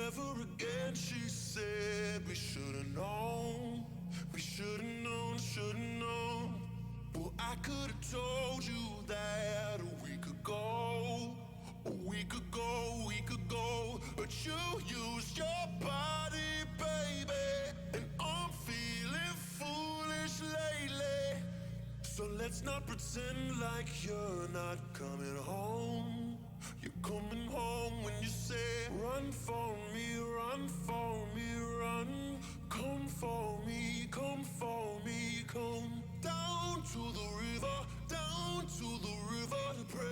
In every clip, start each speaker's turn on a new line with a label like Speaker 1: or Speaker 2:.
Speaker 1: never again, she said. We should've known, we should've known, should've known. Well, I could've told you that a week ago, a week ago, a week ago. But you used your body, baby, and I'm feeling foolish lately. So let's not pretend like you're not coming home. You're coming home when you say, run for me, run for me, run. Come for me, come for me, come down to the river, down to the river to pray.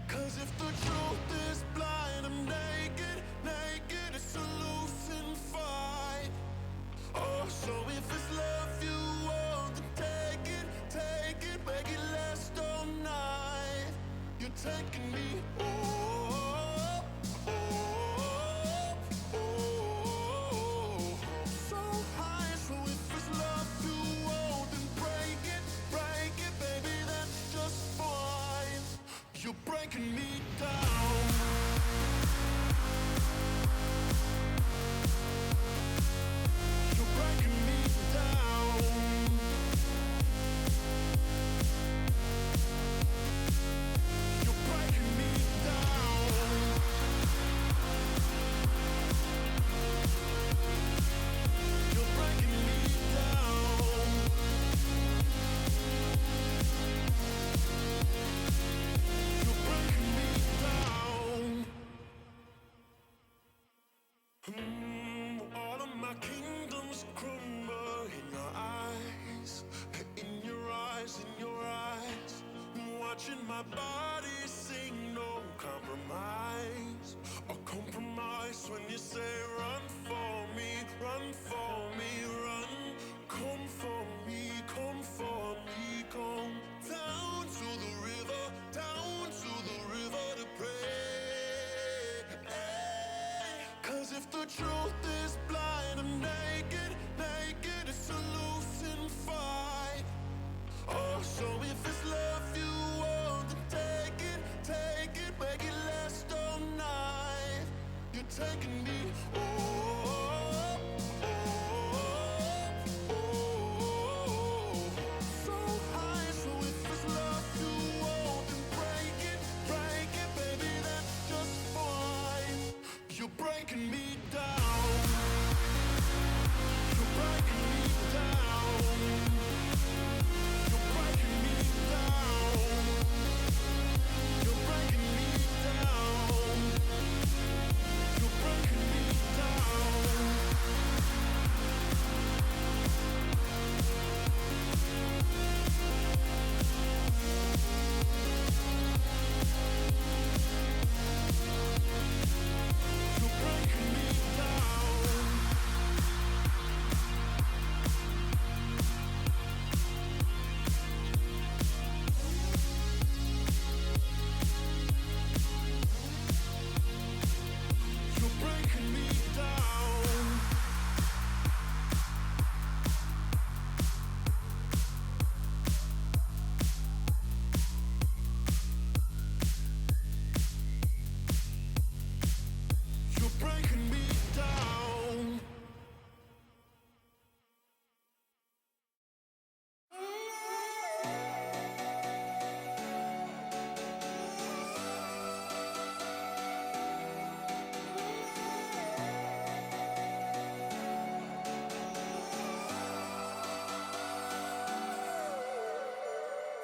Speaker 1: 'Cause if the truth is blind, I'm naked, naked, it's a losing fight. Oh, so if it's love you want, then take it, make it last all night. You're taking me, oh, oh, oh, oh, so high. So if it's love you want, then break it, baby, that's just fine. You're breaking me down. You're breaking me down. You're breaking me down. You're breaking me down. You're breaking me down. All of my kingdoms crumble in your eyes, in your eyes, in your eyes. Watching my body sing, no compromise, or compromise when you say, run for me, run for me, run. Come for me, come for me, come down to the river, down to the river to pray. 'Cause if the truth is blind, I'm naked, naked, it's a losing fight. Oh, so if it's love you want, then take it, make it last all night. You're taking me, oh, oh, oh, oh, so high. So if it's love you want, then break it, baby, that's just fine. You're breaking me down. You're breaking me down. You're breaking me down. You're breaking me down. You're breaking me down. You're breaking me down. You're breaking me down. You're breaking me down.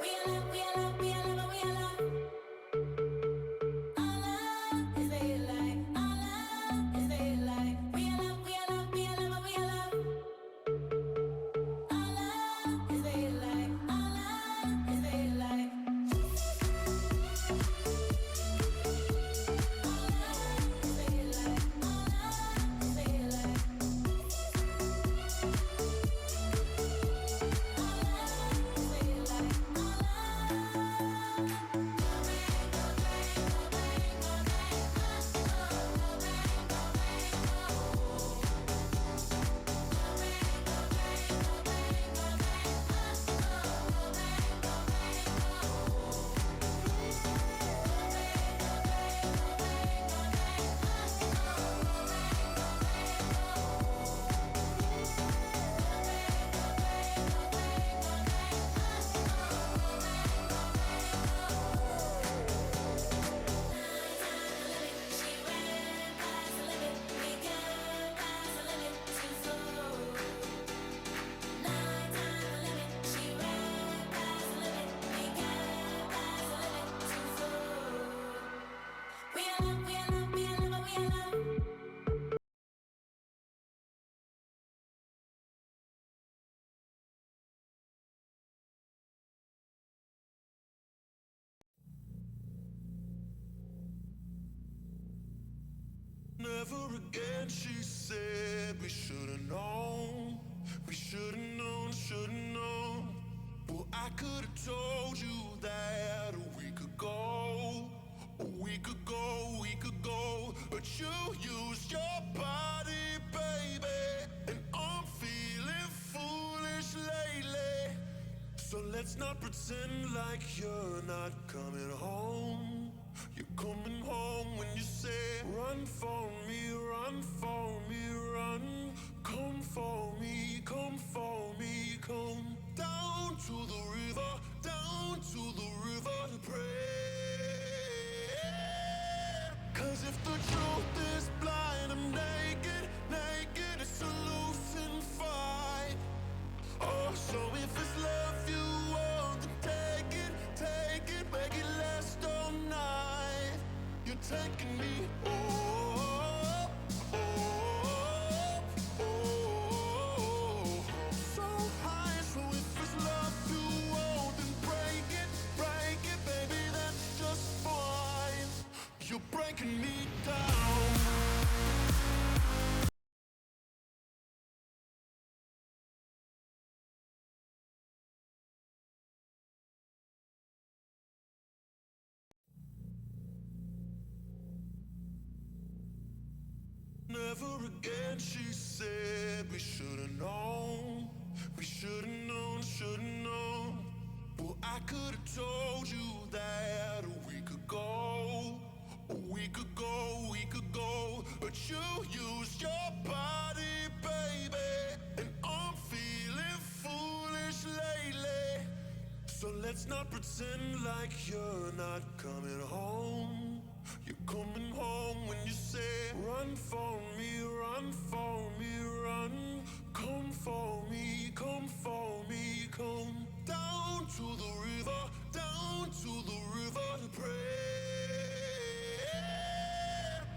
Speaker 2: We love, we love, we love, we love. Our love is very light. Our love is very light. We love, we love, we love, we love. Our love is very light. Our love is very light. Our love is very light. Our love is very light. Our love is very light. Our love.
Speaker 1: Never again, she said. We should've known. We should've known, should've known. Well, I could've told you that a week ago. A week ago, a week ago. But you used your body, baby. And I'm feeling foolish lately. So let's not pretend like you're not coming home. You're coming home when you say, run for me, run for me, run. Come for me, come for me, come down to the river, down to the river to pray. 'Cause if the truth is blind, I'm naked, naked, it's a losing fight. Oh, so if it's love you want, then take it, make it last all night. You're taking me, oh, oh, oh, oh, so high. So if it's love you want, then break it, baby, that's just fine. You're breaking me down. Never again, she said. We should've known. We should've known, should've known. Well, I could've told you that a week ago. A week ago, a week ago. But you used your body, baby. And I'm feeling foolish lately. So let's not pretend like you're not coming home. You're coming home when you say, run for me, run for me, run. Come for me, come for me, come down to the river, down to the river to pray.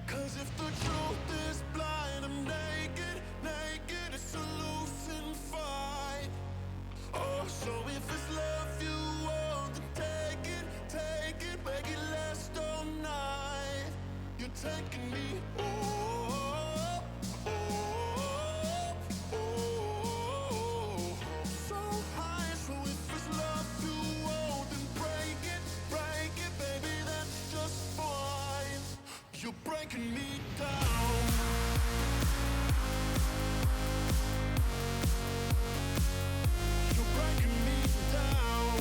Speaker 1: 'Cause if the truth is blind, I'm naked, naked, it's a losing fight. Oh, so if it's love you want, then take it, make it last all night. You're taking me, oh, oh, oh, oh, so high. So if it's love you want, then break it, baby, that's just fine. You're breaking me down. You're breaking me down.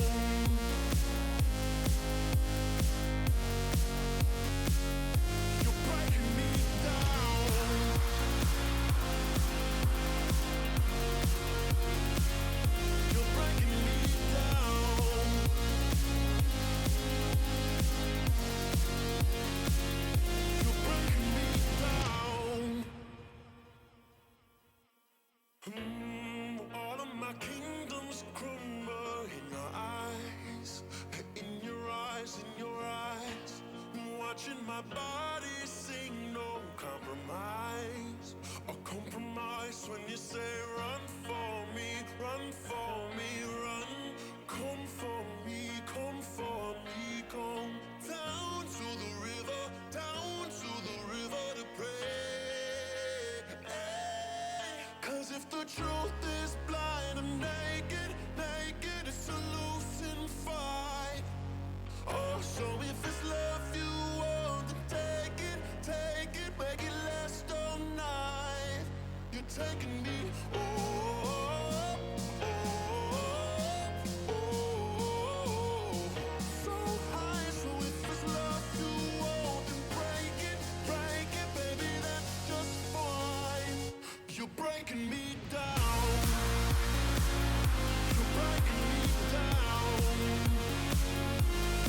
Speaker 1: You're breaking me down. You're breaking me down. You're breaking me down. All of my kingdoms crumble in your eyes, in your eyes, in your eyes. Watching my body sing, no compromise, or compromise when you say, run for me, run for me, run. Come for me, come for me, come down to the river, down to the river to pray. 'Cause if the truth is blind, I'm naked, naked, it's a losing fight. Oh, so if it's love you want, then take it, make it last all night. You're taking me, oh, oh, oh, oh, so high. So if it's love you want, then break it, baby, that's just fine. You're breaking me down. You're breaking me down.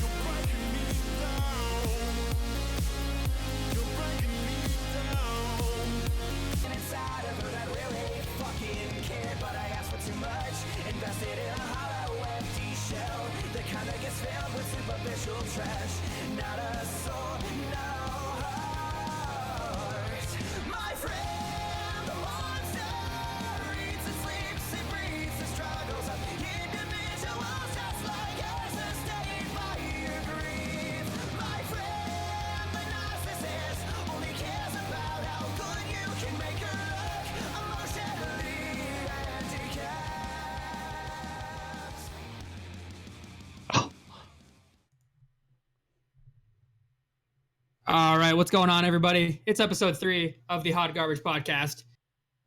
Speaker 1: You're breaking me down.
Speaker 3: right, what's going on, everybody? It's episode 3 of the Hot Garbage Podcast.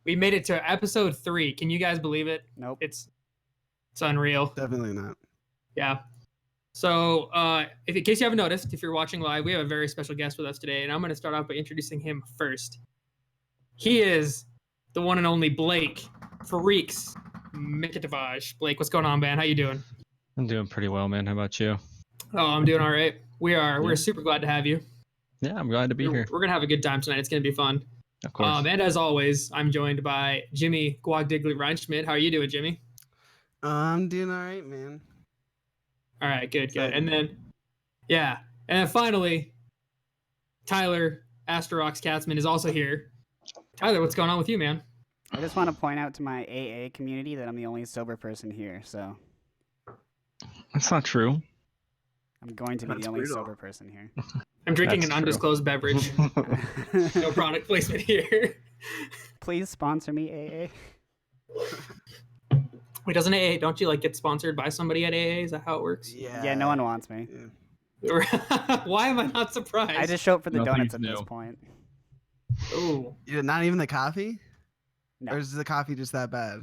Speaker 3: We made it to episode 3. Can you guys believe it?
Speaker 4: Nope.
Speaker 3: It's unreal.
Speaker 5: Definitely not.
Speaker 3: Yeah. So, if in case you haven't noticed, if you're watching live, we have a very special guest with us today, and I'm going to start off by introducing him first. He is the one and only Blake Freekz. Blake, what's going on, man? How you doing?
Speaker 6: I'm doing pretty well, man. How about you?
Speaker 3: Oh, I'm doing all right. We're super glad to have you.
Speaker 6: Yeah, I'm glad to be here.
Speaker 3: We're gonna have a good time tonight. It's gonna be fun.
Speaker 6: Of course.
Speaker 3: And as always, I'm joined by Jimmy Guag Reinschmidt. How are you doing, Jimmy?
Speaker 5: I'm doing all right, man.
Speaker 3: All right, good. And then finally, Tyler Aster Katzman is also here. Tyler, what's going on with you, man?
Speaker 4: I just want to point out to my AA community that I'm the only sober person here, so
Speaker 6: That's not true.
Speaker 4: I'm going to be the only sober person here.
Speaker 3: I'm drinking
Speaker 6: That's
Speaker 3: an
Speaker 6: true.
Speaker 3: undisclosed beverage. No product placement here.
Speaker 4: Please sponsor me, AA.
Speaker 3: Wait, doesn't AA, don't you get sponsored by somebody at AA? Is that how it works?
Speaker 4: Yeah, no one wants me.
Speaker 5: Yeah.
Speaker 3: Why am I not surprised?
Speaker 4: I just show up for the
Speaker 6: No,
Speaker 4: donuts
Speaker 6: please
Speaker 4: at this
Speaker 6: no.
Speaker 4: point.
Speaker 3: Ooh.
Speaker 5: Not even the coffee?
Speaker 4: No.
Speaker 5: Or is the coffee just that bad?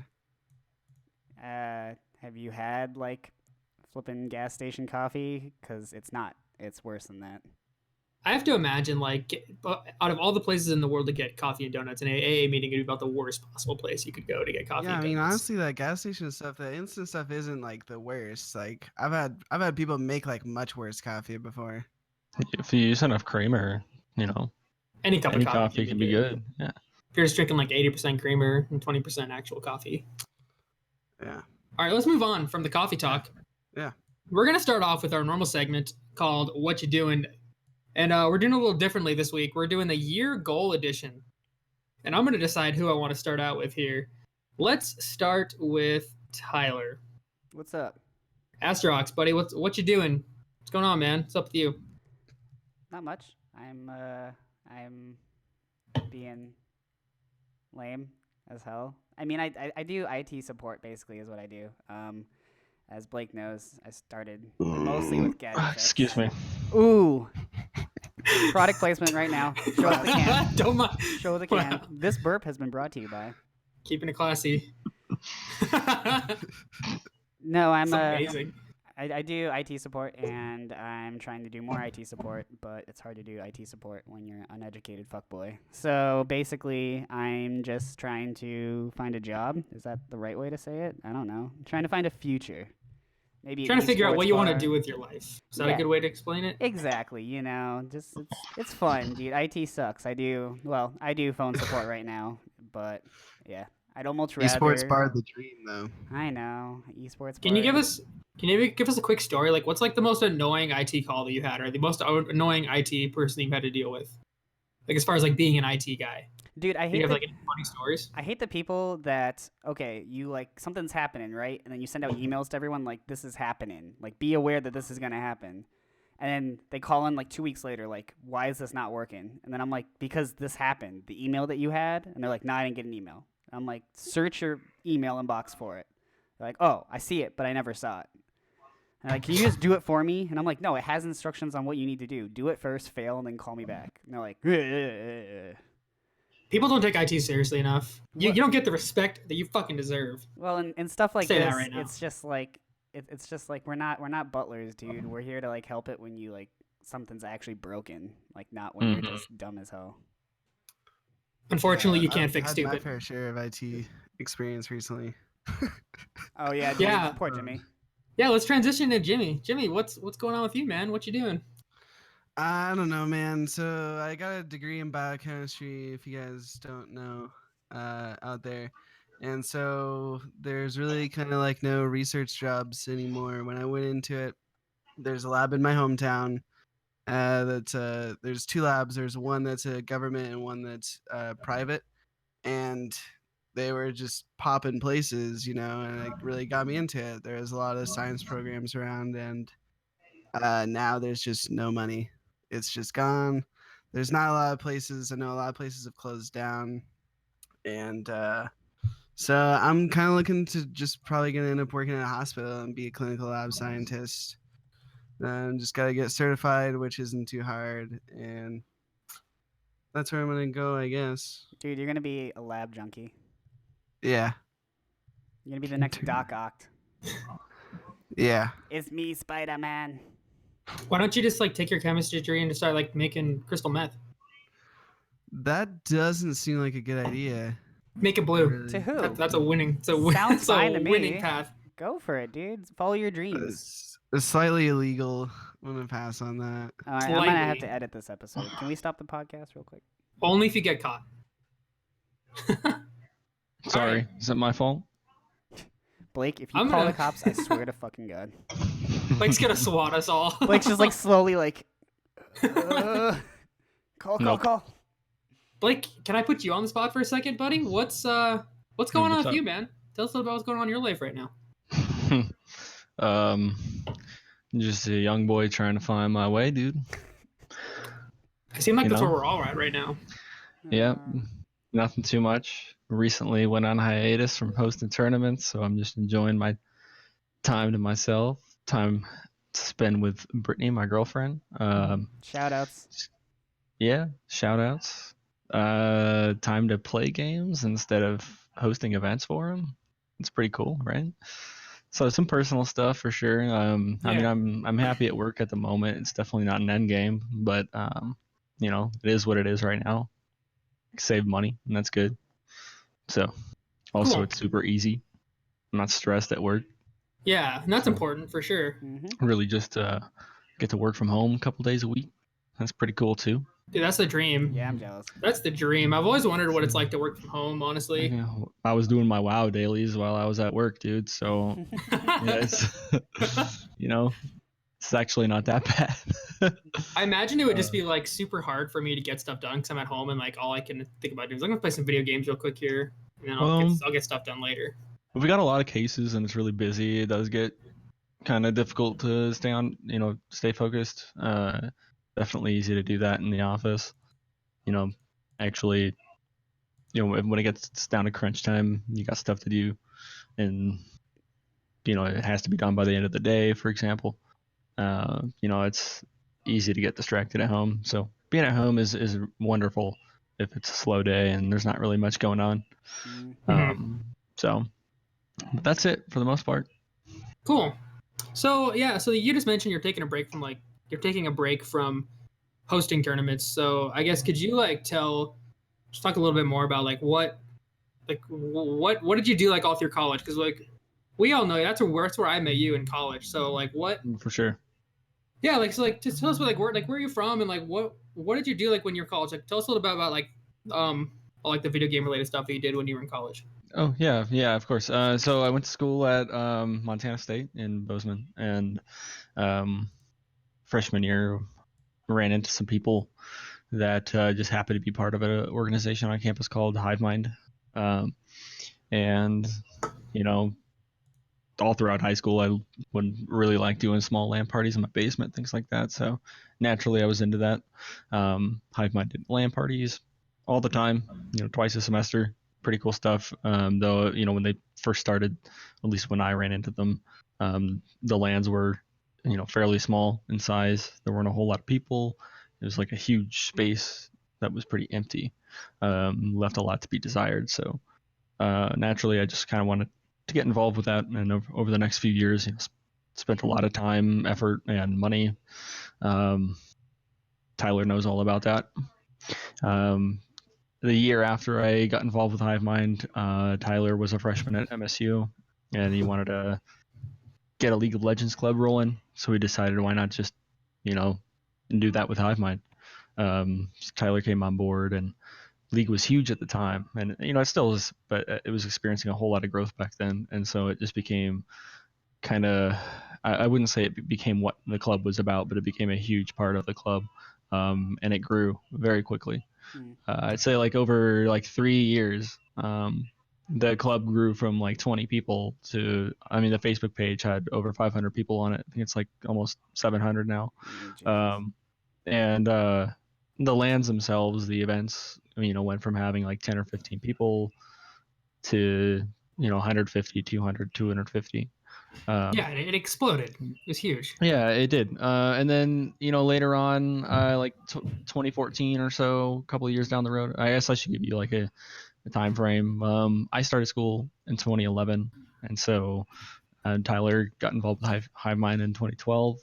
Speaker 4: Have you had flipping gas station coffee? Because it's not. It's worse than that.
Speaker 3: I have to imagine, out of all the places in the world to get coffee and donuts, an AA meeting would be about the worst possible place you could go to get coffee
Speaker 5: Yeah,
Speaker 3: and
Speaker 5: I mean,
Speaker 3: donuts.
Speaker 5: honestly, that gas station stuff, the instant stuff isn't the worst. I've had people make much worse coffee before.
Speaker 6: If you use enough creamer,
Speaker 3: Any cup
Speaker 6: any
Speaker 3: of
Speaker 6: coffee can be good. Yeah.
Speaker 3: If you're just drinking 80% creamer and 20% actual coffee.
Speaker 5: Yeah.
Speaker 3: All right, let's move on from the coffee talk.
Speaker 5: Yeah.
Speaker 3: We're going to start off with our normal segment called What You Doing? And we're doing a little differently this week. We're doing the year goal edition. And I'm going to decide who I want to start out with here. Let's start with Tyler.
Speaker 4: What's up?
Speaker 3: Astrox, buddy, what you doing? What's going on, man? What's up with you?
Speaker 4: Not much. I'm being lame as hell. I mean, I do IT support basically is what I do. As Blake knows, I started mostly with gadgets.
Speaker 6: Excuse me.
Speaker 4: Ooh. Product placement right now. Show us the can.
Speaker 3: Don't mind.
Speaker 4: Show the can. This burp has been brought to you by.
Speaker 3: Keeping it classy.
Speaker 4: No, I'm
Speaker 3: That's amazing.
Speaker 4: I do IT support, and I'm trying to do more IT support, but it's hard to do IT support when you're an uneducated fuckboy. So basically, I'm just trying to find a job. Is that the right way to say it? I don't know. I'm trying to find a future. Maybe
Speaker 3: Trying to figure out what you want to
Speaker 4: bar.
Speaker 3: do with your life. Is that
Speaker 4: Yeah.
Speaker 3: a good way to explain it?
Speaker 4: Exactly, just it's fun, dude. IT sucks. I do phone support right now, but yeah, I'd almost rather.
Speaker 5: Esports bar the dream, though.
Speaker 4: I know esports.
Speaker 3: Can you
Speaker 4: bar.
Speaker 3: give us a quick story? What's the most annoying IT call that you had, or the most annoying IT person you've had to deal with? As far as being an IT guy.
Speaker 4: Dude, I
Speaker 3: Do you
Speaker 4: hate
Speaker 3: have
Speaker 4: the,
Speaker 3: any funny stories?
Speaker 4: I hate the people that you something's happening, right? And then you send out emails to everyone this is happening. Be aware that this is gonna happen. And then they call in 2 weeks later, why is this not working? And then I'm like, because this happened. The email that you had, and they're like, no, I didn't get an email. I'm like, search your email inbox for it. They're like, oh, I see it, but I never saw it. And they're like, can you just do it for me? And I'm like, no, it has instructions on what you need to do. Do it first, fail, and then call me back. And they're like,
Speaker 3: People don't take IT seriously enough. You don't get the respect that you fucking deserve.
Speaker 4: well, and stuff like
Speaker 3: Say that
Speaker 4: this,
Speaker 3: right now.
Speaker 4: it's just it's just we're not butlers, dude. We're here to help it when you something's actually broken, not when you're just dumb as hell.
Speaker 3: Unfortunately, you can't
Speaker 5: I've
Speaker 3: fix
Speaker 5: had my
Speaker 3: stupid.
Speaker 5: fair share of IT experience recently.
Speaker 4: Oh yeah,
Speaker 3: Yeah.
Speaker 4: Poor Jimmy.
Speaker 3: Yeah, let's transition to Jimmy. Jimmy, what's going on with you, man? What you doing?
Speaker 5: I don't know, man. So I got a degree in biochemistry, if you guys don't know, out there. And so there's really kind of no research jobs anymore. When I went into it, there's a lab in my hometown. There's 2 labs. There's one that's a government and one that's private. And they were just popping places, and it really got me into it. There was a lot of science programs around, and now there's just no money. It's just gone. There's not a lot of places. I know a lot of places have closed down. And so I'm kind of looking to just probably going to end up working in a hospital and be a clinical lab scientist. Just got to get certified, which isn't too hard. And that's where I'm gonna go, I guess.
Speaker 4: Dude, you're gonna be a lab junkie.
Speaker 5: Yeah.
Speaker 4: You're gonna be the next Doc Oct.
Speaker 5: Yeah.
Speaker 4: It's me, Spider-Man.
Speaker 3: Why don't you just like take your chemistry degree and just start like making crystal meth?
Speaker 5: That doesn't seem like a good idea.
Speaker 3: Make it blue.
Speaker 5: Really.
Speaker 4: To who?
Speaker 3: That's a winning. It's a
Speaker 4: Sounds
Speaker 3: it's
Speaker 4: fine
Speaker 3: a
Speaker 4: to
Speaker 3: winning
Speaker 4: me.
Speaker 3: path.
Speaker 4: Go for it, dude. Follow your dreams.
Speaker 5: It's slightly illegal. I'm gonna pass on that.
Speaker 4: All right, I'm gonna have
Speaker 3: Slightly.
Speaker 4: to edit this episode. Can we stop the podcast real quick?
Speaker 3: Only if you get caught.
Speaker 6: Sorry,
Speaker 3: Alright.
Speaker 6: is it my fault?
Speaker 4: Blake, if you
Speaker 3: I'm
Speaker 4: call
Speaker 3: gonna-
Speaker 4: the cops, I swear to fucking God.
Speaker 3: Blake's gonna swat us all.
Speaker 4: Blake's just like slowly like, call.
Speaker 3: Blake, can I put you on the spot for a second, buddy? What's going on
Speaker 6: what's
Speaker 3: with
Speaker 6: up?
Speaker 3: you, man? Tell us a little about what's going on in your life right now.
Speaker 6: Just a young boy trying to find my way, dude.
Speaker 3: I seem like
Speaker 6: You
Speaker 3: that's
Speaker 6: know?
Speaker 3: where we're all at right now.
Speaker 6: Yeah, nothing too much. Recently went on hiatus from hosting tournaments, so I'm just enjoying my time to myself, time to spend with Brittany, my girlfriend.
Speaker 4: Shout outs.
Speaker 6: Yeah, shout outs. Time to play games instead of hosting events for them. It's pretty cool, right? So some personal stuff for sure. I mean,
Speaker 3: Yeah.
Speaker 6: I'm happy at work at the moment. It's definitely not an end game, but you know, it is what it is right now. Save money, and that's good. So, also
Speaker 3: Cool.
Speaker 6: it's super easy. I'm not stressed at work.
Speaker 3: Yeah, and that's important for sure.
Speaker 6: Really, just get to work from home a couple days a week. That's pretty cool too.
Speaker 3: Dude, that's the dream.
Speaker 4: Yeah, I'm jealous.
Speaker 3: That's the dream. I've always wondered what it's like to work from home, honestly.
Speaker 6: Yeah, I was doing my WoW dailies while I was at work, dude. So, yeah, it's, you know, it's actually not that bad.
Speaker 3: I imagine it would just be like super hard for me to get stuff done because I'm at home and like all I can think about doing is I'm gonna play some video games real quick here, and then I'll get stuff done later.
Speaker 6: We got a lot of cases and it's really busy. It does get kind of difficult to stay focused. Definitely easy to do that in the office. You know, actually, when it gets down to crunch time, you got stuff to do, and it has to be done by the end of the day, for example. It's easy to get distracted at home. So being at home is wonderful if it's a slow day and there's not really much going on. So but that's it for the most part.
Speaker 3: Cool. So yeah, so you just mentioned you're taking a break from hosting tournaments. So I guess could you just talk a little bit more about what did you do like all through college? Because like we all know that's where I met you in college. So like what?
Speaker 6: For sure.
Speaker 3: Yeah, just tell us where are you from and what did you do when you were in college? Like tell us a little bit about all the video game related stuff that you did when you were in college.
Speaker 6: Oh yeah, of course. So I went to school at Montana State in Bozeman, and freshman year ran into some people that just happened to be part of an organization on campus called Hive Mind, and all throughout high school I would really like doing small LAN parties in my basement, things like that. So naturally I was into that. Hive Mind did LAN parties all the time, twice a semester. Pretty cool stuff. Though, when they first started, at least when I ran into them, the LANs were, fairly small in size. There weren't a whole lot of people. It was like a huge space that was pretty empty. Left a lot to be desired. So naturally, I just kind of wanted to get involved with that. And over the next few years, spent a lot of time, effort, and money. Tyler knows all about that. The year after I got involved with Hive Mind, Tyler was a freshman at MSU, and he wanted to get a League of Legends club rolling. So we decided, why not just, do that with Hive Mind. Tyler came on board, and League was huge at the time, and it still is, but it was experiencing a whole lot of growth back then, and so it just became kind of, I wouldn't say it became what the club was about, but it became a huge part of the club, and it grew very quickly. I'd say over 3 years, the club grew from 20 people to, the Facebook page had over 500 people on it. I think it's almost 700 now. And the LANs themselves, the events, went from having 10 or 15 people to 150, 200, 250.
Speaker 3: Yeah, it exploded. It was huge.
Speaker 6: Yeah, it did. And then later on, like 2014 or so, a couple of years down the road, I guess I should give you like a time frame. I started school in 2011, and so Tyler got involved with HiveMind in 2012.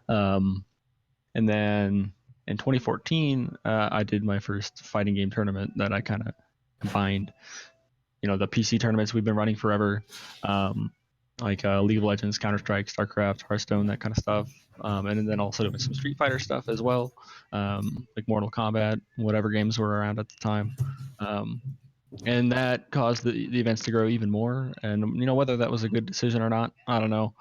Speaker 6: And then in 2014, I did my first fighting game tournament that I kind of combined, the PC tournaments we've been running forever, like League of Legends, Counter-Strike, StarCraft, Hearthstone, that kind of stuff. And then also doing some Street Fighter stuff as well, like Mortal Kombat, whatever games were around at the time. And that caused the events to grow even more. And whether that was a good decision or not, I don't know,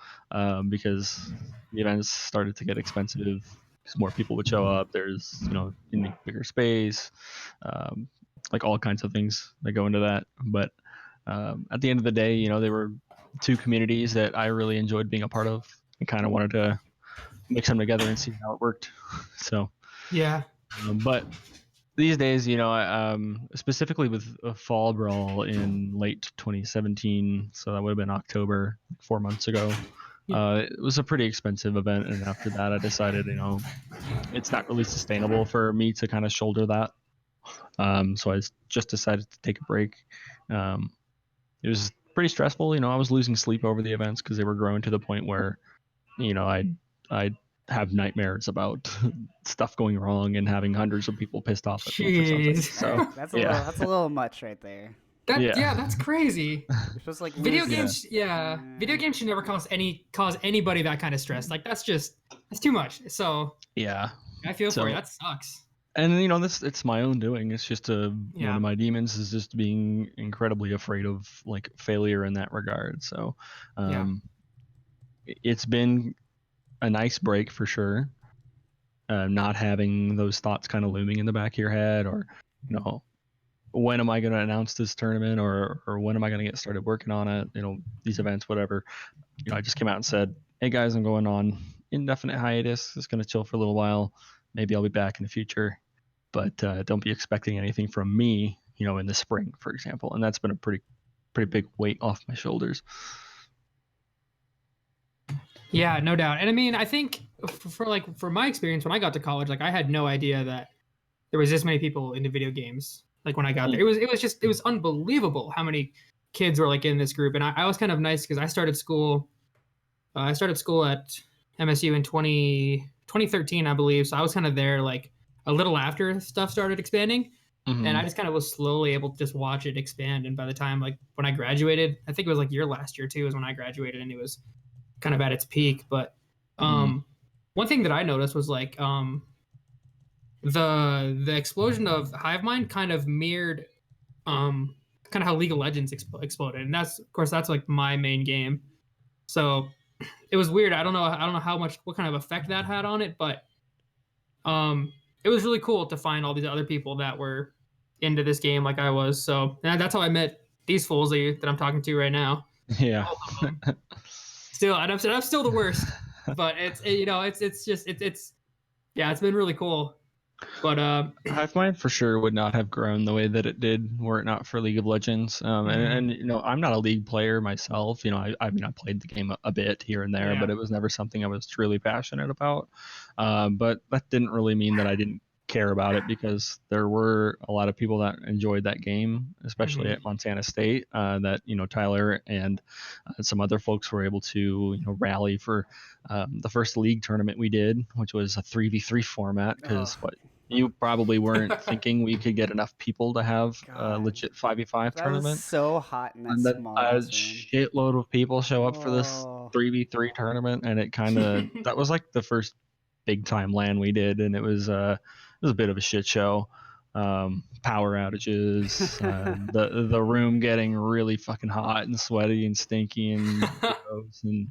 Speaker 6: because the events started to get expensive because more people would show up. There's you need bigger space, like all kinds of things that go into that. But at the end of the day, they were two communities that I really enjoyed being a part of, and kind of wanted to mix them together and see how it worked. So
Speaker 3: Yeah.
Speaker 6: but these days, specifically with a Fall Brawl in late 2017, so that would have been October, 4 months ago. It was a pretty expensive event, and after that, I decided, it's not really sustainable for me to kind of shoulder that. So I just decided to take a break. It was pretty stressful. I was losing sleep over the events because they were growing to the point where, I'd have nightmares about stuff going wrong and having hundreds of people pissed off at me for something.
Speaker 3: Jeez.
Speaker 6: So
Speaker 4: That's a little much right there.
Speaker 3: Yeah, that's crazy.
Speaker 4: You're supposed to like
Speaker 3: Video
Speaker 4: lose-
Speaker 3: games, video games should never cause anybody that kind of stress. Like that's too much. So
Speaker 6: yeah,
Speaker 3: I feel
Speaker 6: So-
Speaker 3: for you. That sucks.
Speaker 6: and it's my own doing. It's just one
Speaker 3: Yeah.
Speaker 6: of my demons is just being incredibly afraid of like failure in that regard. So, it's been a nice break for sure. Not having those thoughts kind of looming in the back of your head, or when am I going to announce this tournament, or when am I going to get started working on it? These events, whatever. I just came out and said, hey guys, I'm going on indefinite hiatus. It's going to chill for a little while. Maybe I'll be back in the future, but don't be expecting anything from me, in the spring, for example. And that's been a pretty big weight off my shoulders.
Speaker 3: Yeah, no doubt. And I mean, I think for my experience when I got to college, like I had no idea that there was this many people into video games. Like when I got there, it was unbelievable how many kids were like in this group. And I was kind of nice because I started school at MSU in 2013, I believe. So I was kind of there like a little after stuff started expanding.
Speaker 6: Mm-hmm.
Speaker 3: And I just kind of was slowly able to just watch it expand. And by the time like when I graduated, I think it was like last year too, is when I graduated, and it was kind of at its peak. But one thing that I noticed was like the explosion of HiveMind kind of mirrored kind of how League of Legends exploded, and that's like my main game. So it was weird. I don't know what kind of effect that had on it, but it was really cool to find all these other people that were into this game like I was. So that's how I met these fools that I'm talking to right now.
Speaker 6: Yeah.
Speaker 3: Still, and I'm still the worst, but it's been really cool. But
Speaker 6: HiveMind for sure would not have grown the way that it did were it not for League of Legends. And I'm not a League player myself. I played the game a bit here and there, but it was never something I was truly passionate about. But that didn't really mean that I didn't care about it, because there were a lot of people that enjoyed that game, especially at Montana State, that Tyler and some other folks were able to rally for the first league tournament we did, which was a 3v3 format, because you probably weren't thinking we could get enough people to have a legit 5v5
Speaker 4: That
Speaker 6: tournament.
Speaker 4: was so hot in that
Speaker 6: And then
Speaker 4: small
Speaker 6: a
Speaker 4: room.
Speaker 6: shitload of people show up for this 3v3 tournament, and it kind of that was like the first big time LAN we did, and it was a bit of a shit show. Power outages, the room getting really fucking hot and sweaty and stinky and gross, and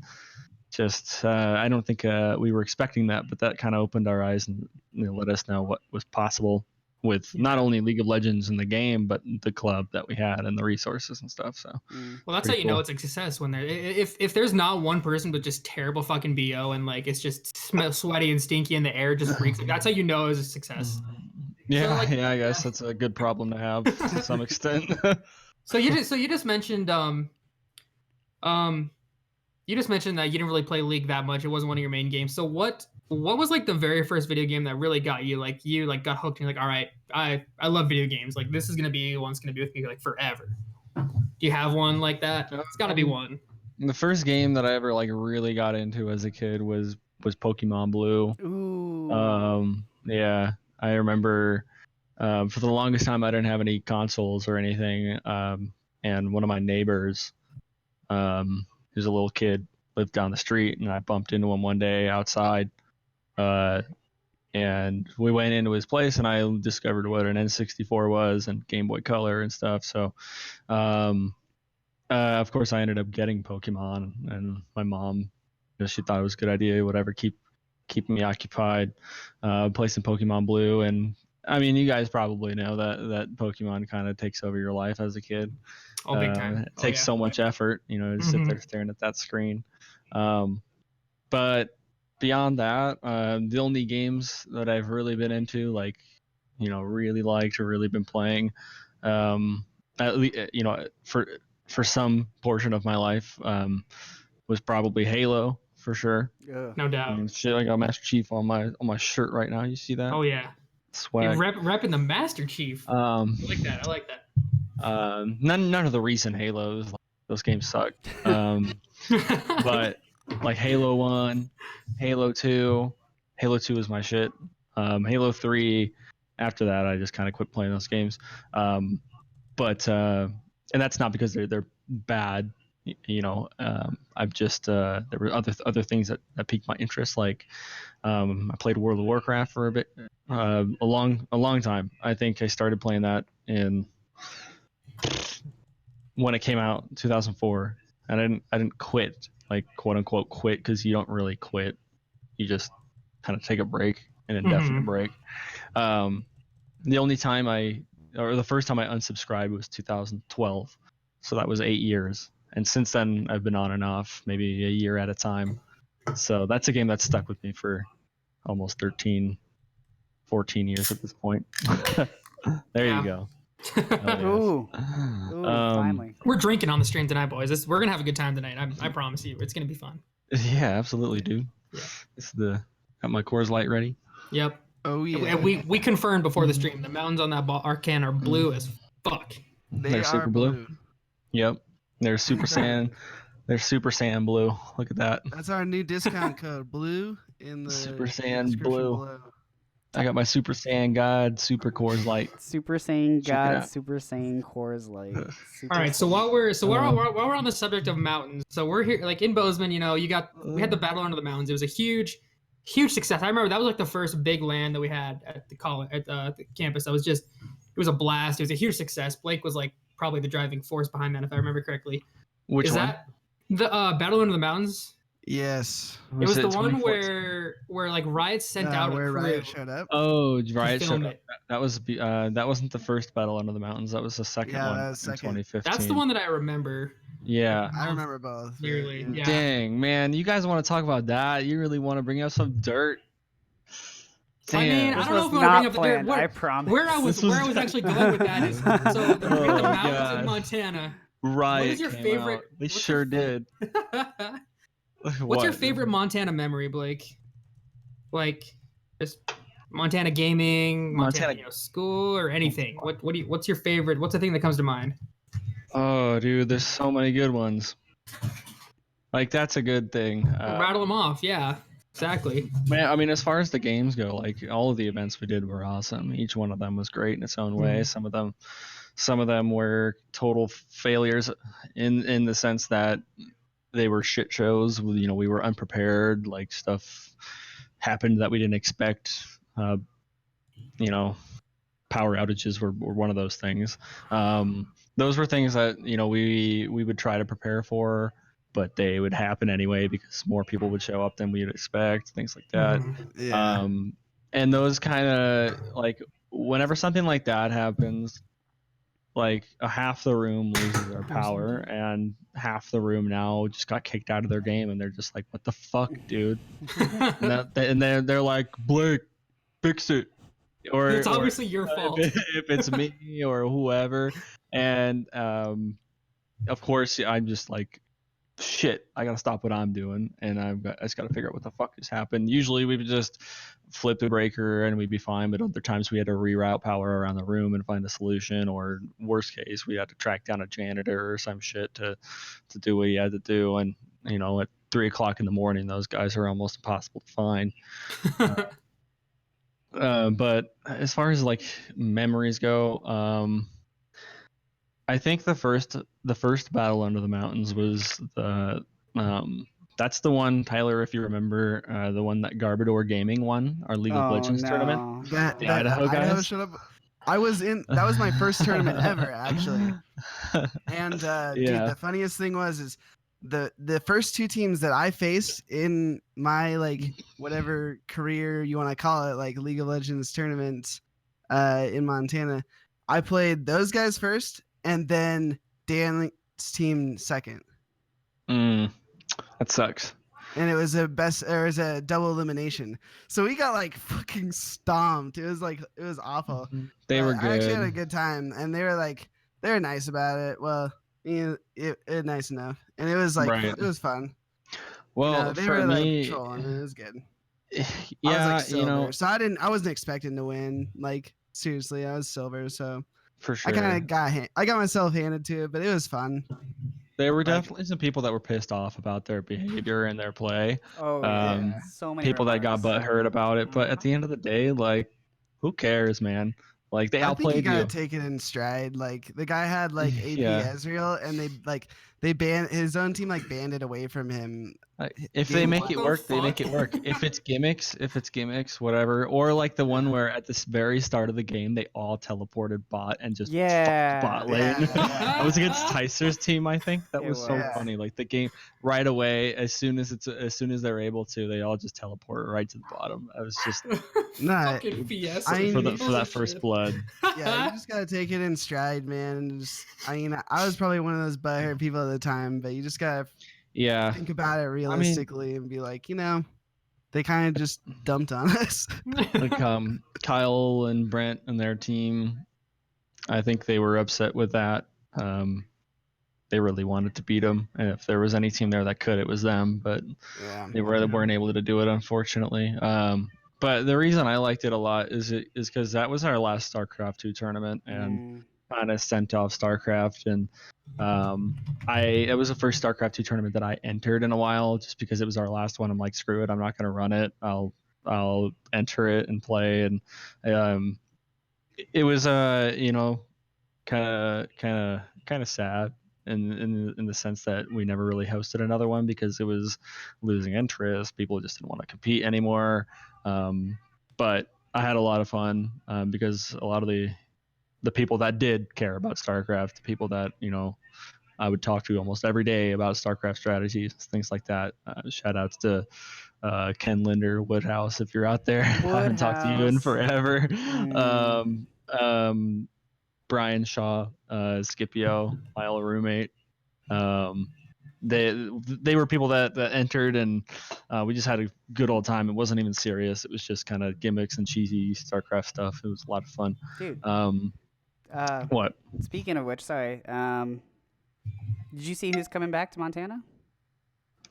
Speaker 6: just I don't think we were expecting that, but that kind of opened our eyes and let us know what was possible with not only League of Legends and the game, but the club that we had and the resources and stuff. So
Speaker 3: well, that's how you know it's a success when if there's not one person but just terrible fucking BO and like it's just sweaty and stinky and the air just reeks. Like, that's how you know it's a success.
Speaker 6: Yeah,
Speaker 3: So, like,
Speaker 6: I guess that's a good problem to have to some extent.
Speaker 3: So you just mentioned you just mentioned that you didn't really play League that much. It wasn't one of your main games. So what was like the very first video game that really got you? Like you like got hooked and you're like, all right, I love video games. Like this is gonna be one that's gonna be with me like forever. Do you have one like that? It's gotta be one.
Speaker 6: The first game that I ever like really got into as a kid was Pokemon Blue.
Speaker 4: Ooh.
Speaker 6: Yeah, I remember for the longest time I didn't have any consoles or anything. And one of my neighbors, who's a little kid, lived down the street, and I bumped into him one day outside. And we went into his place, and I discovered what an N64 was and Game Boy Color and stuff. So, of course, I ended up getting Pokemon, and my mom, she thought it was a good idea, whatever, keeping me occupied, play some Pokemon Blue. And I mean, you guys probably know that Pokemon kind of takes over your life as a kid.
Speaker 3: Oh, big time.
Speaker 6: It takes so much effort, to sit there staring at that screen. But beyond that, the only games that I've really been into, like, really liked or really been playing, at least, for some portion of my life, was probably Halo for sure.
Speaker 4: Ugh.
Speaker 3: No doubt.
Speaker 6: Shit, I got Master Chief on my shirt right now. You see that?
Speaker 3: Oh yeah.
Speaker 6: Swag.
Speaker 3: You're repping the Master Chief. I like that.
Speaker 6: None of the recent Halos, like, those games suck. But like Halo 1, Halo 2, Halo 2 is my shit. Halo 3, after that I just kind of quit playing those games. But and that's not because they're bad. I've just there were other things that piqued my interest. Like I played World of Warcraft for a bit, a long time. I think I started playing that when it came out in 2004, and I didn't quit, like, quote unquote quit, because you don't really quit. You just kind of take a break, an indefinite break. The first time I unsubscribed was 2012, so that was 8 years. And since then, I've been on and off, maybe a year at a time. So that's a game that's stuck with me for almost 13, 14 years at this point. There you go.
Speaker 4: Ooh, finally.
Speaker 3: We're drinking on the stream tonight, boys. We're gonna have a good time tonight. I promise you, it's gonna be fun.
Speaker 6: Yeah, absolutely, dude.
Speaker 3: Yeah.
Speaker 6: Got my Coors Light ready.
Speaker 3: Yep.
Speaker 5: Oh yeah.
Speaker 3: And we confirmed before the stream the mountains on that our can are blue as fuck.
Speaker 6: They're super blue. Yep. They're super sand. They're super sand blue. Look at that.
Speaker 5: That's our new discount code, blue, in the
Speaker 6: Super Saiyan
Speaker 5: description
Speaker 6: Blue.
Speaker 5: below.
Speaker 6: I got my Super Saiyan God, Super Coors Light.
Speaker 4: Super Saiyan
Speaker 6: Check it
Speaker 4: God,
Speaker 6: out.
Speaker 4: Super Saiyan Coors Light. Super
Speaker 3: All right, so
Speaker 4: Saiyan-
Speaker 3: while we're on the subject of mountains, so we're here like in Bozeman. We had the Battle Under the Mountains. It was a huge success. I remember that was like the first big LAN that we had at the college at the campus. It was a blast. It was a huge success. Blake was like probably the driving force behind that, if I remember correctly.
Speaker 6: Which
Speaker 3: Is
Speaker 6: one?
Speaker 3: that the Battle Under the Mountains?
Speaker 5: Yes.
Speaker 3: It was the one
Speaker 6: 2014?
Speaker 3: where like Riot sent out a
Speaker 5: where
Speaker 3: crew
Speaker 5: Riot showed up.
Speaker 6: Oh, Riot
Speaker 3: to
Speaker 6: showed
Speaker 3: film
Speaker 6: up.
Speaker 3: it.
Speaker 6: That wasn't the first Battle Under the Mountains. That was the second
Speaker 5: Yeah,
Speaker 6: one
Speaker 5: that was
Speaker 6: in
Speaker 5: second.
Speaker 6: 2015.
Speaker 3: That's the one that I remember.
Speaker 6: Yeah.
Speaker 5: I remember both.
Speaker 3: Dearly. Yeah.
Speaker 6: Dang, man, you guys want to talk about that? You really want to bring up some dirt? Damn.
Speaker 3: I mean,
Speaker 4: This
Speaker 3: I don't know
Speaker 4: was
Speaker 3: if we want to bring
Speaker 4: not
Speaker 3: up the dirt.
Speaker 4: planned, I promise.
Speaker 3: Where I was actually going with that is so the
Speaker 6: Oh,
Speaker 3: mountains
Speaker 6: God.
Speaker 3: in Montana.
Speaker 6: Riot
Speaker 3: is your
Speaker 6: came
Speaker 3: favorite-
Speaker 6: out. They
Speaker 3: what's your
Speaker 6: sure did.
Speaker 3: What's your favorite Montana memory, Blake? Like, just Montana gaming, Montana school, or anything. What's your favorite? What's the thing that comes to mind?
Speaker 6: Oh, dude, there's so many good ones. Like, that's a good thing.
Speaker 3: Rattle them off. Yeah, exactly.
Speaker 6: Man, I mean, as far as the games go, like, all of the events we did were awesome. Each one of them was great in its own way. Some of them were total failures in the sense that they were shit shows. We were unprepared. Like, stuff happened that we didn't expect. Power outages were one of those things. Those were things that we would try to prepare for, but they would happen anyway because more people would show up than we would expect. Things like that.
Speaker 5: Yeah.
Speaker 6: And those kind of, like, whenever something like that happens, like, half the room loses their power, and half the room now just got kicked out of their game, and they're just like, "What the fuck, dude?" and they're like, "Blake, fix it." Or
Speaker 3: It's obviously your fault.
Speaker 6: if it's me or whoever. And of course, I'm just like, shit, I gotta stop what I'm doing, and I just gotta figure out what the fuck has happened. Usually we would just flip the breaker and we'd be fine, but other times we had to reroute power around the room and find a solution, or worst case, we had to track down a janitor or some shit to do what he had to do. And at 3 o'clock in the morning, those guys are almost impossible to find. But as far as like memories go, I think the first battle under the mountains was that's the one, Tyler, if you remember, the one that Garbador Gaming won, our League of Legends tournament.
Speaker 5: That
Speaker 6: The Idaho guys.
Speaker 5: shut up. I was in. That was my first tournament ever, actually. And dude, the funniest thing is the first two teams that I faced in my like whatever career you want to call it, like League of Legends tournaments in Montana, I played those guys first, and then Dan's team second.
Speaker 6: That sucks.
Speaker 5: And it was a double elimination. So we got like fucking stomped. It was awful.
Speaker 6: They were
Speaker 5: I
Speaker 6: good.
Speaker 5: actually had a good time, and they were nice about it. Well, it nice enough, and it was like
Speaker 6: Right.
Speaker 5: it was fun.
Speaker 6: Well,
Speaker 5: They
Speaker 6: for
Speaker 5: were
Speaker 6: me,
Speaker 5: like trolling. It was good. I
Speaker 6: yeah,
Speaker 5: was like silver, so I wasn't expecting to win. Like seriously, I was silver, so
Speaker 6: for sure.
Speaker 5: I kind of got myself handed to it, but it was fun.
Speaker 6: There were definitely some people that were pissed off about their behavior and their play.
Speaker 4: Oh,
Speaker 6: yeah.
Speaker 4: so many
Speaker 6: People that got
Speaker 4: remarks.
Speaker 6: butthurt about it, but at the end of the day, like, who cares, man? Like, they
Speaker 5: I think you
Speaker 6: outplayed
Speaker 5: gotta
Speaker 6: you.
Speaker 5: take it in stride. Like the guy had like AP
Speaker 6: Yeah.
Speaker 5: Ezreal, and they banned his own team, like banned it away from him.
Speaker 6: If they make
Speaker 3: What
Speaker 6: it
Speaker 3: the
Speaker 6: work, they make
Speaker 3: fuck?
Speaker 6: it work. If it's gimmicks, whatever. Or like the one where at the very start of the game, they all teleported bot and just
Speaker 4: Yeah.
Speaker 6: fucked bot lane.
Speaker 5: Yeah.
Speaker 6: That was against Tyser's team, I think. That
Speaker 4: It
Speaker 6: was so
Speaker 4: was.
Speaker 6: funny. Like the game right away, as soon as they're able to, they all just teleport right to the bottom. I was just
Speaker 5: Nah,
Speaker 3: Fucking BS.
Speaker 5: I-
Speaker 6: for that first blood.
Speaker 5: yeah, you just gotta take it in stride, man. And just, I was probably one of those butthurt people at the time, but you just gotta
Speaker 6: Yeah.
Speaker 5: think about it realistically and be like, they kind of just dumped on us.
Speaker 6: Like Kyle and Brent and their team, I think they were upset with that. They really wanted to beat them, and if there was any team there that could, it was them. But
Speaker 5: Yeah.
Speaker 6: they weren't able to do it, unfortunately. But the reason I liked it a lot is because that was our last StarCraft 2 tournament, and kind of sent off StarCraft, and it was the first StarCraft 2 tournament that I entered in a while, just because it was our last one. I'm like, screw it, I'm not gonna run it. I'll enter it and play, and it was kind of sad in the sense that we never really hosted another one because it was losing interest. People just didn't want to compete anymore. But I had a lot of fun because a lot of the people that did care about StarCraft, the people that I would talk to almost every day about StarCraft strategies, things like that. Shout outs to Ken Linder, Woodhouse, if you're out there. I haven't talked to you in
Speaker 4: Woodhouse.
Speaker 6: forever. Brian Shaw, Scipio, my old roommate. They were people that entered, and we just had a good old time. It wasn't even serious. It was just kind of gimmicks and cheesy StarCraft stuff. It was a lot of fun.
Speaker 4: Dude.
Speaker 6: What?
Speaker 4: Speaking of which, sorry. Did you see who's coming back to Montana?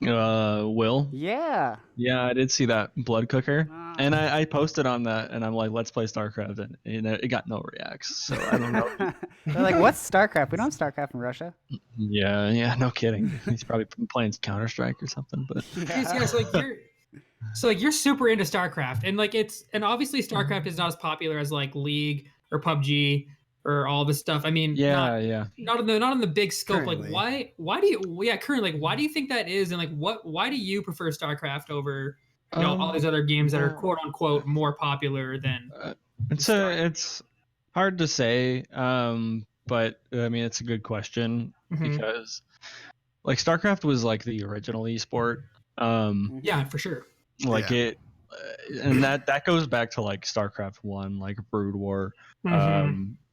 Speaker 6: Will?
Speaker 4: Yeah.
Speaker 6: Yeah, I did see that Blood Cooker,
Speaker 4: Ah.
Speaker 6: and I posted on that, and I'm like, let's play StarCraft, and it got no reacts. So I don't know.
Speaker 4: They're like, what's StarCraft? We don't have StarCraft in Russia.
Speaker 6: Yeah, no kidding. He's probably playing Counter Strike or something. But
Speaker 3: So you're super into StarCraft, and obviously StarCraft is not as popular as like League or PUBG or all this stuff. I mean,
Speaker 6: yeah.
Speaker 3: not in the big scope.
Speaker 5: Currently.
Speaker 3: Like why do you currently, like, why do you think that is, and like why do you prefer StarCraft over all these other games that are quote unquote more popular than
Speaker 6: it's hard to say, but I mean it's a good question because like StarCraft was like the original esport,
Speaker 3: yeah, for sure.
Speaker 6: like
Speaker 5: Yeah.
Speaker 6: it and that goes back to like StarCraft 1, like Brood War.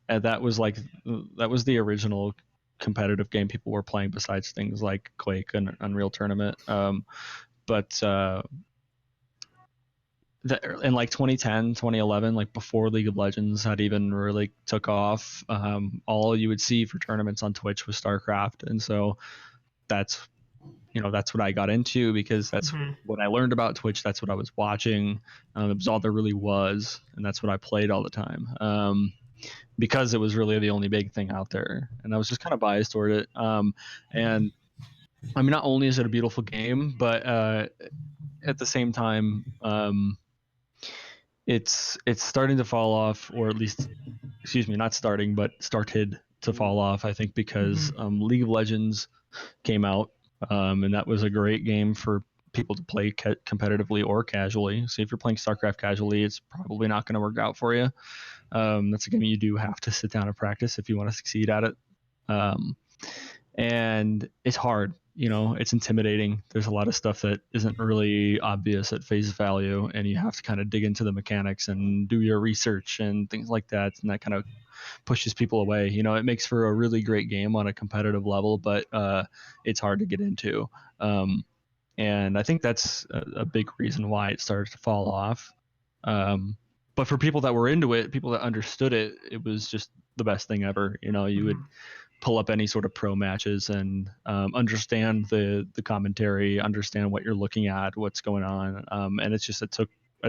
Speaker 6: And that was the original competitive game people were playing, besides things like Quake and Unreal Tournament. But in like 2010, 2011, like before League of Legends had even really took off, all you would see for tournaments on Twitch was StarCraft, and so that's that's what I got into because that's
Speaker 3: Mhm.
Speaker 6: what I learned about Twitch. That's what I was watching. It was all there really was, and that's what I played all the time. Because it was really the only big thing out there, and I was just kind of biased toward it. And I mean, not only is it a beautiful game, but at the same time, it's starting to fall off, or at least, excuse me, not starting, but started to fall off. I think because League of Legends came out, and that was a great game for people to play competitively or casually. So if you're playing StarCraft casually, it's probably not going to work out for you. That's a game you do have to sit down and practice if you want to succeed at it. And it's hard, it's intimidating. There's a lot of stuff that isn't really obvious at face value, and you have to kind of dig into the mechanics and do your research and things like that. And that kind of pushes people away. It makes for a really great game on a competitive level, but it's hard to get into. And I think that's a big reason why it started to fall off. But for people that were into it, people that understood it, it was just the best thing ever. You would pull up any sort of pro matches and understand the commentary, understand what you're looking at, what's going on. And it's just it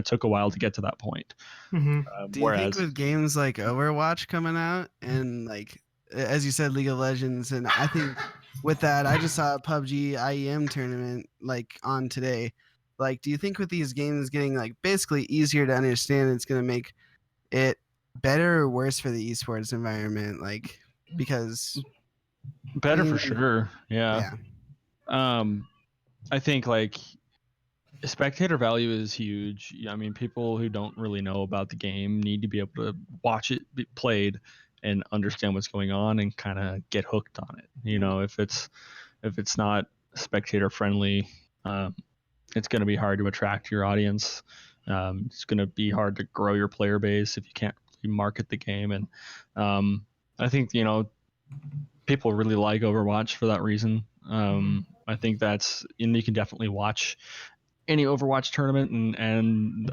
Speaker 6: took a while to get to that point.
Speaker 3: Mhm.
Speaker 5: Do you think
Speaker 6: Whereas
Speaker 5: with games like Overwatch coming out and like as you said, League of Legends, and I think with that, I just saw a PUBG IEM tournament like on today. Like, do you think with these games getting like basically easier to understand, it's gonna make it better or worse for the esports environment? Like, because
Speaker 6: better for
Speaker 5: mean,
Speaker 6: sure. Yeah. I think like spectator value is huge. I mean, people who don't really know about the game need to be able to watch it be played and understand what's going on and kind of get hooked on it. If it's not spectator friendly, it's going to be hard to attract your audience. It's going to be hard to grow your player base if you can't really market the game. And I think people really like Overwatch for that reason. I think that's, and you can definitely watch any Overwatch tournament and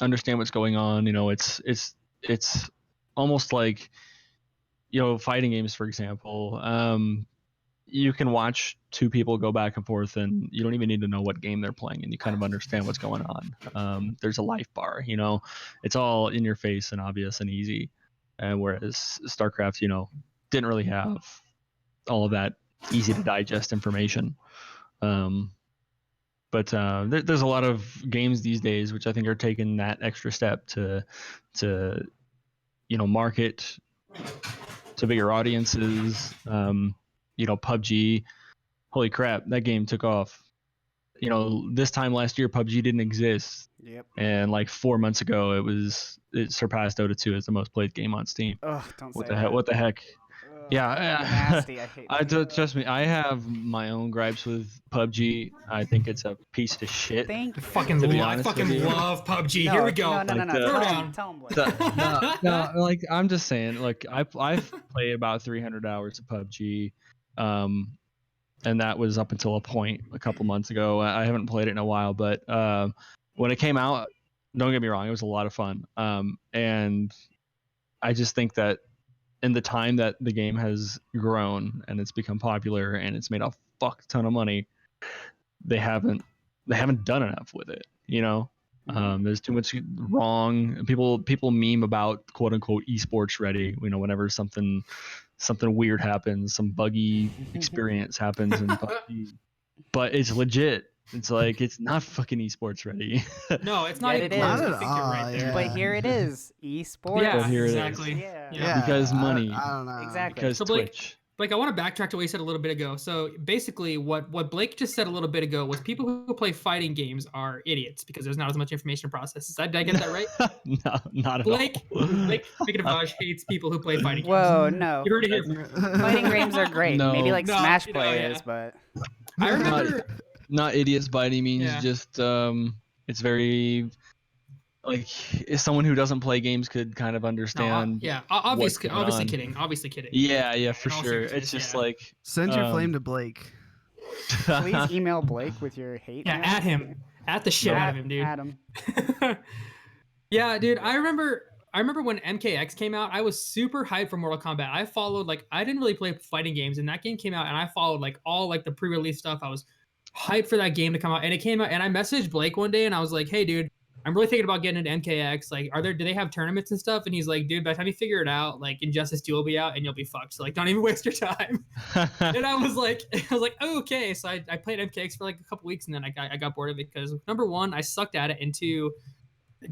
Speaker 6: understand what's going on. It's almost like fighting games, for example. You can watch two people go back and forth, and you don't even need to know what game they're playing, and you kind of understand what's going on. There's a life bar, it's all in your face and obvious and easy. Whereas StarCraft, didn't really have all of that easy to digest information. But there's a lot of games these days which I think are taking that extra step to market to bigger audiences. PUBG, holy crap, that game took off. This time last year PUBG didn't exist.
Speaker 4: Yep.
Speaker 6: And like 4 months ago it surpassed Dota 2 as the most played game on Steam.
Speaker 4: Ugh, don't
Speaker 6: What
Speaker 4: say
Speaker 6: the heck?
Speaker 4: that.
Speaker 6: What the heck?
Speaker 4: Ugh,
Speaker 6: Yeah,
Speaker 4: nasty. I hate that.
Speaker 6: trust me. I have my own gripes with PUBG. I think it's a piece of shit.
Speaker 4: Thank you.
Speaker 3: Fucking
Speaker 6: To be
Speaker 3: I
Speaker 6: honest
Speaker 3: fucking
Speaker 6: with you.
Speaker 3: love PUBG.
Speaker 4: No,
Speaker 3: Here we go.
Speaker 4: No.
Speaker 6: Like the-
Speaker 3: Throw
Speaker 4: Tell
Speaker 3: down.
Speaker 4: him. Tell him, Blake.
Speaker 6: No, like I'm just saying, like I've played about 300 hours of PUBG, and that was up until a point a couple months ago. I haven't played it in a while, but when it came out, don't get me wrong, it was a lot of fun. And I just think that in the time that the game has grown and it's become popular and it's made a fuck ton of money, they haven't done enough with it. There's too much wrong. People meme about quote unquote esports ready. Whenever something weird happens, some buggy experience happens in PUBG, but it's legit. It's like it's not fucking esports ready.
Speaker 3: No, it's not
Speaker 4: Yet
Speaker 3: even
Speaker 4: it
Speaker 3: close.
Speaker 4: is.
Speaker 3: I
Speaker 5: Not
Speaker 3: think
Speaker 5: at
Speaker 3: you're
Speaker 5: all,
Speaker 3: right there.
Speaker 5: yeah.
Speaker 4: But here it is, esports.
Speaker 3: Yeah,
Speaker 6: But here it is.
Speaker 3: exactly.
Speaker 4: Yeah.
Speaker 6: Because money.
Speaker 5: I don't know.
Speaker 4: Exactly.
Speaker 6: Because
Speaker 3: So, Blake,
Speaker 6: Twitch.
Speaker 3: Blake, I want to backtrack to what you said a little bit ago. So basically, what Blake just said a little bit ago was people who play fighting games are idiots because there's not as much information to process. Did I get that right?
Speaker 6: No, not at
Speaker 3: Blake,
Speaker 6: all.
Speaker 3: Blake Mikovage hates people who play fighting games.
Speaker 4: Whoa, no.
Speaker 3: You heard it here. First.
Speaker 4: Fighting games are great.
Speaker 6: No.
Speaker 4: Maybe like
Speaker 3: No,
Speaker 4: Smash
Speaker 3: you know,
Speaker 4: players,
Speaker 3: yeah.
Speaker 4: but
Speaker 3: I remember.
Speaker 6: Not idiots by any means.
Speaker 3: Yeah.
Speaker 6: Just it's very like if someone who doesn't play games could kind of
Speaker 3: No,
Speaker 6: understand.
Speaker 3: yeah,
Speaker 6: what's
Speaker 3: obviously
Speaker 6: going on.
Speaker 3: kidding. Obviously kidding.
Speaker 6: Yeah, for
Speaker 3: in all
Speaker 6: sure.
Speaker 3: seriousness,
Speaker 6: It's just
Speaker 3: yeah.
Speaker 6: like
Speaker 5: Send your flame to Blake.
Speaker 4: please email Blake with your hate.
Speaker 3: Yeah,
Speaker 4: mail.
Speaker 3: at him. At the shit out of him, dude.
Speaker 4: At him.
Speaker 3: Yeah, dude. I remember when MKX came out. I was super hyped for Mortal Kombat. I followed I didn't really play fighting games, and that game came out, and I followed all the pre-release stuff. I was hyped for that game to come out, and it came out. And I messaged Blake one day, and I was like, "Hey, dude, I'm really thinking about getting into MKX. Like, do they have tournaments and stuff?" And he's like, "Dude, by the time you figure it out, like Injustice 2 will be out, and you'll be fucked. So like, don't even waste your time." And I was like, oh, okay. So I played MKX for like a couple weeks, and then I got bored of it because number one, I sucked at it, and two,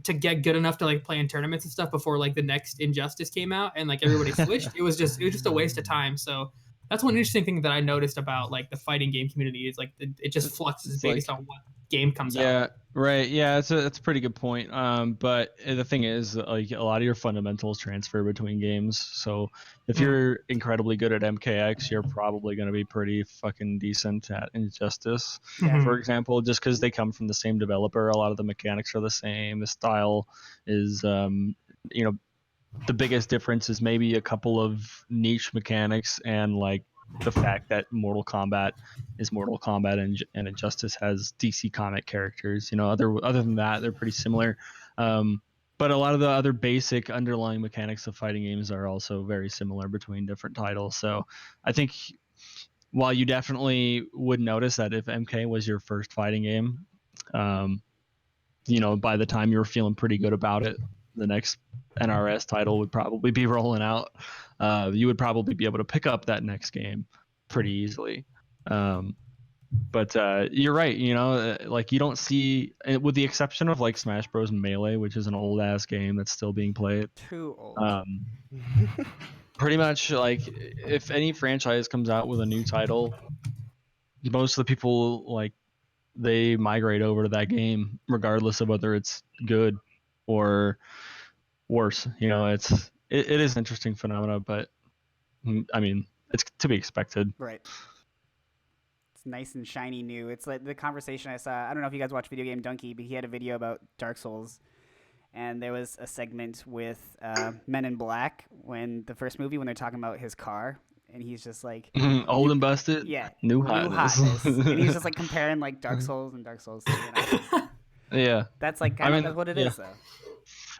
Speaker 3: to get good enough to like play in tournaments and stuff before like the next Injustice came out and like everybody switched. It was just a waste of time. So that's one interesting thing that I noticed about like the fighting game community is like it just fluxes based on what game comes out.
Speaker 6: Yeah, right. Yeah, it's a pretty good point. But the thing is, like a lot of your fundamentals transfer between games. So if you're incredibly good at MKX, you're probably going to be pretty fucking decent at Injustice, for example, just because they come from the same developer. A lot of the mechanics are the same. The style is, you know, the biggest difference is maybe a couple of niche mechanics and like the fact that Mortal Kombat is Mortal Kombat and Injustice has DC comic characters. You know, other than that, they're pretty similar. But a lot of the other basic underlying mechanics of fighting games are also very similar between different titles. So I think while you definitely would notice that if MK was your first fighting game, you know, by the time you were feeling pretty good about it, the next NRS title would probably be rolling out. You would probably be able to pick up that next game pretty easily. But you're right, you know, like you don't see, with the exception of like Smash Bros. Melee, which is an old ass game that's still being played.
Speaker 4: Too old.
Speaker 6: Pretty much like if any franchise comes out with a new title, most of the people like they migrate over to that game regardless of whether it's good or worse. You know, it is an interesting phenomena, but I mean, it's to be expected.
Speaker 4: Right. It's nice and shiny new. It's like the conversation I saw. I don't know if you guys watch Video Game Donkey, but he had a video about Dark Souls, and there was a segment with Men in Black when the first movie when they're talking about his car, and he's just like
Speaker 6: old and busted.
Speaker 4: Yeah,
Speaker 6: new hotness.
Speaker 4: And he's just like comparing like Dark Souls and Dark Souls 2.
Speaker 6: Yeah,
Speaker 4: that's like kind of that's what it is though.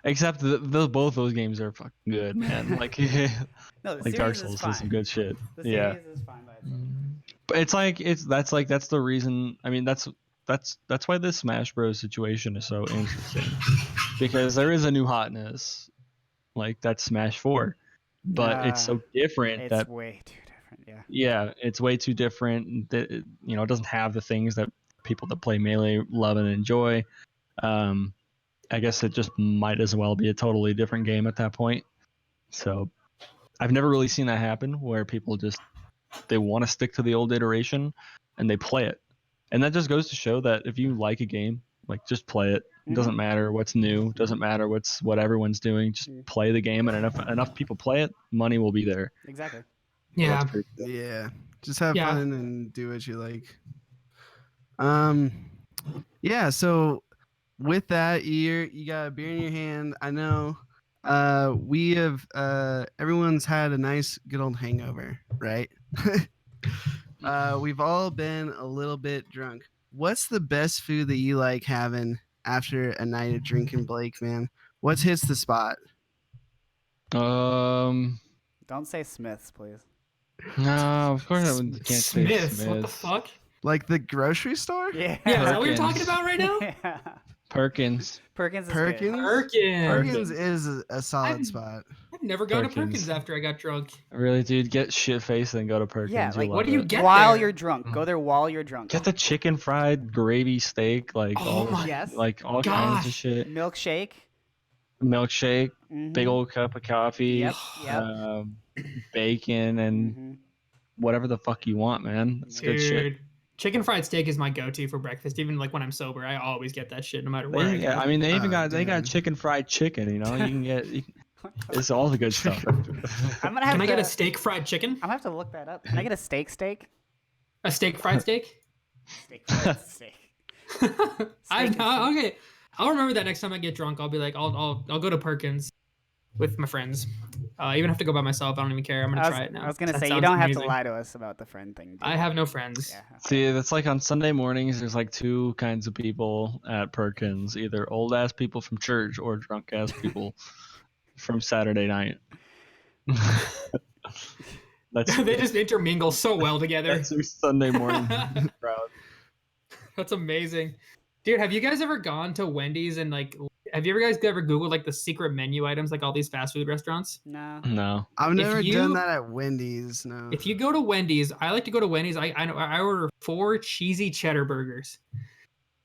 Speaker 6: Except both those games are fucking good, man. Like,
Speaker 4: no, the
Speaker 6: like Dark Souls is some good shit.
Speaker 4: The series is fine by itself.
Speaker 6: But that's the reason. I mean, that's why this Smash Bros. Situation is so interesting, because there is a new hotness, like that's Smash 4, but it's so different.
Speaker 4: It's way too different.
Speaker 6: Yeah, it's way too different. That you know, it doesn't have the things that people that play Melee love and enjoy. I guess it just might as well be a totally different game at that point. So I've never really seen that happen where people just they want to stick to the old iteration and they play it. And that just goes to show that if you like a game, like just play it. It doesn't matter what's new, doesn't matter what everyone's doing, just play the game, and enough people play it, money will be there.
Speaker 4: Exactly.
Speaker 3: Yeah.
Speaker 6: So cool.
Speaker 5: Yeah. Just have fun and do what you like. Yeah, so with that, you got a beer in your hand. I know we have everyone's had a nice good old hangover, right? We've all been a little bit drunk. What's the best food that you like having after a night of drinking, Blake, man? What hits the spot?
Speaker 4: Don't say Smith's, please.
Speaker 6: No, of course I can't say
Speaker 3: Smith's.
Speaker 6: Smith's.
Speaker 3: What the fuck?
Speaker 5: Like the grocery store?
Speaker 4: Yeah.
Speaker 3: Yeah, is that what you're
Speaker 6: Perkins.
Speaker 3: talking about right now?
Speaker 4: Yeah.
Speaker 6: Perkins.
Speaker 4: Perkins is
Speaker 5: Perkins?
Speaker 4: good.
Speaker 5: Perkins is a solid spot.
Speaker 3: I've never gone to
Speaker 6: Perkins.
Speaker 3: Perkins after I got drunk.
Speaker 6: Really, dude, get shit faced and go to Perkins.
Speaker 4: Yeah,
Speaker 6: You'll
Speaker 4: like,
Speaker 6: love
Speaker 3: what do you
Speaker 6: it.
Speaker 3: get
Speaker 4: while
Speaker 3: there?
Speaker 4: you're drunk. Go there while you're drunk.
Speaker 6: Get the chicken fried gravy steak, like
Speaker 3: Oh
Speaker 6: all the-
Speaker 3: my-
Speaker 4: Yes.
Speaker 6: like all kinds
Speaker 3: gosh.
Speaker 6: of shit.
Speaker 4: Milkshake.
Speaker 6: Milkshake,
Speaker 4: Mhm.
Speaker 6: big old cup of coffee,
Speaker 4: Yep.
Speaker 6: bacon, and
Speaker 4: Mhm.
Speaker 6: whatever the fuck you want, man. That's good shit.
Speaker 3: Dude, chicken fried steak is my go-to for breakfast. Even like when I'm sober, I always get that shit no matter where I go.
Speaker 6: I mean, they even got
Speaker 5: damn.
Speaker 6: chicken fried chicken. You know, you can get it's all the good stuff.
Speaker 4: I'm gonna have
Speaker 3: Can I
Speaker 4: to,
Speaker 3: get a steak fried chicken?
Speaker 4: I'm gonna have to look that up. Can I get a steak?
Speaker 3: A steak fried steak?
Speaker 4: Steak fried steak.
Speaker 3: Okay. I'll remember that next time I get drunk. I'll be like, I'll go to Perkins with my friends. Even have to go by myself. I don't even care. I'm gonna try it now.
Speaker 4: I was gonna
Speaker 3: That
Speaker 4: say you
Speaker 3: sounds
Speaker 4: don't have
Speaker 3: amazing.
Speaker 4: to lie to us about the friend thing. Dude.
Speaker 3: I have no friends.
Speaker 4: Yeah.
Speaker 6: See, that's like on Sunday mornings. There's like two kinds of people at Perkins: either old ass people from church or drunk ass people from Saturday night. That's
Speaker 3: They just intermingle so well together.
Speaker 6: that's your Sunday morning crowd.
Speaker 3: That's amazing. Dude, have you guys ever gone to Wendy's and like have you guys ever Googled like the secret menu items like all these fast food restaurants?
Speaker 4: No.
Speaker 6: No.
Speaker 5: I've
Speaker 3: If
Speaker 5: never
Speaker 3: you-
Speaker 5: done that at Wendy's. No.
Speaker 3: If you go to Wendy's, I like to go to Wendy's. I order 4 cheesy cheddar burgers.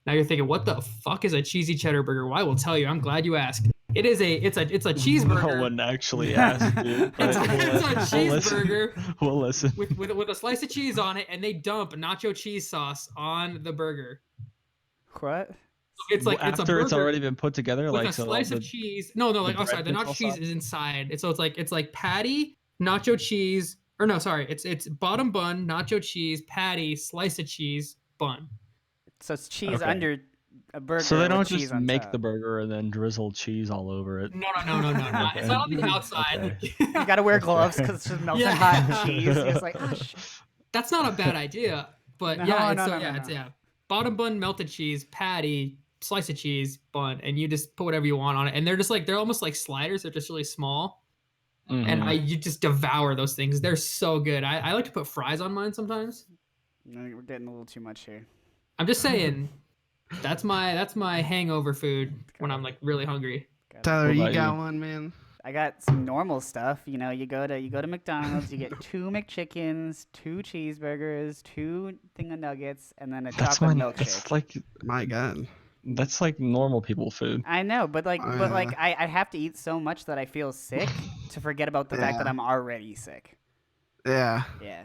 Speaker 3: Now you're thinking, what the fuck is a cheesy cheddar burger? Well, I will tell you. I'm glad you asked. It's a cheeseburger.
Speaker 6: No one actually asked, dude.
Speaker 3: It's
Speaker 6: but
Speaker 3: a
Speaker 6: we'll listen.
Speaker 3: cheeseburger
Speaker 6: We'll listen.
Speaker 3: with a slice of cheese on it, and they dump nacho cheese sauce on the burger.
Speaker 4: What?
Speaker 3: It's like it's a
Speaker 6: After
Speaker 3: burger
Speaker 6: it's already been put together,
Speaker 3: with
Speaker 6: like
Speaker 3: a
Speaker 6: so
Speaker 3: slice
Speaker 6: the,
Speaker 3: of cheese. No, like oh sorry, the
Speaker 6: bread
Speaker 3: nacho cheese
Speaker 6: sauce?
Speaker 3: is inside. And so it's like patty, nacho cheese, or no, sorry, it's bottom bun, nacho cheese, patty, slice of cheese, bun.
Speaker 4: So it's cheese
Speaker 6: Okay.
Speaker 4: under a burger.
Speaker 6: So they
Speaker 4: with
Speaker 6: don't
Speaker 4: cheese
Speaker 6: just
Speaker 4: on
Speaker 6: make
Speaker 4: top.
Speaker 6: the burger and then drizzle cheese all over it.
Speaker 3: No. It's not on the outside.
Speaker 4: You gotta wear gloves because it's just melting
Speaker 3: Yeah.
Speaker 4: hot cheese. It's like, oh,
Speaker 3: That's not a bad idea, but
Speaker 4: No,
Speaker 3: yeah,
Speaker 4: no,
Speaker 3: it's
Speaker 4: no, no,
Speaker 3: it's
Speaker 4: no.
Speaker 3: bottom bun, melted cheese, patty, slice of cheese, bun, and you just put whatever you want on it. And they're almost like sliders. They're just really small, and
Speaker 6: Mhm.
Speaker 3: you just devour those things. They're so good. I like to put fries on mine sometimes.
Speaker 4: no, we're getting a little too much here.
Speaker 3: I'm just saying, that's my hangover food when I'm like really hungry.
Speaker 5: Tyler,
Speaker 6: What
Speaker 5: you
Speaker 6: about
Speaker 5: got
Speaker 6: you?
Speaker 5: one, man.
Speaker 4: I got some normal stuff. You know, you go to McDonald's, you get 2 McChickens, 2 cheeseburgers, 2 thing of nuggets, and then a
Speaker 6: That's
Speaker 4: chocolate
Speaker 6: my.
Speaker 4: milkshake.
Speaker 6: That's like
Speaker 5: My God.
Speaker 6: that's like normal people food.
Speaker 4: I know, but like
Speaker 5: Uh.
Speaker 4: I have to eat so much that I feel sick to forget about the fact that
Speaker 5: Yeah.
Speaker 4: I'm already sick.
Speaker 5: Yeah.
Speaker 4: Yeah,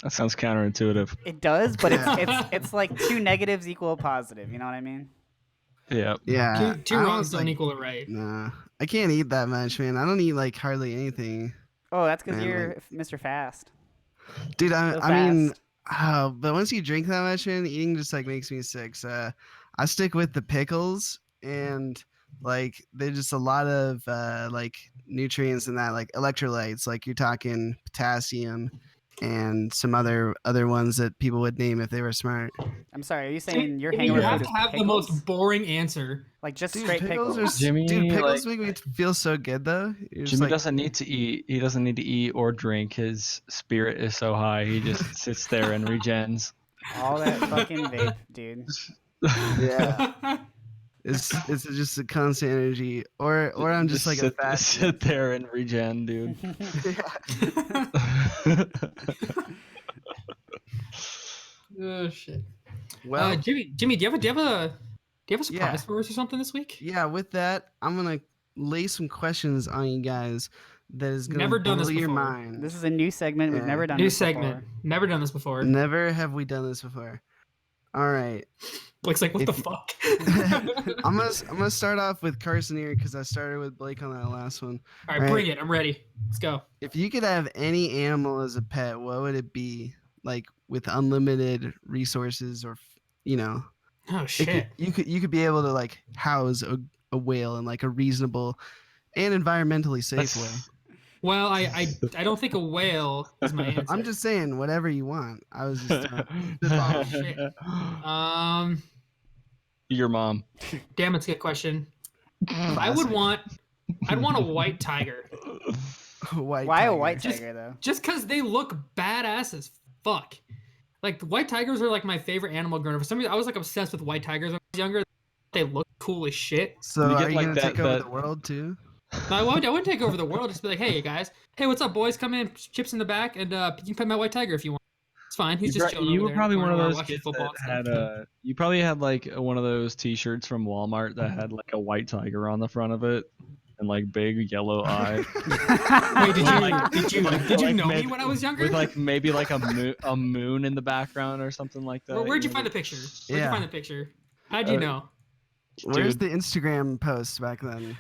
Speaker 6: That sounds counterintuitive.
Speaker 4: it does, but
Speaker 5: Yeah.
Speaker 4: it's like 2 negatives equal a positive. You know what I mean?
Speaker 6: Yeah.
Speaker 5: Yeah.
Speaker 3: Two
Speaker 5: I
Speaker 3: wrongs
Speaker 5: was
Speaker 3: don't
Speaker 5: like,
Speaker 3: equal it right.
Speaker 5: Nah, I can't eat that much, man. I don't eat like hardly anything,
Speaker 4: Oh, that's because
Speaker 5: Man,
Speaker 4: you're Mr. Fast.
Speaker 5: dude.
Speaker 4: Real
Speaker 5: I mean,
Speaker 4: fast.
Speaker 5: but once you drink that much, man, eating just like makes me sick. So I stick with the pickles, and like there's just a lot of like nutrients in that, like electrolytes. Like you're talking potassium and some other ones that people would name if they were smart.
Speaker 4: I'm sorry. Are you saying your
Speaker 3: Jimmy, you
Speaker 4: hangover
Speaker 3: have
Speaker 4: food
Speaker 3: to
Speaker 4: is
Speaker 3: have the
Speaker 4: pickles?
Speaker 3: most boring answer.
Speaker 4: Like just
Speaker 5: Dude,
Speaker 4: straight pickles.
Speaker 6: Jimmy,
Speaker 5: dude, pickles
Speaker 6: like-
Speaker 5: make me feel so good though. You're just
Speaker 6: Jimmy
Speaker 5: like,
Speaker 6: doesn't need to eat. He doesn't need to eat or drink. His spirit is so high. He just sits there and regens.
Speaker 4: All that fucking vape, dude.
Speaker 5: yeah, it's just a constant energy, or I'm just like a
Speaker 6: sit,
Speaker 5: fat.
Speaker 6: sit there and regen, dude.
Speaker 3: Oh shit.
Speaker 5: Well,
Speaker 3: Jimmy, do you have a surprise
Speaker 5: Yeah.
Speaker 3: for us or something this week?
Speaker 5: yeah. With that, I'm gonna lay some questions on you guys that is gonna
Speaker 3: Never done
Speaker 5: blow
Speaker 3: this
Speaker 5: your
Speaker 3: before.
Speaker 5: mind.
Speaker 4: This is a new segment. We've
Speaker 5: Yeah.
Speaker 4: never done
Speaker 3: New
Speaker 4: this
Speaker 3: segment.
Speaker 4: before.
Speaker 3: Never done this before.
Speaker 5: Never have we done this before. All right,
Speaker 3: Blake's like, what
Speaker 5: If
Speaker 3: the
Speaker 5: you-
Speaker 3: fuck?
Speaker 5: I'm gonna start off with Carson here because I started with Blake on that last one.
Speaker 3: All right,
Speaker 5: Right.
Speaker 3: bring it. I'm ready. Let's go.
Speaker 5: If you could have any animal as a pet, what would it be? Like with unlimited resources, or
Speaker 3: Oh
Speaker 5: it
Speaker 3: shit.
Speaker 5: you could be able to like house a whale in like a reasonable and environmentally safe way.
Speaker 6: That's-
Speaker 3: Well, I don't think a whale is my answer.
Speaker 5: I'm just saying whatever you want. I was just
Speaker 3: Oh, shit.
Speaker 6: Your mom.
Speaker 3: Damn, it's a good question. I'd want a white tiger.
Speaker 5: white
Speaker 4: Why a
Speaker 5: tiger.
Speaker 4: white
Speaker 3: Just-
Speaker 4: tiger though?
Speaker 3: Just because they look badass as fuck. Like white tigers are like my favorite animal growing up. For some reason, I was like obsessed with white tigers when I was younger. They look cool as shit.
Speaker 5: So
Speaker 6: You
Speaker 5: are
Speaker 6: get,
Speaker 5: you
Speaker 6: like,
Speaker 5: gonna
Speaker 6: that-
Speaker 5: take over
Speaker 6: that-
Speaker 5: the world too?
Speaker 3: No, I wouldn't take over the world. Just be like, hey guys, hey, what's up, boys? Come in, chips in the back, and you can pet my white tiger if you want. It's fine. He's just chilling
Speaker 6: You
Speaker 3: over
Speaker 6: were
Speaker 3: there in the
Speaker 6: probably one
Speaker 3: corner
Speaker 6: of
Speaker 3: while we're
Speaker 6: those
Speaker 3: watching
Speaker 6: kids
Speaker 3: football
Speaker 6: that
Speaker 3: and stuff.
Speaker 6: had you probably had like one of those T-shirts from Walmart that had like a white tiger on the front of it and like big yellow eyes.
Speaker 3: Wait, did you
Speaker 6: Like,
Speaker 3: know me
Speaker 6: maybe-
Speaker 3: when I was younger?
Speaker 6: with like maybe like a moon in the background or something like that.
Speaker 3: Where'd you
Speaker 6: know?
Speaker 3: find the picture? Where'd you
Speaker 5: Yeah.
Speaker 3: find the picture? How'd you know?
Speaker 5: Where's
Speaker 6: Dude.
Speaker 5: the Instagram post back then?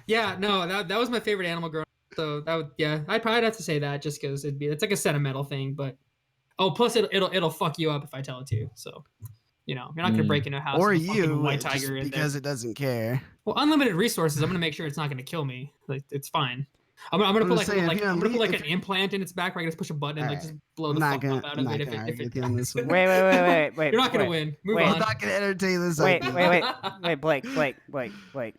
Speaker 3: Yeah, no, that was my favorite animal growing up. So that would, yeah, I'd probably have to say that just because it's like a sentimental thing. But plus it'll fuck you up if I tell it to you. So you're not gonna
Speaker 6: Mm.
Speaker 3: break into a house
Speaker 5: Or
Speaker 3: with a fucking
Speaker 5: you,
Speaker 3: white
Speaker 5: just
Speaker 3: tiger in there.
Speaker 5: because it doesn't care.
Speaker 3: Well, unlimited resources. I'm gonna make sure it's not gonna kill me. Like it's fine. I'm gonna
Speaker 5: I'm
Speaker 3: put
Speaker 5: just
Speaker 3: like,
Speaker 5: saying,
Speaker 3: like
Speaker 5: if you
Speaker 3: I'm gonna put like
Speaker 5: if-
Speaker 3: an implant in its back where I can just push a button and like
Speaker 5: Alright.
Speaker 3: just blow
Speaker 5: I'm
Speaker 3: the
Speaker 5: not
Speaker 3: fuck
Speaker 5: gonna,
Speaker 3: up out
Speaker 5: I'm
Speaker 3: of it
Speaker 5: not
Speaker 3: if
Speaker 5: gonna
Speaker 3: it,
Speaker 5: argue
Speaker 3: if it
Speaker 5: with you on this one.
Speaker 4: Wait.
Speaker 3: You're not gonna
Speaker 4: wait.
Speaker 3: win. Move
Speaker 4: Wait.
Speaker 5: I'm
Speaker 3: on.
Speaker 5: not gonna entertain this.
Speaker 4: Wait,
Speaker 5: argument.
Speaker 4: wait. Blake.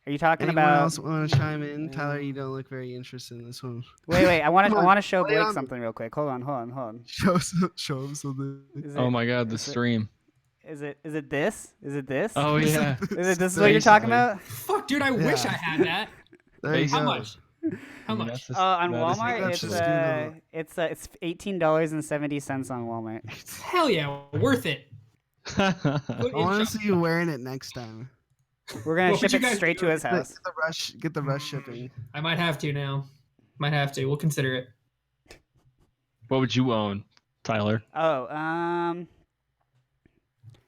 Speaker 4: Are you talking
Speaker 5: Anyone
Speaker 4: about?
Speaker 5: else want to chime in? Tyler, you don't look very interested in this one.
Speaker 4: Wait. I want
Speaker 5: Come
Speaker 4: to. I
Speaker 5: on,
Speaker 4: want to show
Speaker 5: lay it
Speaker 4: Blake
Speaker 5: on me.
Speaker 4: something real quick. Hold on.
Speaker 5: Show him something.
Speaker 4: Is
Speaker 6: Oh
Speaker 4: it?
Speaker 6: my god, the
Speaker 4: is it-
Speaker 6: stream.
Speaker 4: Is it? Is it this? Is it this?
Speaker 6: Oh yeah.
Speaker 4: This is what you're talking
Speaker 6: Basically.
Speaker 4: about?
Speaker 3: Fuck, dude, I wish I
Speaker 5: Yeah.
Speaker 3: had that.
Speaker 5: There you
Speaker 6: How
Speaker 3: How
Speaker 5: go.
Speaker 3: much? How
Speaker 6: I mean,
Speaker 3: much?
Speaker 6: that's just-
Speaker 4: On
Speaker 6: that is
Speaker 4: Walmart,
Speaker 5: That's
Speaker 4: it's
Speaker 5: just Google.
Speaker 4: it's $18.70 on Walmart.
Speaker 3: Hell yeah, worth it. Put
Speaker 5: I
Speaker 3: in
Speaker 5: want to
Speaker 3: shop-
Speaker 5: see you wearing it next time.
Speaker 4: We're gonna
Speaker 3: What would
Speaker 4: ship
Speaker 3: you
Speaker 4: it
Speaker 3: guys
Speaker 4: straight
Speaker 3: do?
Speaker 4: to his house.
Speaker 5: Get the rush shipping.
Speaker 3: I might have to now. Might have to. We'll consider it.
Speaker 6: What would you own, Tyler?
Speaker 4: Oh,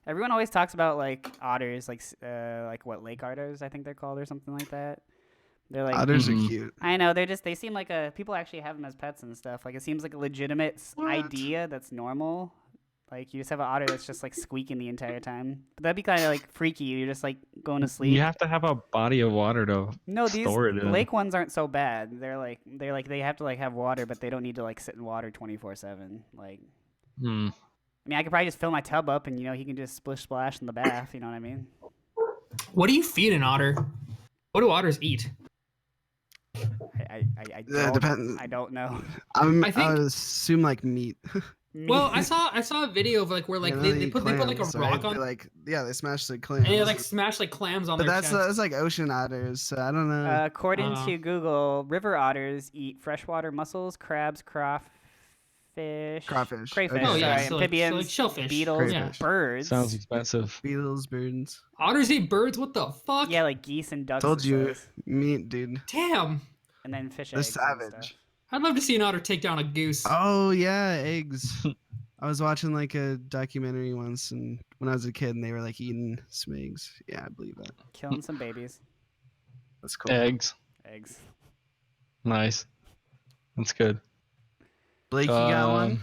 Speaker 4: everyone always talks about like otters, like what lake otters I think they're called or something like that. They're like
Speaker 5: Otters are
Speaker 6: Mhm.
Speaker 5: cute.
Speaker 4: I know they seem like people actually have them as pets and stuff. Like it seems like a legitimate
Speaker 5: What?
Speaker 4: idea that's normal. Like you just have an otter that's just like squeaking the entire time. But that'd be kind of like freaky. You're just like going to sleep.
Speaker 6: You have to have a body of water to
Speaker 4: No, these
Speaker 6: store it in.
Speaker 4: lake ones aren't so bad. They have to like have water, but they don't need to like sit in water 24/7. Like
Speaker 6: Hmm.
Speaker 4: I mean, I could probably just fill my tub up and he can just splish splash in the bath. You know what I mean?
Speaker 3: What do you feed an otter? What do otters eat?
Speaker 4: I
Speaker 5: Yeah,
Speaker 4: don't,
Speaker 5: depends.
Speaker 4: I don't know.
Speaker 3: I
Speaker 5: I
Speaker 3: think-
Speaker 5: would assume like meat.
Speaker 3: Well, I saw a video of like where like
Speaker 5: Yeah,
Speaker 3: they
Speaker 5: eat
Speaker 3: put like a
Speaker 5: clams,
Speaker 3: rock
Speaker 5: right?
Speaker 3: on
Speaker 5: They, like they smash the clams.
Speaker 3: and they like smash like clams on
Speaker 5: but
Speaker 3: their
Speaker 5: that's
Speaker 3: chest.
Speaker 5: like ocean otters, so I don't know.
Speaker 4: According to Google, river otters eat freshwater mussels, crabs, crawfish,
Speaker 5: Crawfish.
Speaker 4: crayfish,
Speaker 5: Okay.
Speaker 3: Oh yeah,
Speaker 4: sorry,
Speaker 3: so like
Speaker 4: amphibians,
Speaker 3: shellfish,
Speaker 4: beetles,
Speaker 5: Crayfish.
Speaker 4: birds.
Speaker 6: Sounds expensive.
Speaker 5: Beetles, birds.
Speaker 3: Otters eat birds. What the fuck?
Speaker 4: Yeah, like geese and ducks.
Speaker 5: Told
Speaker 4: it
Speaker 5: you,
Speaker 4: says.
Speaker 5: meat, dude.
Speaker 3: Damn.
Speaker 4: And then fish
Speaker 5: The
Speaker 4: eggs. And
Speaker 5: savage.
Speaker 4: stuff.
Speaker 3: I'd love to see an otter take down a goose.
Speaker 5: Oh yeah, eggs. I was watching like a documentary once, and when I was a kid, and they were like eating some eggs. Yeah, I believe that.
Speaker 4: Killing some babies.
Speaker 5: That's cool.
Speaker 6: Eggs.
Speaker 4: Eggs.
Speaker 6: Nice. That's good.
Speaker 5: Blake, you got one?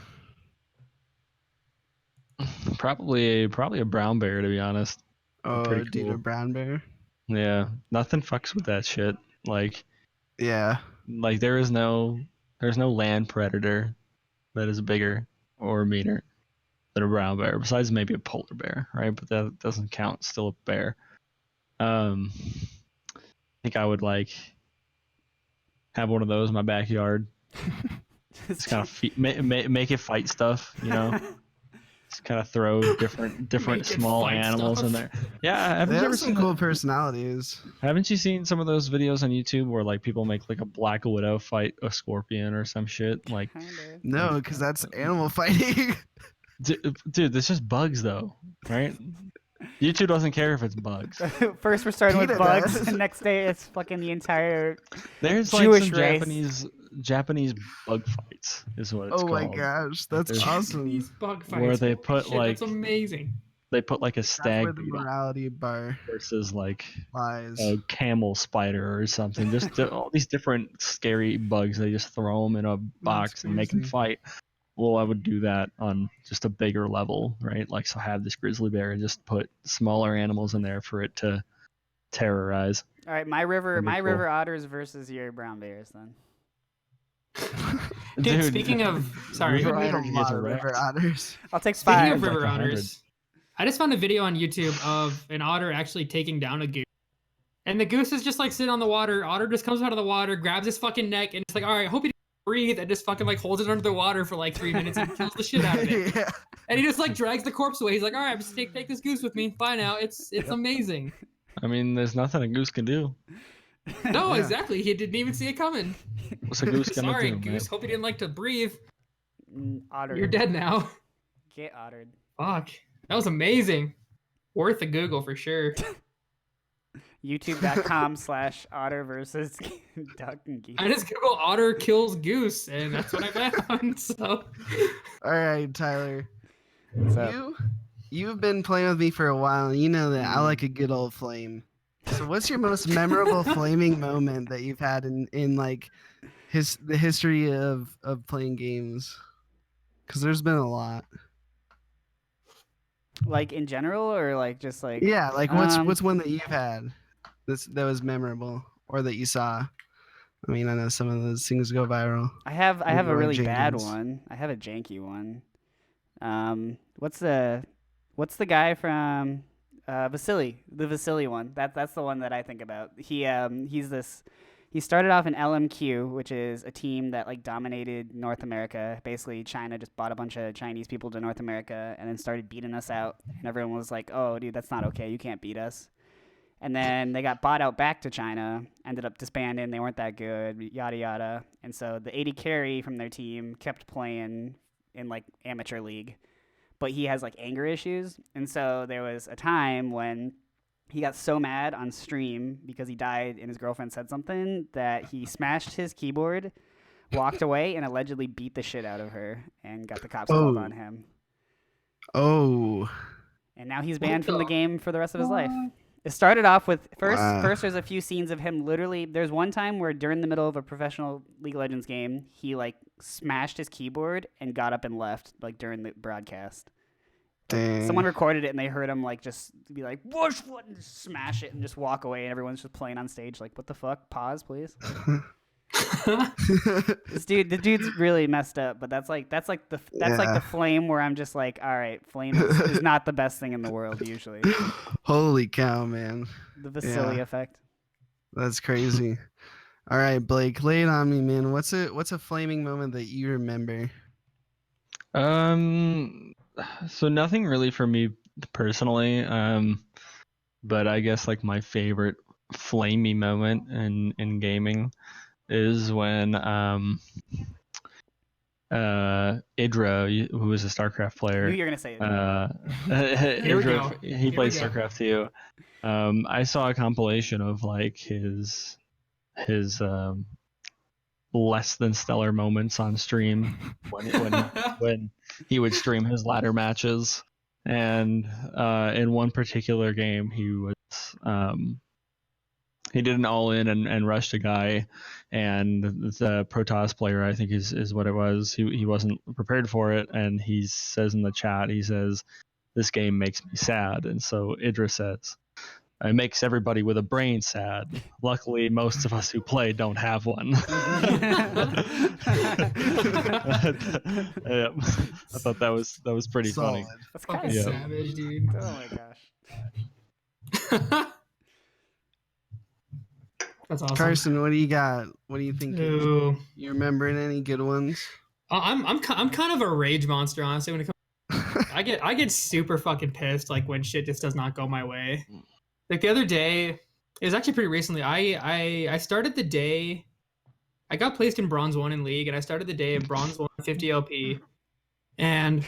Speaker 6: Probably a brown bear, to be honest.
Speaker 5: Oh,
Speaker 6: pretty
Speaker 5: dude,
Speaker 6: cool.
Speaker 5: a brown bear.
Speaker 6: Yeah, nothing fucks with that shit. Like
Speaker 5: Yeah.
Speaker 6: there's no land predator that is bigger or meaner than a brown bear, besides maybe a polar bear, right? But that doesn't count. It's still a bear. I think I would like have one of those in my backyard. Just kind of make it fight stuff, you know. Just kind of throw different
Speaker 3: Make it
Speaker 6: small
Speaker 3: fight
Speaker 6: animals in
Speaker 3: stuff.
Speaker 6: there. Yeah,
Speaker 5: They have some cool personalities.
Speaker 6: Haven't you seen some of those videos on YouTube where like people make like a black widow fight a scorpion or some shit? Like,
Speaker 4: Kinda.
Speaker 5: No, because that's animal fighting.
Speaker 6: dude, it's just bugs though, right? YouTube doesn't care if it's bugs.
Speaker 4: First we're starting with
Speaker 5: PETA
Speaker 4: bugs,
Speaker 5: does.
Speaker 4: and next day it's fucking the entire.
Speaker 6: There's like
Speaker 4: Jewish
Speaker 6: some
Speaker 4: race.
Speaker 6: Japanese bug fights is what it's
Speaker 5: Oh
Speaker 6: called.
Speaker 5: my gosh, that's
Speaker 6: There's-
Speaker 5: awesome.
Speaker 3: These bug fights.
Speaker 6: Where they
Speaker 3: Holy
Speaker 6: put,
Speaker 3: shit,
Speaker 6: like,
Speaker 3: that's amazing.
Speaker 6: They put like a
Speaker 5: That's where
Speaker 6: stag
Speaker 5: the
Speaker 6: beetle
Speaker 5: morality bar
Speaker 6: versus like
Speaker 5: lies.
Speaker 6: a camel spider or something. Just all these different scary bugs. They just throw them in a box and make them
Speaker 5: crazy.
Speaker 6: fight. Well, I would do that on just a bigger level, right? Like, so have this grizzly bear and just put smaller animals in there for it to terrorize.
Speaker 4: All right, my river,
Speaker 6: That'd be
Speaker 4: my
Speaker 6: cool.
Speaker 4: river otters versus your brown bears. Then
Speaker 3: Dude, speaking of, sorry.
Speaker 6: River
Speaker 5: We need a
Speaker 6: otter gets
Speaker 5: lot of
Speaker 6: wrecked.
Speaker 5: river otters.
Speaker 4: I'll take
Speaker 3: Speaking
Speaker 4: five.
Speaker 3: of river
Speaker 6: Like 100.
Speaker 3: otters, I just found a video on YouTube of an otter actually taking down a goose. And the goose is just like sitting on the water. Otter just comes out of the water, grabs his fucking neck, and it's like, all right, I hope he doesn't breathe, and just fucking like holds it under the water for like 3 minutes and kills the shit out of it.
Speaker 5: Yeah.
Speaker 3: And he just like drags the corpse away. He's like, all right, just take this goose with me. Bye now. It's amazing.
Speaker 6: I mean, there's nothing a goose can do.
Speaker 3: No,
Speaker 5: Yeah.
Speaker 3: exactly. He didn't even see it coming.
Speaker 6: What's a goose gonna
Speaker 3: Sorry,
Speaker 6: do,
Speaker 3: goose.
Speaker 6: man?
Speaker 3: Hope he didn't like to breathe.
Speaker 4: Otter.
Speaker 3: You're dead now.
Speaker 4: Get ottered.
Speaker 3: Fuck. That was amazing. Worth a Google for sure.
Speaker 4: YouTube.com/otter versus duck and geese.
Speaker 3: I just Google otter kills goose, and that's what I found. So
Speaker 5: All right, Tyler.
Speaker 4: What's up?
Speaker 5: You've been playing with me for a while, and you know that I like a good old flame. So, what's your most memorable flaming moment that you've had in like the history of playing games? Because there's been a lot.
Speaker 4: Like in general, or like just like
Speaker 5: Yeah, like
Speaker 4: Um,
Speaker 5: what's one that you've had that was memorable or that you saw? I mean, I know some of those things go viral.
Speaker 4: I have a
Speaker 5: Leroy
Speaker 4: really bad
Speaker 5: Jenkins.
Speaker 4: one. I have a janky one. What's the guy from Vasily, the Vasily one. That's the one that I think about. He started off in LMQ, which is a team that like dominated North America. Basically, China just bought a bunch of Chinese people to North America and then started beating us out. And everyone was like, "Oh, dude, that's not okay. You can't beat us." And then they got bought out back to China, ended up disbanding. They weren't that good, yada yada. And so the 80 carry from their team kept playing in like amateur league, but he has like anger issues. And so there was a time when he got so mad on stream because he died and his girlfriend said something that he smashed his keyboard, walked away, and allegedly beat the shit out of her and got the cops called on him.
Speaker 5: Oh.
Speaker 4: And now he's banned from the game for the rest of his life. It started off with first there's a few scenes of him literally. There's one time where during the middle of a professional League of Legends game, he like smashed his keyboard and got up and left like during the broadcast.
Speaker 5: Dang.
Speaker 4: Someone recorded it and they heard him like just be like whoosh what and just smash it and just walk away and everyone's just playing on stage like what the fuck? Pause, please. The dude's really messed up, but that's like the flame where I'm just like, all right, flame is not the best thing in the world usually.
Speaker 5: Holy cow, man.
Speaker 4: The Vasily effect.
Speaker 5: That's crazy. All right, Blake, lay it on me, man. What's a flaming moment that you remember?
Speaker 6: So nothing really for me personally. But I guess like my favorite flamey moment in gaming is when Idra, who was a StarCraft player.
Speaker 4: I knew you were gonna say it.
Speaker 3: Here we
Speaker 6: Idra,
Speaker 3: go.
Speaker 6: he
Speaker 3: Here
Speaker 6: plays
Speaker 3: we go.
Speaker 6: StarCraft too. I saw a compilation of like his less than stellar moments on stream when he would stream his ladder matches, and in one particular game he did an all-in and rushed a guy, and the Protoss player, I think is what it was, he wasn't prepared for it, and he says in the chat, he says, "This game makes me sad." And so Idris says, "It makes everybody with a brain sad. Luckily, most of us who play don't have one." Yeah. I thought that was pretty funny.
Speaker 5: Solid.
Speaker 4: That's kind
Speaker 3: Fucking
Speaker 4: of
Speaker 6: Yeah.
Speaker 3: savage, dude.
Speaker 4: Oh my gosh.
Speaker 3: That's awesome.
Speaker 5: Carson, what do you got? What do you think?
Speaker 3: Ooh.
Speaker 5: You remembering any good ones?
Speaker 3: I'm kind of a rage monster, honestly. When it comes, I get super fucking pissed like when shit just does not go my way. Like the other day, it was actually pretty recently. I started the day. I got placed in Bronze 1 in League, and I started the day at Bronze 1 50 LP, and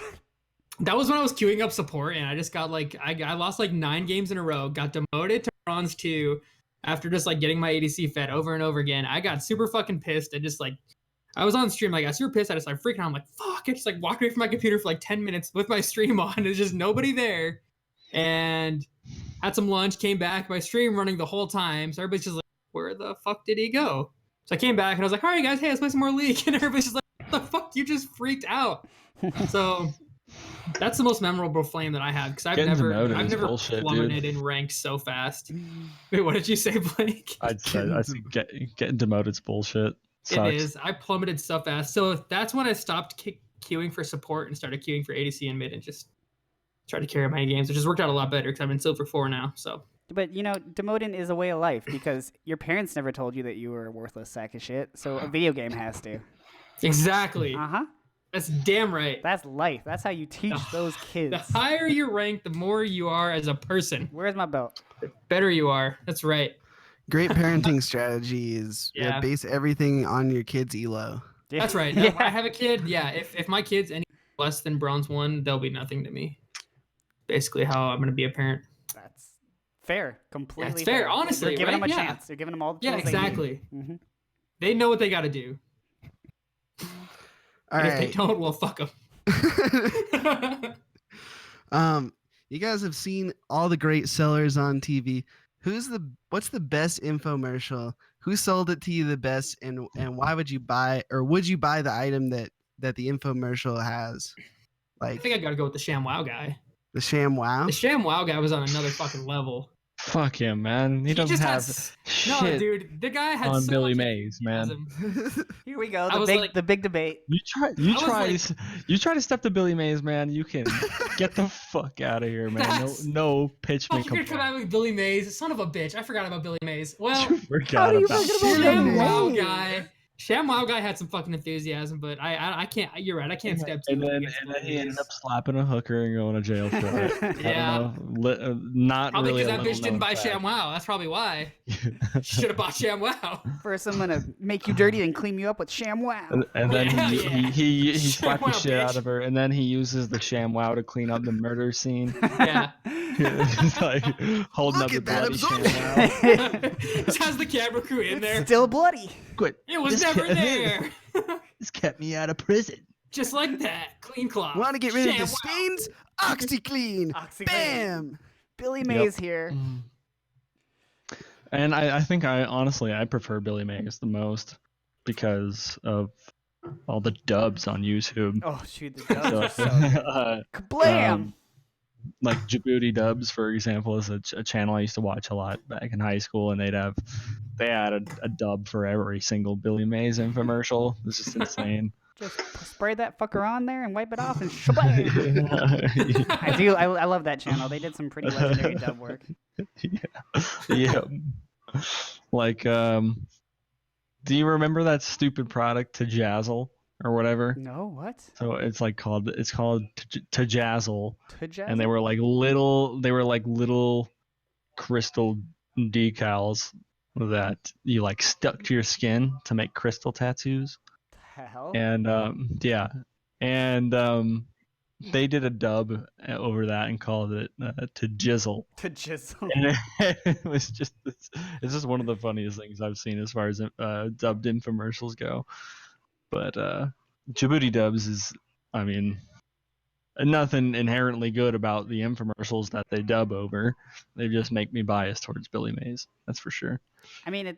Speaker 3: that was when I was queuing up support, and I just got like I lost like 9 games in a row. Got demoted to Bronze 2 after just like getting my ADC fed over and over again. I got super fucking pissed and just like. I was on stream, like I got super pissed. I just like freaking out. I'm like, fuck! I just like walked away from my computer for like 10 minutes with my stream on. There's just nobody there, and had some lunch. Came back, my stream running the whole time. So everybody's just like, where the fuck did he go? So I came back and I was like, all right, guys, hey, let's play some more League. And everybody's just like, what the fuck? You just freaked out. So that's the most memorable flame that I have because I've
Speaker 6: Getting
Speaker 3: never
Speaker 6: demoted is bullshit,
Speaker 3: plummeted
Speaker 6: dude.
Speaker 3: in rank so fast. Wait, what did you say, Blake?
Speaker 6: I think getting demoted's bullshit. Sucks.
Speaker 3: It is. I plummeted so fast. So that's when I stopped queuing for support and started queuing for ADC and mid and just tried to carry my games, which has worked out a lot better because I'm in Silver 4 now. So.
Speaker 4: But you know, demoting is a way of life because your parents never told you that you were a worthless sack of shit. So a video game has to.
Speaker 3: Exactly.
Speaker 4: Uh-huh.
Speaker 3: That's damn right.
Speaker 4: That's life. That's how you teach those kids.
Speaker 3: The higher your rank, the more you are as a person.
Speaker 4: Where's my belt?
Speaker 3: The better you are. That's right.
Speaker 5: Great parenting strategy is
Speaker 3: Yeah.
Speaker 5: base everything on your kid's elo.
Speaker 4: Yeah.
Speaker 3: That's right. Now, when I have a kid, yeah, if my kid's any less than Bronze 1, they'll be nothing to me. Basically how I'm going to be a parent.
Speaker 4: That's fair. Completely
Speaker 3: it's fair, honestly,
Speaker 4: You're giving
Speaker 3: right?
Speaker 4: them a
Speaker 3: Yeah.
Speaker 4: chance. You're giving them all the
Speaker 3: Yeah,
Speaker 4: tools
Speaker 3: exactly.
Speaker 4: they need. Mhm.
Speaker 3: They know what they got to do.
Speaker 5: All
Speaker 3: And if they
Speaker 5: right.
Speaker 3: don't, well, fuck them.
Speaker 5: You guys have seen all the great sellers on TV. What's the best infomercial? Who sold it to you the best, and why would you buy, or would you buy the item that the infomercial has?
Speaker 3: I
Speaker 5: Like
Speaker 3: think I got to go with the ShamWow guy.
Speaker 5: the ShamWow?
Speaker 3: The ShamWow guy was on another fucking level.
Speaker 6: Fuck him, man. He doesn't
Speaker 3: just
Speaker 6: have
Speaker 3: has
Speaker 6: shit
Speaker 3: no, dude. The guy had
Speaker 6: on
Speaker 3: so
Speaker 6: Billy
Speaker 3: much
Speaker 6: Mays, man.
Speaker 3: enthusiasm.
Speaker 4: Here we go.
Speaker 3: I was like-
Speaker 4: The big debate.
Speaker 6: You
Speaker 3: I was like-
Speaker 6: you try to step to Billy Mays, man. You can get the fuck out of here, man.
Speaker 3: That's-
Speaker 6: No pitch
Speaker 3: Oh,
Speaker 6: me
Speaker 3: you're gonna come out with Billy Mays, son of a bitch! I forgot about Billy Mays. Well,
Speaker 6: You forgot
Speaker 4: do you
Speaker 6: about
Speaker 4: forget about
Speaker 6: Billy
Speaker 4: Billy
Speaker 3: Sham
Speaker 4: Mays?
Speaker 3: Wow guy. Sham Wow guy had some fucking enthusiasm, but I can't. You're right. I can't step to.
Speaker 6: And
Speaker 3: him
Speaker 6: then
Speaker 3: against Billy
Speaker 6: he ended
Speaker 3: Mays.
Speaker 6: up slapping a hooker and going to jail for it.
Speaker 3: Yeah.
Speaker 6: I don't know. Not
Speaker 3: Probably
Speaker 6: really
Speaker 3: because
Speaker 6: a
Speaker 3: that bitch didn't
Speaker 6: little-known
Speaker 3: buy
Speaker 6: fact.
Speaker 3: Sham Wow. That's probably why. Should have bought Sham Wow.
Speaker 4: First, I'm gonna make you dirty and clean you up with ShamWow.
Speaker 6: And then
Speaker 3: Yeah,
Speaker 6: he
Speaker 3: yeah.
Speaker 6: slapped the
Speaker 3: ShamWow,
Speaker 6: shit out
Speaker 3: bitch.
Speaker 6: of her, and then he uses the ShamWow to clean up the murder scene.
Speaker 3: Yeah.
Speaker 6: He's like holding
Speaker 5: Look
Speaker 6: up the
Speaker 5: at that
Speaker 6: bloody
Speaker 5: absorption.
Speaker 6: ShamWow.
Speaker 3: Just has the camera crew in there.
Speaker 4: Still bloody.
Speaker 6: Quit.
Speaker 3: It was
Speaker 6: This
Speaker 3: never
Speaker 6: kept-
Speaker 3: there.
Speaker 6: This kept me out of prison.
Speaker 3: Just like that. Clean cloth.
Speaker 5: Want to get rid of the
Speaker 3: ShamWow.
Speaker 5: stains? OxyClean.
Speaker 4: OxyClean.
Speaker 5: Bam.
Speaker 4: Billy Mays here.
Speaker 6: And I think I prefer Billy Mays the most because of all the dubs on YouTube.
Speaker 4: Oh shoot, the dubs are so good. Kablam!
Speaker 6: Like Djibouti Dubs, for example, is a channel I used to watch a lot back in high school, and they had a dub for every single Billy Mays infomercial. It's just insane.
Speaker 4: Just spray that fucker on there and wipe it off and shabam! I love that channel. They did some pretty legendary dub work.
Speaker 6: Yeah. Like, do you remember that stupid product Tajazzle or whatever?
Speaker 4: No, what?
Speaker 6: So it's called Tajazzle,
Speaker 4: Tajaz?
Speaker 6: and they were like little crystal decals that you like stuck to your skin to make crystal tattoos.
Speaker 4: The hell?
Speaker 6: And they did a dub over that and called it Tajizzle.
Speaker 4: Tajizzle.
Speaker 6: And it was just it's just one of the funniest things I've seen as far as dubbed infomercials go. But Djibouti Dubs is, I mean, nothing inherently good about the infomercials that they dub over. They just make me biased towards Billy Mays. That's for sure.
Speaker 4: I mean,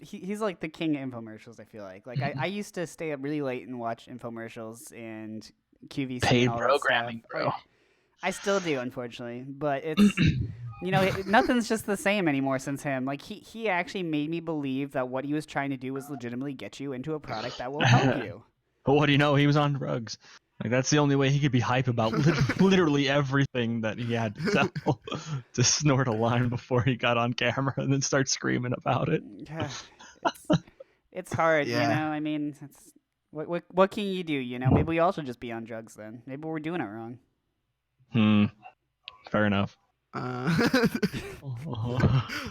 Speaker 4: he's like the king of infomercials, I feel like. Like, I used to stay up really late and watch infomercials and QVC
Speaker 6: Paid
Speaker 4: and all
Speaker 6: programming,
Speaker 4: that stuff.
Speaker 6: bro.
Speaker 4: I still do, unfortunately. But it's, nothing's just the same anymore since him. Like, he actually made me believe that what he was trying to do was legitimately get you into a product that will help you.
Speaker 6: But what do you know? He was on drugs. Like that's the only way he could be hype about literally everything that he had to tell. To snort a line before he got on camera and then start screaming about it.
Speaker 4: Yeah, it's hard,
Speaker 5: Yeah.
Speaker 4: I mean, it's what can you do? Maybe we all should just be on drugs then. Maybe we're doing it wrong.
Speaker 6: Fair enough.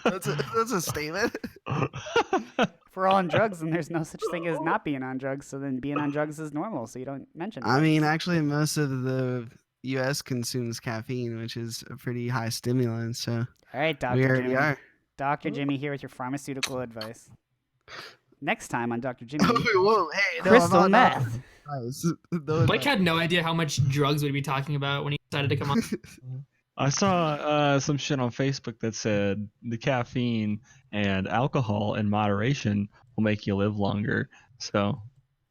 Speaker 5: That's a statement.
Speaker 4: If we're all on drugs, then there's no such thing as not being on drugs. So then being on drugs is normal. So you don't mention it.
Speaker 5: I mean, actually, most of the U.S. consumes caffeine, which is a pretty high stimulant. So
Speaker 4: All right, Dr.
Speaker 5: we already
Speaker 4: Jimmy.
Speaker 5: are.
Speaker 4: Dr. Jimmy here with your pharmaceutical advice. Next time on Dr. Jimmy,
Speaker 5: Whoa, hey, no,
Speaker 4: crystal
Speaker 5: I'm not-
Speaker 4: meth.
Speaker 5: Nice.
Speaker 3: Blake had no idea how much drugs we'd be talking about when he decided to come on.
Speaker 6: I saw some shit on Facebook that said the caffeine and alcohol in moderation will make you live longer. So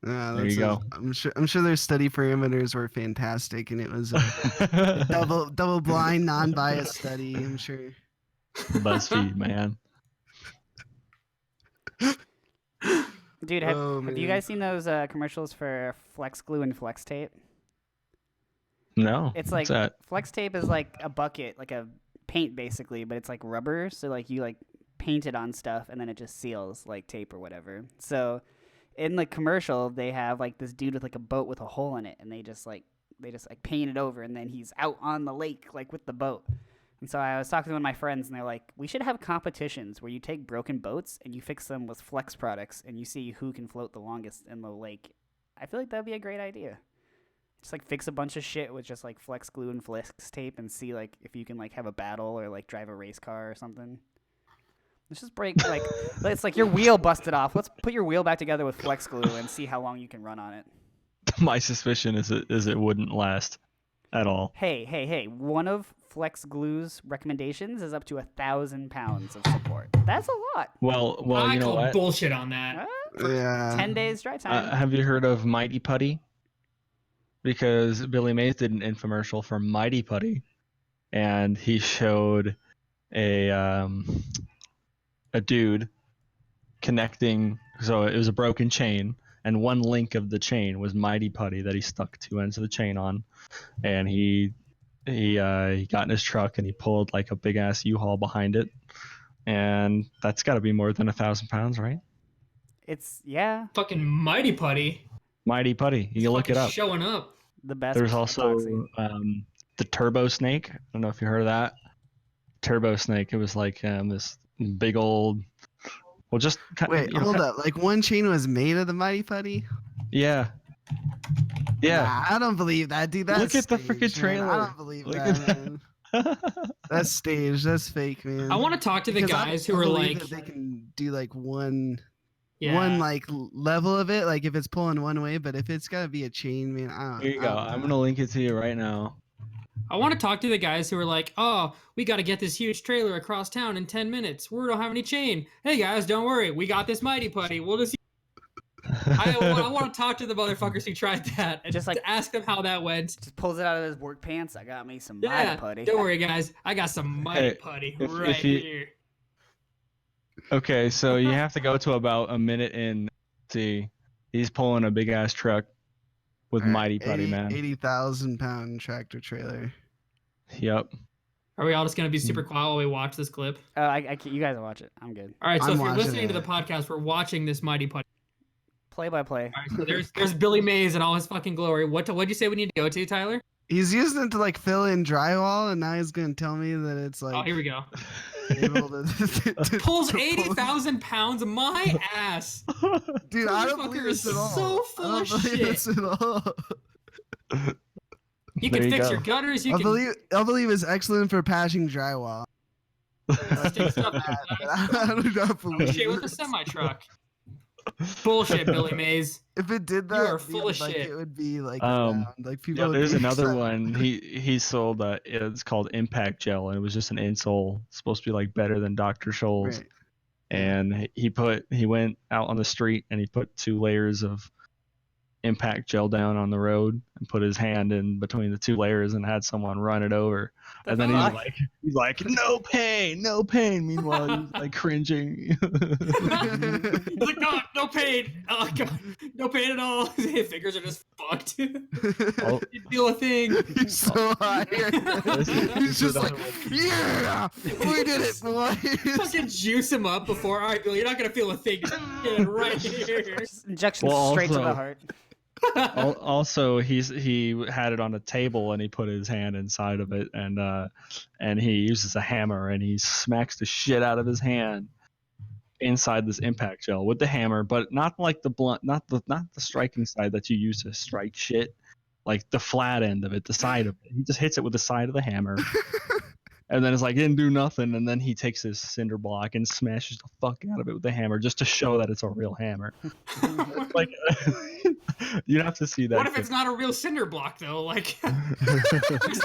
Speaker 6: there you go.
Speaker 5: I'm sure their study parameters were fantastic, and it was a double blind, non-biased study. I'm sure.
Speaker 6: BuzzFeed, man.
Speaker 4: Dude,
Speaker 5: Oh,
Speaker 4: have you
Speaker 5: man.
Speaker 4: guys seen those commercials for Flex Glue and Flex Tape?
Speaker 6: No.
Speaker 4: It's
Speaker 6: what's
Speaker 4: like
Speaker 6: that?
Speaker 4: Flex Tape is like a bucket, like a paint basically, but it's like rubber. So like you like paint it on stuff and then it just seals like tape or whatever. So in the commercial, they have like this dude with like a boat with a hole in it, and they just paint it over, and then he's out on the lake like with the boat. And so I was talking to one of my friends, and they're like, we should have competitions where you take broken boats and you fix them with Flex products, and you see who can float the longest in the lake. I feel like that'd be a great idea. Just like fix a bunch of shit with just like Flex Glue and Flex Tape, and see like if you can like have a battle or like drive a race car or something. Let's just break like it's like your wheel busted off. Let's put your wheel back together with Flex Glue and see how long you can run on it.
Speaker 6: My suspicion is it wouldn't last at all.
Speaker 4: Hey! One of Flex Glue's recommendations is up to 1,000 pounds of support. That's a lot.
Speaker 6: Well,
Speaker 3: I
Speaker 6: you know
Speaker 3: call
Speaker 6: what?
Speaker 3: bullshit on that.
Speaker 5: Yeah.
Speaker 4: 10 days dry time.
Speaker 6: Have you heard of Mighty Putty? Because Billy Mays did an infomercial for Mighty Putty, and he showed a dude connecting. So it was a broken chain, and one link of the chain was Mighty Putty that he stuck two ends of the chain on, and he got in his truck and he pulled like a big ass U-Haul behind it, and that's got to be more than 1,000 pounds, right?
Speaker 4: It's
Speaker 3: Fucking Mighty Putty.
Speaker 6: Mighty Putty. You can look it
Speaker 3: Fucking
Speaker 6: up.
Speaker 3: Showing up.
Speaker 4: the best.
Speaker 6: There's also
Speaker 4: epoxy.
Speaker 6: the Turbo Snake. I don't know if you heard of that. Turbo Snake. It was like this big old. Well, just
Speaker 5: Wait, hold up. Like one chain was made of the Mighty Putty?
Speaker 6: Yeah. Yeah.
Speaker 5: Nah, I don't believe that, dude. That's
Speaker 6: Look at the freaking
Speaker 5: staged, man. I
Speaker 6: trailer.
Speaker 5: don't believe
Speaker 6: Look
Speaker 5: that,
Speaker 6: at
Speaker 5: man. That's staged. That's fake, man.
Speaker 3: I want to talk to the
Speaker 5: Because I
Speaker 3: guys
Speaker 5: don't
Speaker 3: who are
Speaker 5: believe
Speaker 3: like,
Speaker 5: that they can do like one
Speaker 3: yeah.
Speaker 5: like level of it, like if it's pulling one way, but if it's gotta be a chain, man, I don't.
Speaker 6: Here you
Speaker 5: I
Speaker 6: go.
Speaker 5: don't
Speaker 6: I'm
Speaker 5: know.
Speaker 6: gonna link it to you right now.
Speaker 3: I want to talk to the guys who are like, oh, we got to get this huge trailer across town in 10 minutes. We don't have any chain. Hey guys, don't worry. We got this Mighty Putty. We'll just. I want to talk to the motherfuckers who tried that and
Speaker 4: Just like-
Speaker 3: to ask them how that went.
Speaker 4: Just pulls it out of his work pants. I got me some
Speaker 3: Yeah,
Speaker 4: Mighty Putty.
Speaker 3: don't worry, guys. I got some Mighty
Speaker 6: Hey,
Speaker 3: Putty
Speaker 6: if
Speaker 3: right
Speaker 6: you-
Speaker 3: here.
Speaker 6: Okay, so you have to go to about a minute in. See, he's pulling a big ass truck with
Speaker 5: All right,
Speaker 6: Mighty Putty, man.
Speaker 5: 80,000 pound tractor trailer.
Speaker 6: Yep.
Speaker 3: Are we all just gonna be super quiet while we watch this clip?
Speaker 4: You guys watch it. I'm good.
Speaker 3: All right, so
Speaker 5: I'm
Speaker 3: if you're
Speaker 5: watching
Speaker 3: listening to the
Speaker 5: it.
Speaker 3: podcast, we're watching this Mighty Putty.
Speaker 4: Play by play.
Speaker 3: All right, so there's Billy Mays in all his fucking glory. What'd you say we need to go to, Tyler?
Speaker 5: He's using it to like fill in drywall, and now he's gonna tell me that it's like
Speaker 3: Oh, here we go.
Speaker 5: able to
Speaker 3: Pulls
Speaker 5: to pull-
Speaker 3: 80,000 pounds. My ass.
Speaker 5: Dude, I don't
Speaker 3: Motherfucker
Speaker 5: believe
Speaker 3: is
Speaker 5: this at all.
Speaker 3: so full
Speaker 5: I
Speaker 3: of
Speaker 5: don't believe
Speaker 3: shit.
Speaker 5: this at all.
Speaker 3: You
Speaker 6: There
Speaker 3: can
Speaker 6: you
Speaker 3: fix
Speaker 6: go.
Speaker 3: your gutters. You
Speaker 5: I
Speaker 3: can
Speaker 5: believe it's excellent for patching drywall.
Speaker 3: stick stuff in
Speaker 5: But I do not believe
Speaker 3: shit with a
Speaker 5: this.
Speaker 3: semi truck. Bullshit, Billy Mays.
Speaker 5: If it did
Speaker 3: You
Speaker 5: that,
Speaker 3: are full of
Speaker 5: like,
Speaker 3: shit.
Speaker 5: it would be like
Speaker 6: Um,
Speaker 5: around. Like people.
Speaker 6: Yeah,
Speaker 5: would
Speaker 6: there's
Speaker 5: be
Speaker 6: another
Speaker 5: upset.
Speaker 6: one. He sold it's called Impact Gel, and it was just an insole. It's supposed to be like better than Dr. Scholl's.
Speaker 5: Right.
Speaker 6: And he went out on the street and he put 2 layers of Impact Gel down on the road and put his hand in between the 2 layers and had someone run it over. And then
Speaker 4: fuck?
Speaker 6: he's like, no pain, no pain. Meanwhile, he's like cringing.
Speaker 3: He's like, no, no pain. Oh god, no pain at all. His fingers are just fucked.
Speaker 6: Oh.
Speaker 3: Didn't feel a thing.
Speaker 5: He's so high. He's just like, yeah, we did it, boys.
Speaker 3: Fucking juice him up before. All right, Billy, you're not gonna feel a thing. Just get it right here.
Speaker 4: Just injection
Speaker 6: Well,
Speaker 4: straight to
Speaker 6: also-
Speaker 4: the heart.
Speaker 6: Also, he had it on a table and he put his hand inside of it and he uses a hammer and he smacks the shit out of his hand inside this impact gel with the hammer, but not like the blunt, not the striking side that you use to strike shit, like the flat end of it, the side of it. He just hits it with the side of the hammer. And then it's like, didn't do nothing. And then he takes his cinder block and smashes the fuck out of it with the hammer just to show that it's a real hammer. Like, you have to see that.
Speaker 3: What if it's not a real cinder block though? Like, there's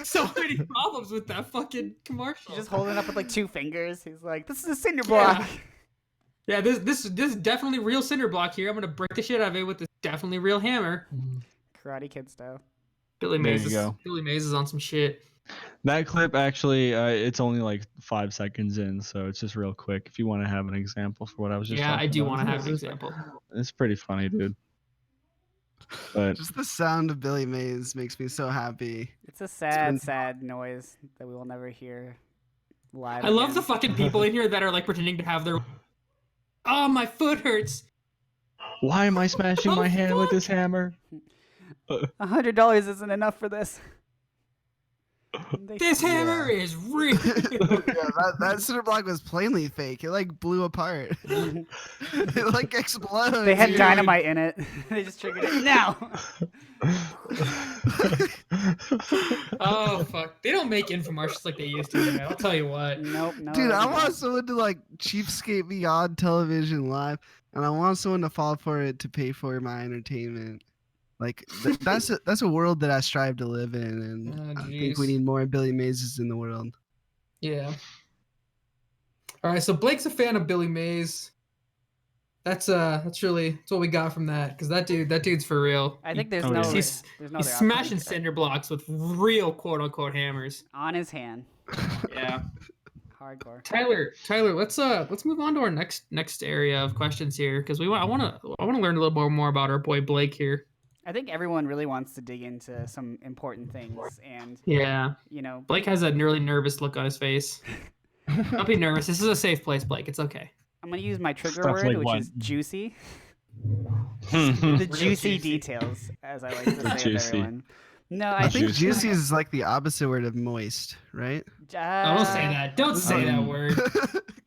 Speaker 3: so many problems with that fucking commercial.
Speaker 4: He's just holding it up with like 2 fingers. He's like, "This is a cinder block."
Speaker 3: Yeah, this is definitely real cinder block here. I'm gonna break the shit out of it with this definitely real hammer.
Speaker 4: Karate Kid style.
Speaker 3: Billy
Speaker 6: There
Speaker 3: Mays
Speaker 6: you
Speaker 3: is
Speaker 6: go.
Speaker 3: Billy Mays is on some shit.
Speaker 6: That clip actually, it's only like 5 seconds in, so it's just real quick. If you want to have an example for what I was just
Speaker 3: Yeah, I
Speaker 6: talking
Speaker 3: do
Speaker 6: about.
Speaker 3: want to have an example.
Speaker 6: It's pretty funny, dude. But
Speaker 5: Just the sound of Billy Mays makes me so happy.
Speaker 4: It's a sad, sad noise that we will never hear live.
Speaker 3: I love the
Speaker 4: again.
Speaker 3: fucking people in here that are like pretending to have their. Oh, my foot hurts.
Speaker 6: why am I smashing my
Speaker 3: Oh,
Speaker 6: hand with
Speaker 3: fuck.
Speaker 6: this hammer?
Speaker 4: $100 isn't enough for this.
Speaker 3: This hammer is real.
Speaker 5: Yeah, that cinder block was plainly fake. It like blew apart. It like exploded.
Speaker 4: They had
Speaker 5: dude.
Speaker 4: dynamite in it. They just triggered it. Now.
Speaker 3: Oh fuck! They don't make infomercials like they used to. Man. I'll tell you what.
Speaker 4: Nope. No.
Speaker 5: Dude, I
Speaker 4: no.
Speaker 5: want someone to like cheapskate me on television live, and I want someone to fall for it to pay for my entertainment. Like that's a world that I strive to live in, and
Speaker 3: Oh,
Speaker 5: I think we
Speaker 3: jeez.
Speaker 5: need more Billy Mazes in the world.
Speaker 3: Yeah. All right, so Blake's a fan of Billy Mays. That's really that's what we got from that because that dude's for real.
Speaker 4: I think there's
Speaker 6: Oh,
Speaker 4: no.
Speaker 6: yeah.
Speaker 3: He's
Speaker 4: There's no
Speaker 3: He's
Speaker 4: other option.
Speaker 3: smashing cinder blocks with real quote unquote hammers.
Speaker 4: On his hand.
Speaker 3: Yeah.
Speaker 4: Hardcore.
Speaker 3: Tyler, let's move on to our next area of questions here because I want to learn a little more about our boy Blake here.
Speaker 4: I think everyone really wants to dig into some important things, and
Speaker 3: Yeah.
Speaker 4: you know,
Speaker 3: Blake has a really nervous look on his face. Don't be nervous. This is a safe place, Blake. It's okay.
Speaker 4: I'm gonna use my trigger
Speaker 6: Stuff
Speaker 4: word,
Speaker 6: like
Speaker 4: which
Speaker 6: what?
Speaker 4: is juicy.
Speaker 6: Hmm.
Speaker 4: The juicy
Speaker 3: juicy.
Speaker 4: details, as I like to say to
Speaker 6: Juicy.
Speaker 4: everyone. No,
Speaker 5: I think
Speaker 6: Juicy.
Speaker 5: juicy is like the opposite word of moist, right?
Speaker 3: Don't say that. Don't say that word.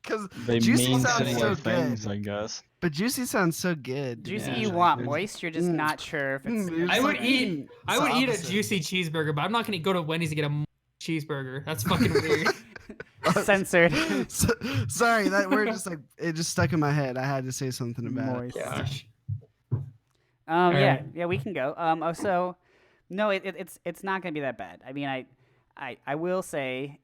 Speaker 5: Because
Speaker 6: They
Speaker 5: juicy
Speaker 6: mean
Speaker 5: sounds
Speaker 6: similar
Speaker 5: so
Speaker 6: things,
Speaker 5: good.
Speaker 6: I guess.
Speaker 5: But juicy sounds so good. to
Speaker 4: Juicy,
Speaker 5: me.
Speaker 4: you
Speaker 3: Yeah.
Speaker 4: want
Speaker 5: There's-
Speaker 4: moist. You're just
Speaker 5: Mm.
Speaker 4: not sure if it's.
Speaker 5: You're
Speaker 3: I
Speaker 5: just
Speaker 3: would
Speaker 5: like,
Speaker 3: eat
Speaker 5: it's
Speaker 3: I
Speaker 5: the
Speaker 3: would eat a
Speaker 5: opposite.
Speaker 3: juicy cheeseburger, but I'm not gonna go to Wendy's to get a cheeseburger. That's fucking weird.
Speaker 4: Censored.
Speaker 5: Sorry, that word just like it just stuck in my head. I had to say something about
Speaker 4: Moist.
Speaker 3: Gosh.
Speaker 4: Yeah,
Speaker 3: Alright.
Speaker 4: yeah, we can go. So, no, it's not gonna be that bad. I mean, I will say,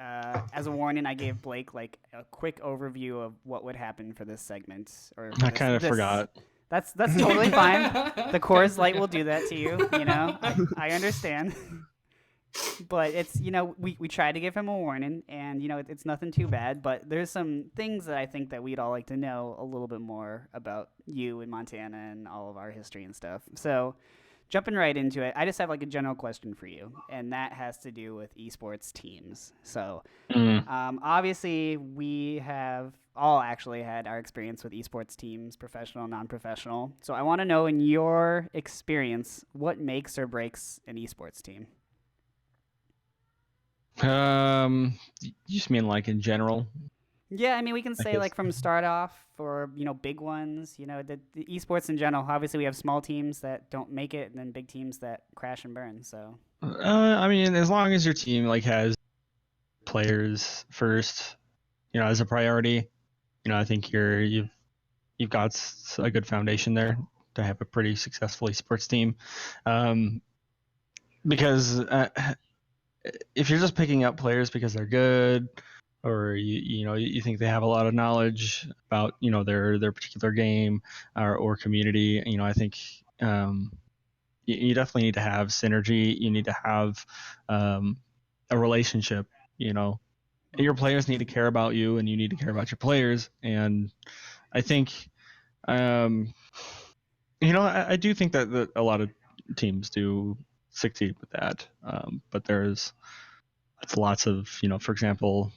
Speaker 4: as a warning, I gave Blake like a quick overview of what would happen for this segment. Or for
Speaker 6: I
Speaker 4: this-
Speaker 6: kind of
Speaker 4: this-
Speaker 6: forgot.
Speaker 4: That's totally fine. The Coors Light will do that to you. You know, I understand. But it's we tried to give him a warning, and it's nothing too bad. But there's some things that I think that we'd all like to know a little bit more about you in Montana and all of our history and stuff. So jumping right into it, I just have like a general question for you, and that has to do with esports teams. So
Speaker 6: Mm.
Speaker 4: obviously we have all actually had our experience with esports teams, professional, non-professional. So I want to know, in your experience, what makes or breaks an esports team?
Speaker 6: You just mean like in general?
Speaker 4: Yeah, I mean, we can say
Speaker 6: guess-
Speaker 4: like from start off for big ones. The esports in general. Obviously, we have small teams that don't make it, and then big teams that crash and burn. So
Speaker 6: I mean, as long as your team like has players first, as a priority, I think you've got a good foundation there to have a pretty successful esports team. Because if you're just picking up players because they're good, or you think they have a lot of knowledge about their particular game or community, I think you definitely need to have synergy. You need to have a relationship. Your players need to care about you, and you need to care about your players. And I think, I do think that a lot of teams do succeed with that. But there's lots of, for example,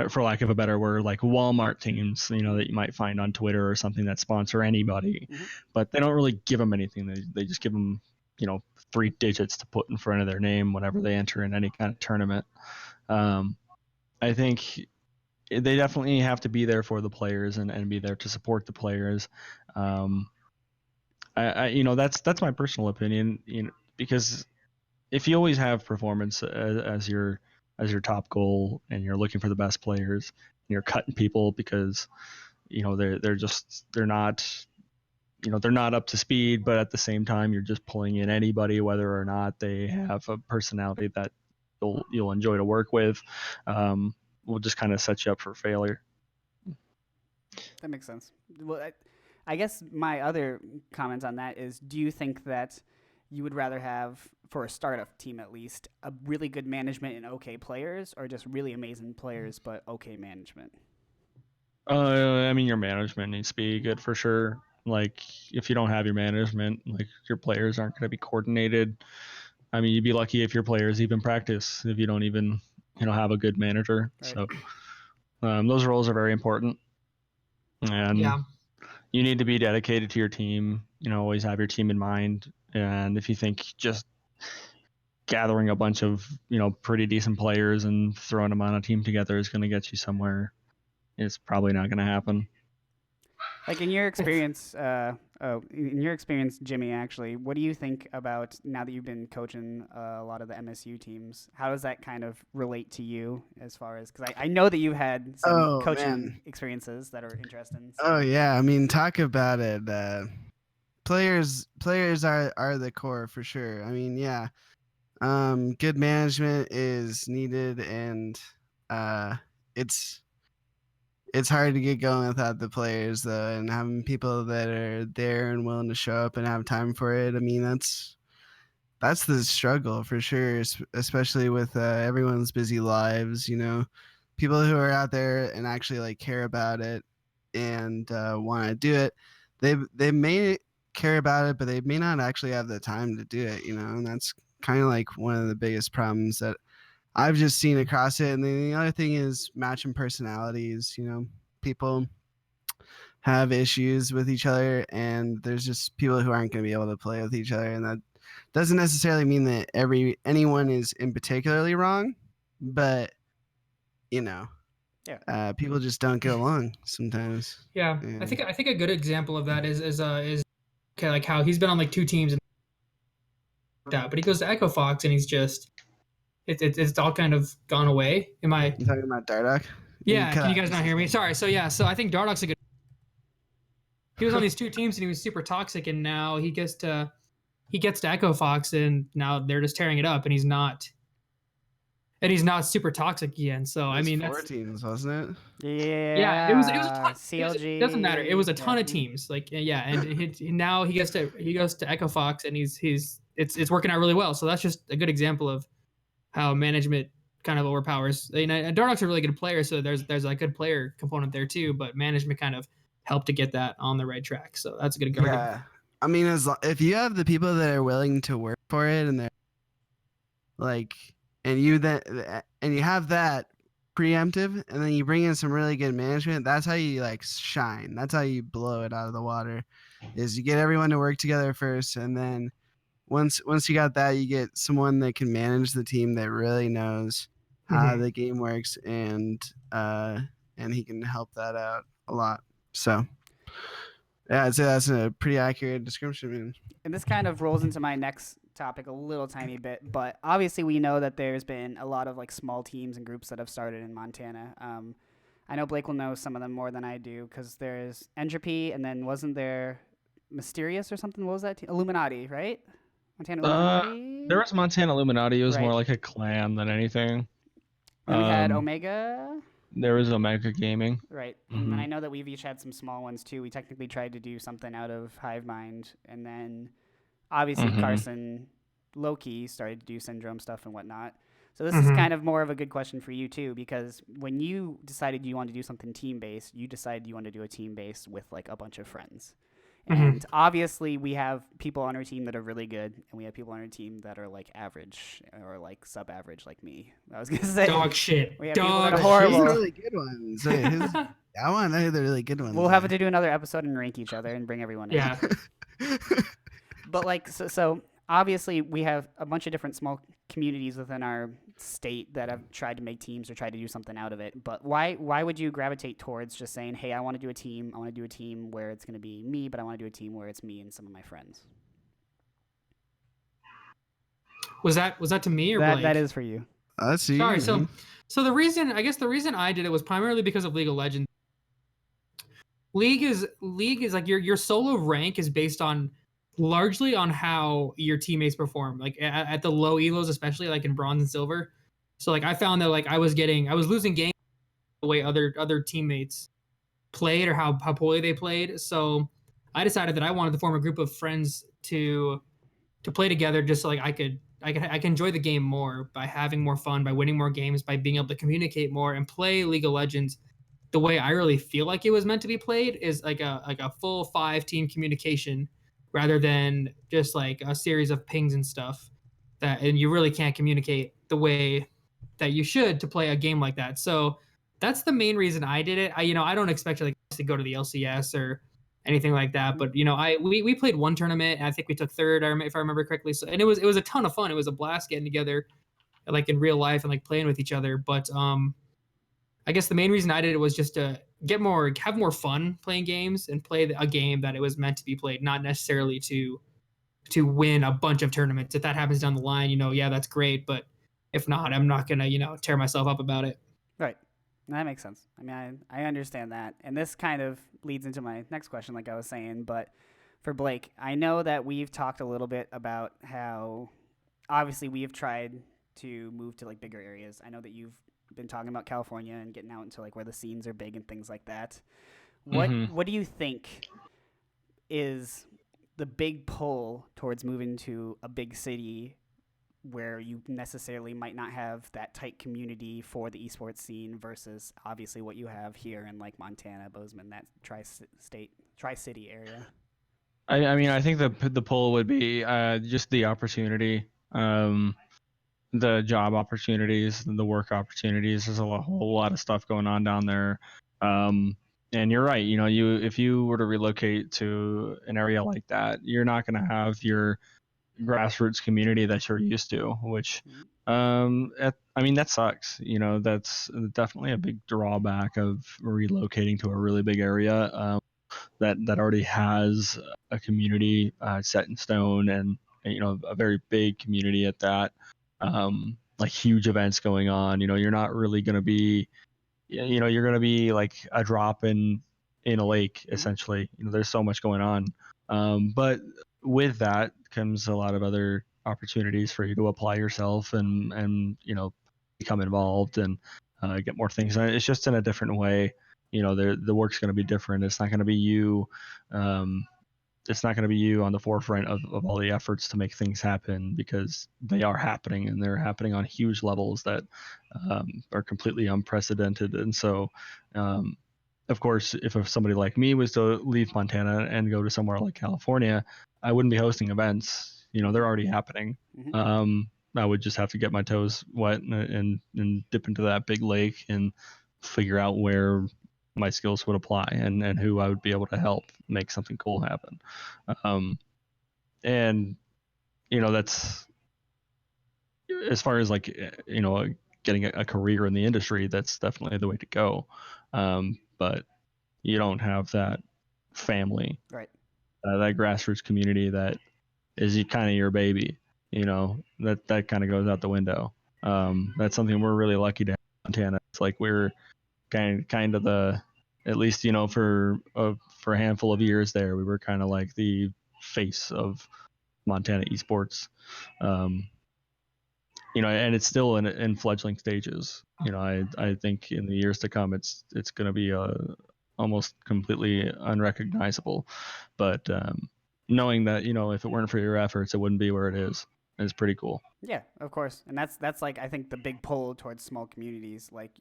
Speaker 6: for lack of a better word, like Walmart teams, that you might find on Twitter or something that sponsor anybody, but they don't really give them anything. They just give them, 3 digits to put in front of their name whenever they enter in any kind of tournament. I think they definitely have to be there for the players and be there to support the players. That's my personal opinion, because if you always have performance as your top goal, and you're looking for the best players, and you're cutting people because they're not up to speed, but at the same time you're just pulling in anybody, whether or not they have a personality that you'll enjoy to work with, will just kind of set you up for failure.
Speaker 4: that makes sense. Well, I guess my other comment on that is, do you think that you would rather have, for a startup team at least, a really good management and okay players, or just really amazing players but okay management?
Speaker 6: I mean, your management needs to be good for sure. Like, if you don't have your management, like, your players aren't going to be coordinated. I mean, you'd be lucky if your players even practice, if you don't even, have a good manager.
Speaker 4: Right.
Speaker 6: So those roles are very important. And
Speaker 3: Yeah.
Speaker 6: you need to be dedicated to your team, always have your team in mind. And if you think just gathering a bunch of, pretty decent players and throwing them on a team together is going to get you somewhere, it's probably not going to happen.
Speaker 4: Like in your experience, Jimmy, actually, what do you think about, now that you've been coaching a lot of the MSU teams? How does that kind of relate to you, as far as, because I know that you had some
Speaker 5: Oh,
Speaker 4: coaching
Speaker 5: man.
Speaker 4: experiences that are interesting.
Speaker 5: Oh yeah, I mean, talk about it. Players are the core for sure. I mean, yeah. Good management is needed, and it's hard to get going without the players, though, and having people that are there and willing to show up and have time for it. I mean, that's the struggle for sure, especially with everyone's busy lives. People who are out there and actually like care about it and want to do it. They may care about it, but they may not actually have the time to do it. And that's kind of like one of the biggest problems that I've just seen across it. And then the other thing is matching personalities. People have issues with each other, and there's just people who aren't going to be able to play with each other, and that doesn't necessarily mean that anyone is in particularly wrong, but people just don't get along sometimes.
Speaker 3: Yeah, I think a good example of that is okay, like how he's been on like two teams and that, but he goes to Echo Fox and he's just it's all kind of gone away. Am I?
Speaker 5: You talking about Dardock?
Speaker 3: Yeah, can you guys not hear me? Sorry. So I think Dardock's a good. He was on these two teams and he was super toxic, and now he gets to Echo Fox and now they're just tearing it up, and he's not super toxic again. So I mean,
Speaker 5: four teams, wasn't it?
Speaker 4: Yeah.
Speaker 3: it was a ton.
Speaker 4: CLG.
Speaker 3: It doesn't matter. It was a ton of teams. Like and now he goes to Echo Fox and it's working out really well. So that's just a good example of how management kind of overpowers. Dardock's a really good player, so there's a good player component there too, but management kind of helped to get that on the right track. So that's a good argument.
Speaker 5: Yeah. I mean, if you have the people that are willing to work for it and they're like, and you have that preemptive, and then you bring in some really good management, that's how you like shine. That's how you blow it out of the water, is you get everyone to work together first, and then once you got that, you get someone that can manage the team that really knows how the game works, and he can help that out a lot. So yeah, I'd say that's a pretty accurate description, man.
Speaker 4: And this kind of rolls into my next topic a little tiny bit, but obviously we know that there's been a lot of like small teams and groups that have started in Montana. I know Blake will know some of them more than I do, because there's Entropy, and then wasn't there Mysterious or something? What was that? Illuminati, right? Montana Illuminati?
Speaker 6: There was Montana Illuminati. It was
Speaker 4: Right.
Speaker 6: more like a clan than anything.
Speaker 4: And we had Omega.
Speaker 6: There was Omega Gaming.
Speaker 4: Right. And I know that we've each had some small ones too. We technically tried to do something out of Hive Mind, and then obviously Carson low-key started to do Syndrome stuff and whatnot. So this is kind of more of a good question for you too, because when you decided you wanted to do something team-based, you decided you wanted to do a team-based with like a bunch of friends. And obviously we have people on our team that are really good, and we have people on our team that are like average or like sub-average, like me. I was gonna say
Speaker 3: Dog shit.
Speaker 4: We have people
Speaker 3: Dog
Speaker 4: that are
Speaker 3: shit.
Speaker 4: horrible.
Speaker 5: Who's the really good ones? I want to know the really good ones.
Speaker 4: We'll have to do another episode and rank each other and bring everyone in.
Speaker 3: Yeah.
Speaker 4: But like, so obviously we have a bunch of different small communities within our state that have tried to make teams or tried to do something out of it. But why would you gravitate towards just saying, hey, I want to do a team. I want to do a team where it's going to be me, but I want to do a team where it's me and some of my friends.
Speaker 3: Was that to me or Blake?
Speaker 4: That is for you.
Speaker 5: That's you.
Speaker 3: Sorry. So the reason I did it was primarily because of League of Legends. League is like your solo rank is based on largely on how your teammates perform, like at the low elos, especially like in bronze and silver. So like I found that like I was losing games the way other teammates played or how poorly they played. So I decided that I wanted to form a group of friends to play together, just so like I can enjoy the game more by having more fun, by winning more games, by being able to communicate more and play League of Legends the way I really feel like it was meant to be played, is like a full 5-team communication, rather than just like a series of pings and stuff and you really can't communicate the way that you should to play a game like that. So that's the main reason I did it. I don't expect to go to the LCS or anything like that, but we played one tournament and I think we took third, if I remember correctly. So, and it was a ton of fun. It was a blast getting together like in real life and like playing with each other. But I guess the main reason I did it was just to have more fun playing games and play a game that it was meant to be played, not necessarily to win a bunch of tournaments. If that happens down the line, yeah, that's great. But if not, I'm not gonna, tear myself up about it.
Speaker 4: Right. That makes sense. I mean, I understand that. And this kind of leads into my next question, like I was saying. But for Blake, I know that we've talked a little bit about how obviously we have tried to move to like bigger areas. I know that you've been talking about California and getting out into like where the scenes are big and things like that. What do you think is the big pull towards moving to a big city where you necessarily might not have that tight community for the esports scene versus obviously what you have here in like Montana, Bozeman, that tri-city area?
Speaker 6: I mean, I think the pull would be just the opportunity, the job opportunities, the work opportunities. There's whole lot of stuff going on down there. And you're right. You know, if you were to relocate to an area like that, you're not going to have your grassroots community that you're used to, which I mean, that sucks. You know, that's definitely a big drawback of relocating to a really big area that already has a community set in stone, and you know, a very big community at that. Like huge events going on. You know, you're not really going to be, you know, you're going to be like a drop in a lake essentially. You know, there's so much going on. But with that comes a lot of other opportunities for you to apply yourself and you know, become involved and get more things. And it's just in a different way. You know, the work's going to be different. It's not going to be you. It's not going to be you on the forefront of all the efforts to make things happen, because they are happening, and they're happening on huge levels that are completely unprecedented. And so, of course, if somebody like me was to leave Montana and go to somewhere like California, I wouldn't be hosting events. You know, they're already happening. I would just have to get my toes wet and dip into that big lake and figure out where my skills would apply and who I would be able to help make something cool happen. And, you know, that's as far as like, you know, getting a career in the industry, that's definitely the way to go. But you don't have that family,
Speaker 4: Right.
Speaker 6: That grassroots community that is kind of your baby, you know, that kind of goes out the window. That's something we're really lucky to have in Montana. It's like we're kind of the, at least, you know, for a handful of years there, we were kind of like the face of Montana esports. You know, and it's still in fledgling stages. You know, I think in the years to come, it's going to be almost completely unrecognizable. But knowing that, you know, if it weren't for your efforts, it wouldn't be where it is pretty cool.
Speaker 4: Yeah, of course. And that's like, I think the big pull towards small communities. Like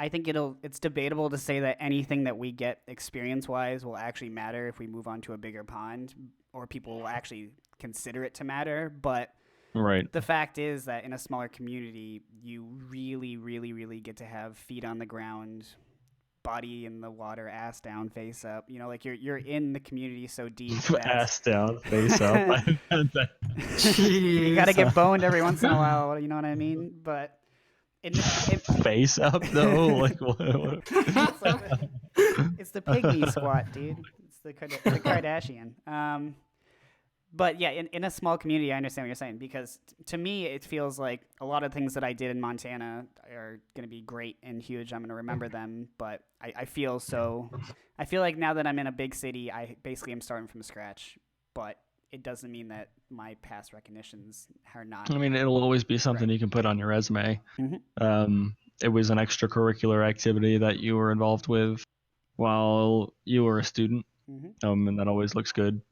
Speaker 4: I think it's debatable to say that anything that we get experience-wise will actually matter if we move on to a bigger pond, or people will actually consider it to matter. But
Speaker 6: right,
Speaker 4: the fact is that in a smaller community, you really, really, really get to have feet on the ground, body in the water, ass down, face up. You know, like you're in the community so deep that
Speaker 6: ass down, face up.
Speaker 4: you got to get boned every once in a while. You know what I mean? But
Speaker 6: face up though, like what?
Speaker 4: It's the pygmy squat, dude. It's the Kardashian. But yeah, in a small community, I understand what you're saying, because to me, it feels like a lot of things that I did in Montana are going to be great and huge. I'm going to remember them, but I feel like now that I'm in a big city, I basically am starting from scratch, but it doesn't mean that my past recognitions are not.
Speaker 6: I mean, it'll always be something you can put on your resume. It was an extracurricular activity that you were involved with while you were a student, and that always looks good.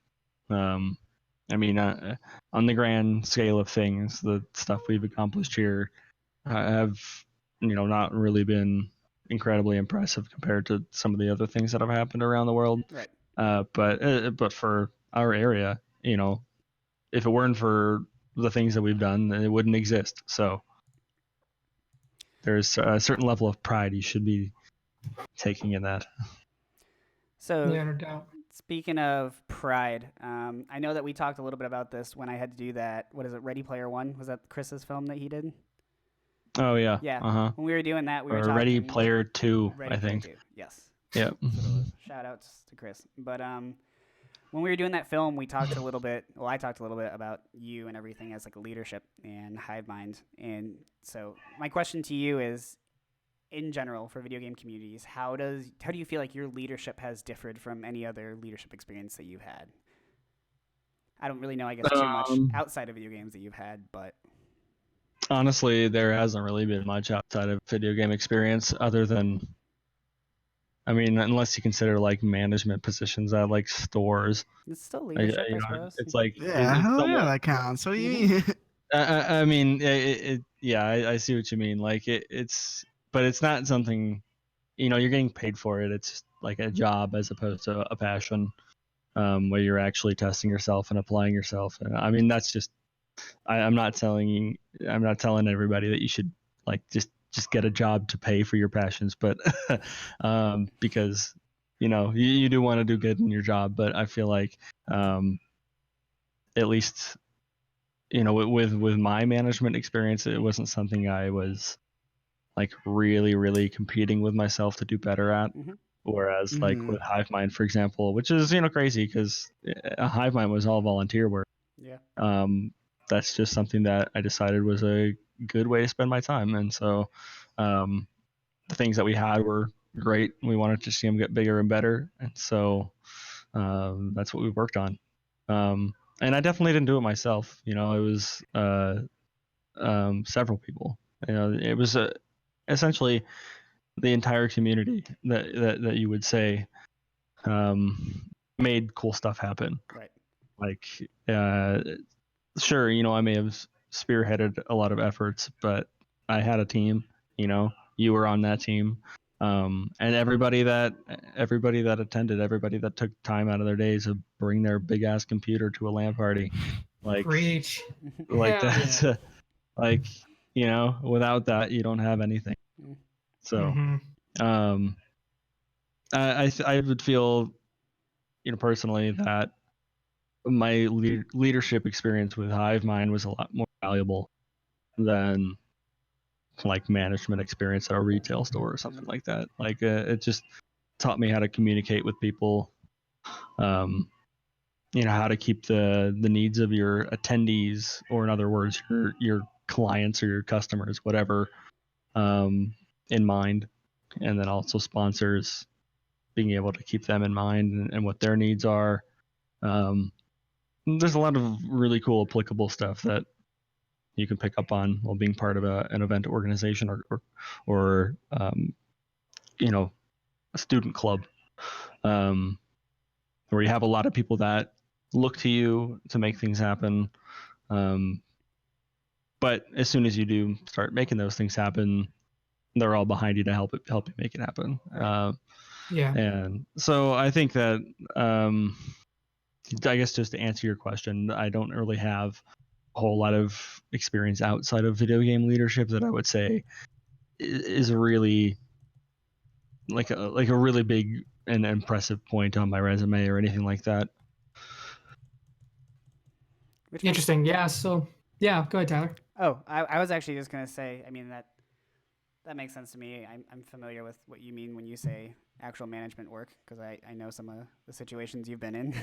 Speaker 6: I mean, on the grand scale of things, the stuff we've accomplished here have, you know, not really been incredibly impressive compared to some of the other things that have happened around the world.
Speaker 4: Right.
Speaker 6: But for our area, you know, if it weren't for the things that we've done, then it wouldn't exist. So there's a certain level of pride you should be taking in that.
Speaker 4: So
Speaker 3: Yeah, no doubt.
Speaker 4: speaking of pride, I know that we talked a little bit about this when I had to do that. What is it? Ready Player One? Was that Chris's film that he did?
Speaker 6: Oh yeah.
Speaker 4: Yeah. When we were doing that, we were
Speaker 6: Or
Speaker 4: talking.
Speaker 6: Ready Player 2,
Speaker 4: Ready
Speaker 6: I think.
Speaker 4: Player 2. Yes.
Speaker 6: Yeah.
Speaker 4: Shout outs to Chris. But when we were doing that film, we talked a little bit. Well, I talked a little bit about you and everything as like a leadership and hive mind. And so my question to you is, in general, for video game communities, how do you feel like your leadership has differed from any other leadership experience that you've had? I don't really know, I guess, too much outside of video games that you've had, but
Speaker 6: honestly, there hasn't really been much outside of video game experience other than I mean, unless you consider like management positions at like stores,
Speaker 4: It's still
Speaker 6: I-
Speaker 4: leadership, I
Speaker 6: you know,
Speaker 4: suppose.
Speaker 6: it's like
Speaker 5: Yeah,
Speaker 6: it's
Speaker 5: hell yeah,
Speaker 6: somewhat.
Speaker 5: that counts. What do you
Speaker 4: Mhm.
Speaker 5: mean?
Speaker 6: I mean, yeah, I see what you mean. Like but it's not something, you're getting paid for it. It's just like a job as opposed to a passion, where you're actually testing yourself and applying yourself. And I mean, that's just, I'm not telling everybody that you should like just get a job to pay for your passions, but because you do want to do good in your job, but I feel like at least with my management experience, it wasn't something I was like really really competing with myself to do better at.
Speaker 4: Mhm.
Speaker 6: Whereas like
Speaker 5: Mhm.
Speaker 6: with Hive Mind, for example, which is crazy because Hive Mind was all volunteer work.
Speaker 4: Yeah.
Speaker 6: That's just something that I decided was a good way to spend my time, and so um, the things that we had were great. We wanted to see them get bigger and better, and so that's what we worked on. And I definitely didn't do it myself. It was several people. It was essentially the entire community that you would say made cool stuff happen.
Speaker 4: Right.
Speaker 6: Like, sure, I may have spearheaded a lot of efforts, but I had a team. You were on that team, and everybody that attended, everybody that took time out of their days to bring their big ass computer to a LAN party, like
Speaker 3: Preach.
Speaker 6: like
Speaker 3: Hell
Speaker 6: that's
Speaker 3: yeah.
Speaker 6: like without that you don't have anything.
Speaker 4: Mm.
Speaker 6: So
Speaker 3: Mm-hmm.
Speaker 6: um, I would feel personally that my leadership experience with Hive Mind was a lot more valuable than like management experience at a retail store or something like that. Like it just taught me how to communicate with people, um, how to keep the needs of your attendees, or in other words, your clients or your customers, whatever, in mind, and then also sponsors, being able to keep them in mind and what their needs are. Um, there's a lot of really cool applicable stuff that you can pick up on while being part of an event organization or a student club, um, where you have a lot of people that look to you to make things happen. Um, but as soon as you do start making those things happen, they're all behind you to help you make it happen.
Speaker 4: Right.
Speaker 3: Yeah.
Speaker 6: And so I think that, I guess just to answer your question, I don't really have a whole lot of experience outside of video game leadership that I would say is really like a really big and impressive point on my resume or anything like that.
Speaker 4: Which makes
Speaker 3: Interesting. Yeah. So, yeah, go ahead, Tyler.
Speaker 4: I was actually just gonna say, I mean that makes sense to me. I'm familiar with what you mean when you say actual management work because I know some of the situations you've been in.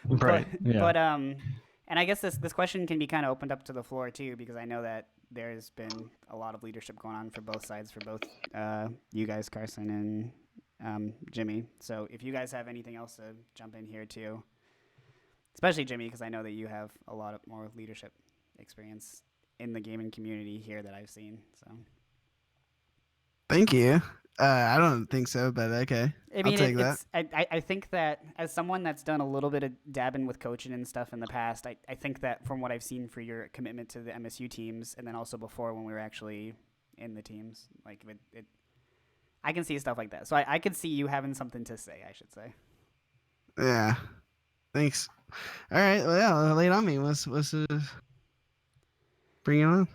Speaker 4: but
Speaker 6: Right. Yeah.
Speaker 4: but and I guess this question can be kind of opened up to the floor too because I know that there's been a lot of leadership going on for both sides for both you guys, Carson and Jimmy. So if you guys have anything else to jump in here too, especially Jimmy because I know that you have a lot of more leadership experience in the gaming community here that I've seen. So.
Speaker 5: Thank you. I don't think so, but okay.
Speaker 4: I
Speaker 5: I'll
Speaker 4: mean,
Speaker 5: take that.
Speaker 4: it's. I think that as someone that's done a little bit of dabbing with coaching and stuff in the past, I think that from what I've seen for your commitment to the MSU teams, and then also before when we were actually in the teams, like I can see stuff like that. So I could see you having something to say. I should say.
Speaker 5: Yeah. Thanks. All right. Well, yeah. Lay it on me. What's bring it on?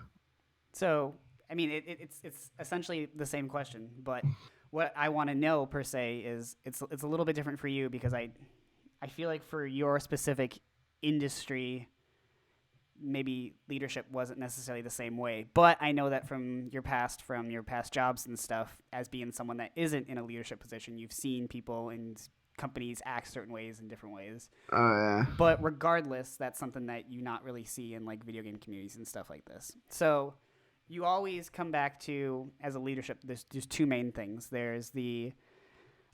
Speaker 4: So I mean, it's essentially the same question, but what I want to know per se is it's a little bit different for you because I feel like for your specific industry, maybe leadership wasn't necessarily the same way. But I know that from your past jobs and stuff, as being someone that isn't in a leadership position, you've seen people and companies act certain ways in different ways.
Speaker 5: Oh yeah.
Speaker 4: But regardless, that's something that you not really see in like video game communities and stuff like this. So you always come back to as a leadership. There's two main things. There's the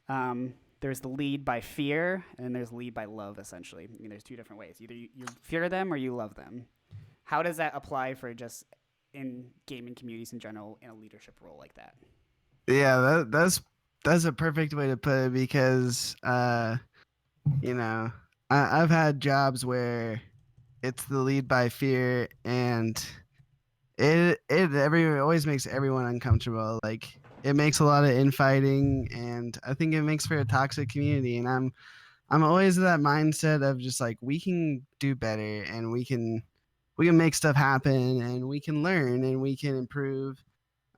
Speaker 4: lead by fear, and then there's lead by love. Essentially, I mean, there's two different ways. Either you fear them or you love them. How does that apply for just in gaming communities in general in a leadership role like that?
Speaker 5: Yeah. That's That's a perfect way to put it because, you know, I've had jobs where it's the lead by fear, and it always makes everyone uncomfortable. Like it makes a lot of infighting, and I think it makes for a toxic community. And I'm always in that mindset of just like we can do better, and we can make stuff happen, and we can learn, and we can improve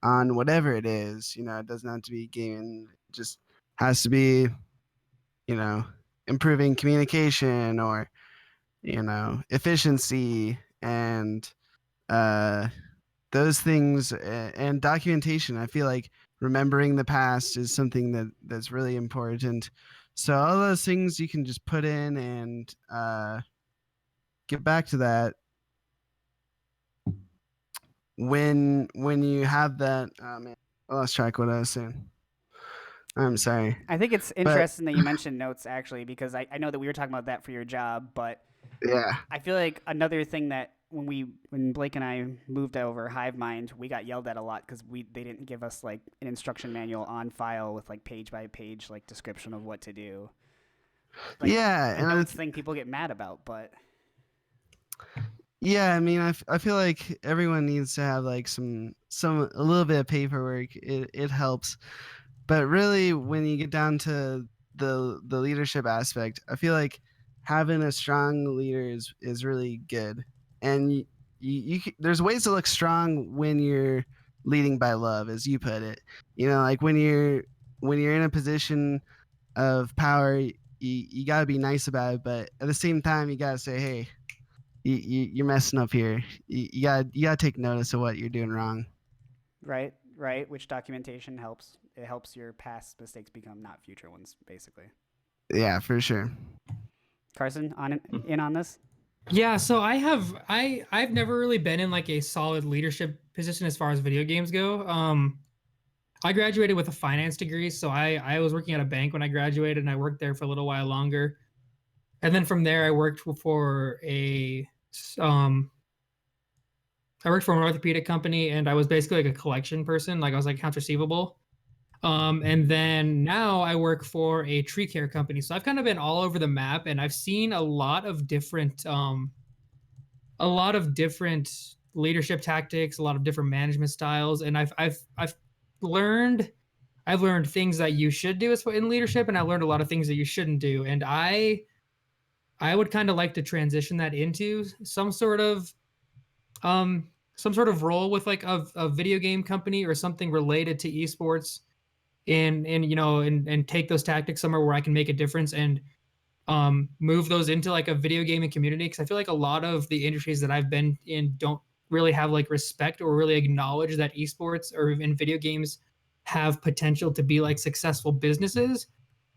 Speaker 5: on whatever it is. It doesn't have to be gaming. It just has to be, you know, improving communication or, efficiency and uh, those things and documentation. I feel like remembering the past is something that's really important. So all those things you can just put in and get back to that when you have that. Oh man, I lost track of what I was saying. I'm sorry.
Speaker 4: I think it's
Speaker 5: But
Speaker 4: interesting that you mentioned notes actually, because I know that we were talking about that for your job, but
Speaker 5: yeah,
Speaker 4: I feel like another thing that when Blake and I moved over HiveMind, we got yelled at a lot because they didn't give us like an instruction manual on file with like page by page like description of what to do. Like,
Speaker 5: yeah,
Speaker 4: the
Speaker 5: and
Speaker 4: notes thing people get mad about, but
Speaker 5: yeah. I mean, I feel like everyone needs to have like a little bit of paperwork. It helps, but really, when you get down to the leadership aspect, I feel like having a strong leader is really good. And there's ways to look strong when you're leading by love, as you put it. Like when you're in a position of power, you got to be nice about it, but at the same time, you got to say, hey, you're messing up here. You gotta take notice of what you're doing wrong.
Speaker 4: right, which documentation helps. It helps your past mistakes become not future ones, basically.
Speaker 5: Yeah, for sure.
Speaker 4: Carson, in on this?
Speaker 3: Yeah, so I've never really been in like a solid leadership position as far as video games go. I graduated with a finance degree, so I was working at a bank when I graduated, and I worked there for a little while longer. And then from there, I worked for um I worked for an orthopedic company, and I was basically like a collection person. Like I was like accounts receivable. And then now I work for a tree care company. So I've kind of been all over the map, and I've seen a lot of different leadership tactics, a lot of different management styles, and I've learned I've learned things that you should do in leadership, and I learned a lot of things that you shouldn't do. And I would kind of like to transition that into some sort of role with like a video game company or something related to esports, and take those tactics somewhere where I can make a difference and move those into like a video gaming community, because I feel like a lot of the industries that I've been in don't really have like respect or really acknowledge that esports or even video games have potential to be like successful businesses.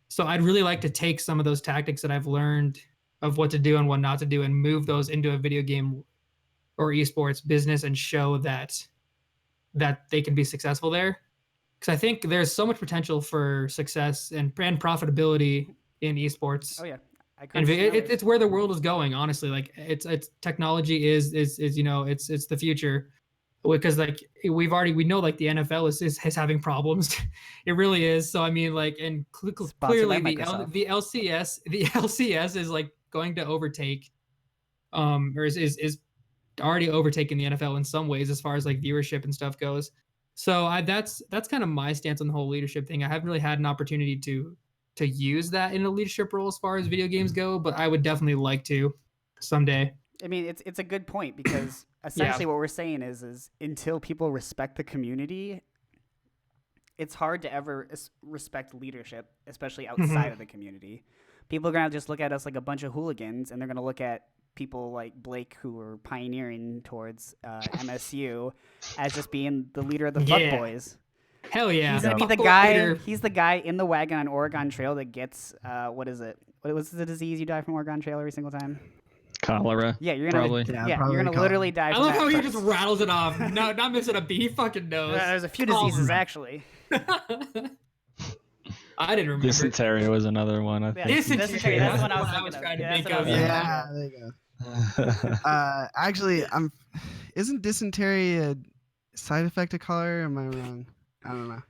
Speaker 3: So I'd really like to take some of those tactics that I've learned of what to do and what not to do and move those into a video game or esports business and show that they can be successful there. Because I think there's so much potential for success and profitability in esports.
Speaker 4: Oh yeah, I
Speaker 3: And
Speaker 4: couldn't.
Speaker 3: it's where the world is going, honestly. Like it's technology is it's the future, because like we know like the NFL is having problems. It really is. So I mean like, and clearly the LCS is like going to overtake or is already overtaken the NFL in some ways as far as like viewership and stuff goes. So that's kind of my stance on the whole leadership thing. I haven't really had an opportunity to use that in a leadership role as far as video games go, but I would definitely like to someday.
Speaker 4: I mean, it's a good point, because essentially what we're saying is until people respect the community, it's hard to ever respect leadership, especially outside of the community. People are gonna just look at us like a bunch of hooligans, and they're gonna look at people like Blake, who are pioneering towards MSU, as just being the leader of the fuck boys.
Speaker 3: Hell yeah.
Speaker 4: He's gonna be the guy. He's the guy in the wagon on Oregon Trail that gets what is it? What was the disease you die from Oregon Trail every single time?
Speaker 6: Cholera.
Speaker 4: Yeah, you're gonna
Speaker 6: probably.
Speaker 4: you're gonna literally die.
Speaker 3: I
Speaker 4: from
Speaker 3: love
Speaker 4: that
Speaker 3: how he
Speaker 4: first.
Speaker 3: just rattles it off. No, not missing a beat. He fucking knows.
Speaker 4: There's a few diseases actually.
Speaker 3: I didn't remember.
Speaker 6: Dysentery was another one. I think.
Speaker 4: Dysentery. That's what I was thinking of.
Speaker 3: trying to think of.
Speaker 5: Yeah, there you go. Actually, isn't dysentery a side effect of cholera? Or am I wrong? I don't know.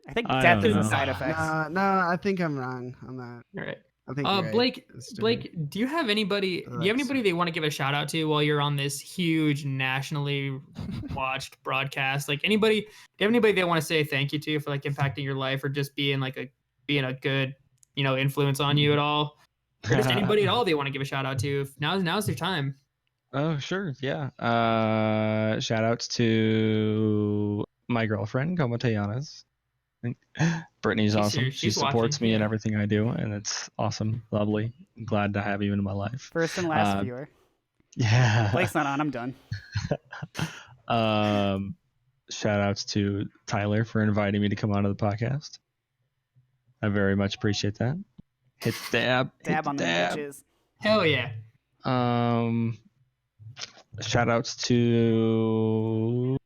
Speaker 4: I think
Speaker 6: I
Speaker 4: death
Speaker 6: don't
Speaker 4: is a
Speaker 6: know.
Speaker 4: side effect.
Speaker 5: No, I think I'm wrong on that.
Speaker 3: All right.
Speaker 5: I think you're right.
Speaker 3: Blake,
Speaker 5: It's different.
Speaker 3: Blake, do you have anybody? Do you have
Speaker 5: That's-
Speaker 3: anybody they want to give a shout out to while you're on this huge nationally watched broadcast? Like anybody? Do you have anybody they want to say thank you to for like impacting your life or just being a good influence on you at all, or just anybody at all they want to give a shout out to? Now's your time.
Speaker 6: Oh, sure. Yeah. Shout outs to my girlfriend, Como Tejanas. Brittany's awesome. She
Speaker 3: she's
Speaker 6: supports
Speaker 3: watching,
Speaker 6: me in
Speaker 3: yeah.
Speaker 6: everything I do, and it's awesome, lovely. I'm glad to have you in my life.
Speaker 4: First and last
Speaker 6: Uh,
Speaker 4: viewer.
Speaker 6: Yeah.
Speaker 4: Blake's not on. I'm done.
Speaker 6: Shout outs to Tyler for inviting me to come onto the podcast. I very much appreciate that. Hit the dab. hit
Speaker 4: Dab
Speaker 6: the
Speaker 4: on them
Speaker 6: dab.
Speaker 4: bitches.
Speaker 3: Hell yeah.
Speaker 6: Shout outs to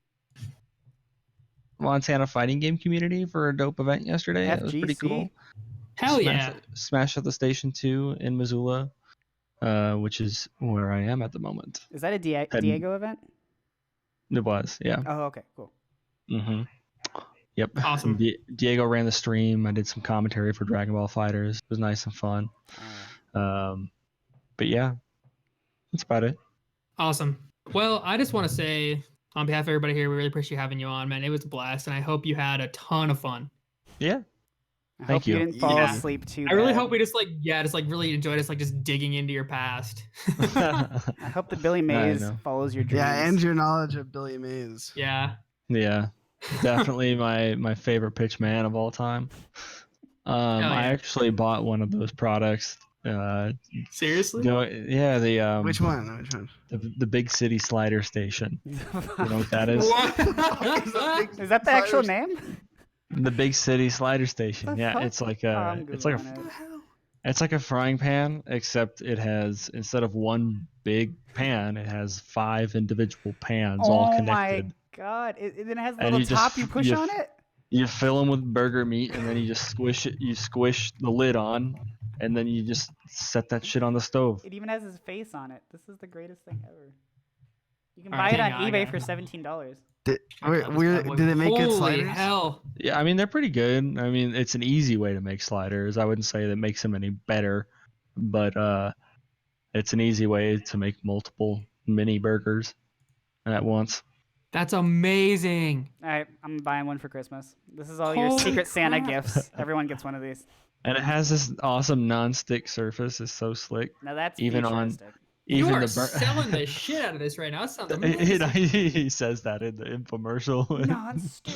Speaker 6: Montana fighting game community for a dope event yesterday. It was pretty
Speaker 4: FGC.
Speaker 6: cool.
Speaker 3: Hell yeah.
Speaker 6: Smash at the Station 2 in Missoula, which is where I am at the moment.
Speaker 4: Is that a
Speaker 6: Heading-
Speaker 4: Diego event?
Speaker 6: It was, yeah.
Speaker 4: Oh, okay, cool.
Speaker 6: Mm-hmm. Yep.
Speaker 3: Awesome.
Speaker 6: Diego ran the stream. I did some commentary for Dragon Ball Fighters. It was nice and fun. But yeah, that's about it.
Speaker 3: Awesome. Well, I just want to say on behalf of everybody here, we really appreciate having you on, man. It was a blast, and I hope you had a ton of fun.
Speaker 6: Yeah.
Speaker 4: I
Speaker 6: Thank
Speaker 4: hope you
Speaker 6: you.
Speaker 4: didn't fall
Speaker 3: Yeah.
Speaker 4: asleep too
Speaker 3: I really
Speaker 4: bad.
Speaker 3: hope we just really enjoyed us just digging into your past.
Speaker 4: I hope that Billy
Speaker 6: I
Speaker 4: Mays
Speaker 6: know.
Speaker 4: follows your dreams.
Speaker 5: Yeah, and your knowledge of Billy Mays.
Speaker 3: Yeah.
Speaker 6: Yeah. Definitely my favorite pitch man of all time.
Speaker 3: Hell yeah.
Speaker 6: I actually bought one of those products.
Speaker 3: Seriously?
Speaker 6: Yeah, the
Speaker 5: Which one? Which one?
Speaker 6: the big city slider station. You know what that is?
Speaker 3: What?
Speaker 4: Is that the actual name?
Speaker 6: The big city slider station.
Speaker 4: The
Speaker 6: Yeah,
Speaker 4: fuck?
Speaker 6: it's like
Speaker 4: I'm
Speaker 6: it's like a
Speaker 4: Googling it.
Speaker 6: it's like a frying pan, except it has, instead of one big pan, it has 5 individual pans all
Speaker 4: Oh
Speaker 6: connected.
Speaker 4: my god! It has a
Speaker 6: And
Speaker 4: little
Speaker 6: you just
Speaker 4: top you push
Speaker 6: you
Speaker 4: on
Speaker 6: f-
Speaker 4: it.
Speaker 6: You fill them with burger meat, and then you just squish it. You squish the lid on, and then you just set that shit on the stove.
Speaker 4: It even has his face on it. This is the greatest thing ever. You can
Speaker 3: All
Speaker 4: buy
Speaker 3: right,
Speaker 4: it on
Speaker 3: hang on, I
Speaker 4: eBay
Speaker 3: got
Speaker 4: for
Speaker 3: it.
Speaker 4: $17.
Speaker 5: Did,
Speaker 3: Check out this bad boy.
Speaker 5: did it make good
Speaker 3: Holy
Speaker 5: sliders?
Speaker 3: hell.
Speaker 6: Yeah, I mean they're pretty good. I mean it's an easy way to make sliders. I wouldn't say that makes them any better, but it's an easy way to make multiple mini burgers at once.
Speaker 3: That's amazing.
Speaker 4: All right, I'm buying one for Christmas. This is all your
Speaker 3: Holy
Speaker 4: Secret Santa
Speaker 3: crap.
Speaker 4: gifts. Everyone gets one of these.
Speaker 6: And it has this awesome non-stick surface. It's so slick.
Speaker 4: Now that's
Speaker 6: Even on-
Speaker 4: futuristic.
Speaker 3: You
Speaker 6: Even
Speaker 3: are
Speaker 6: the
Speaker 3: selling the shit out of this right now. That sounds amazing.
Speaker 6: he says that in the infomercial.
Speaker 4: Non-stick.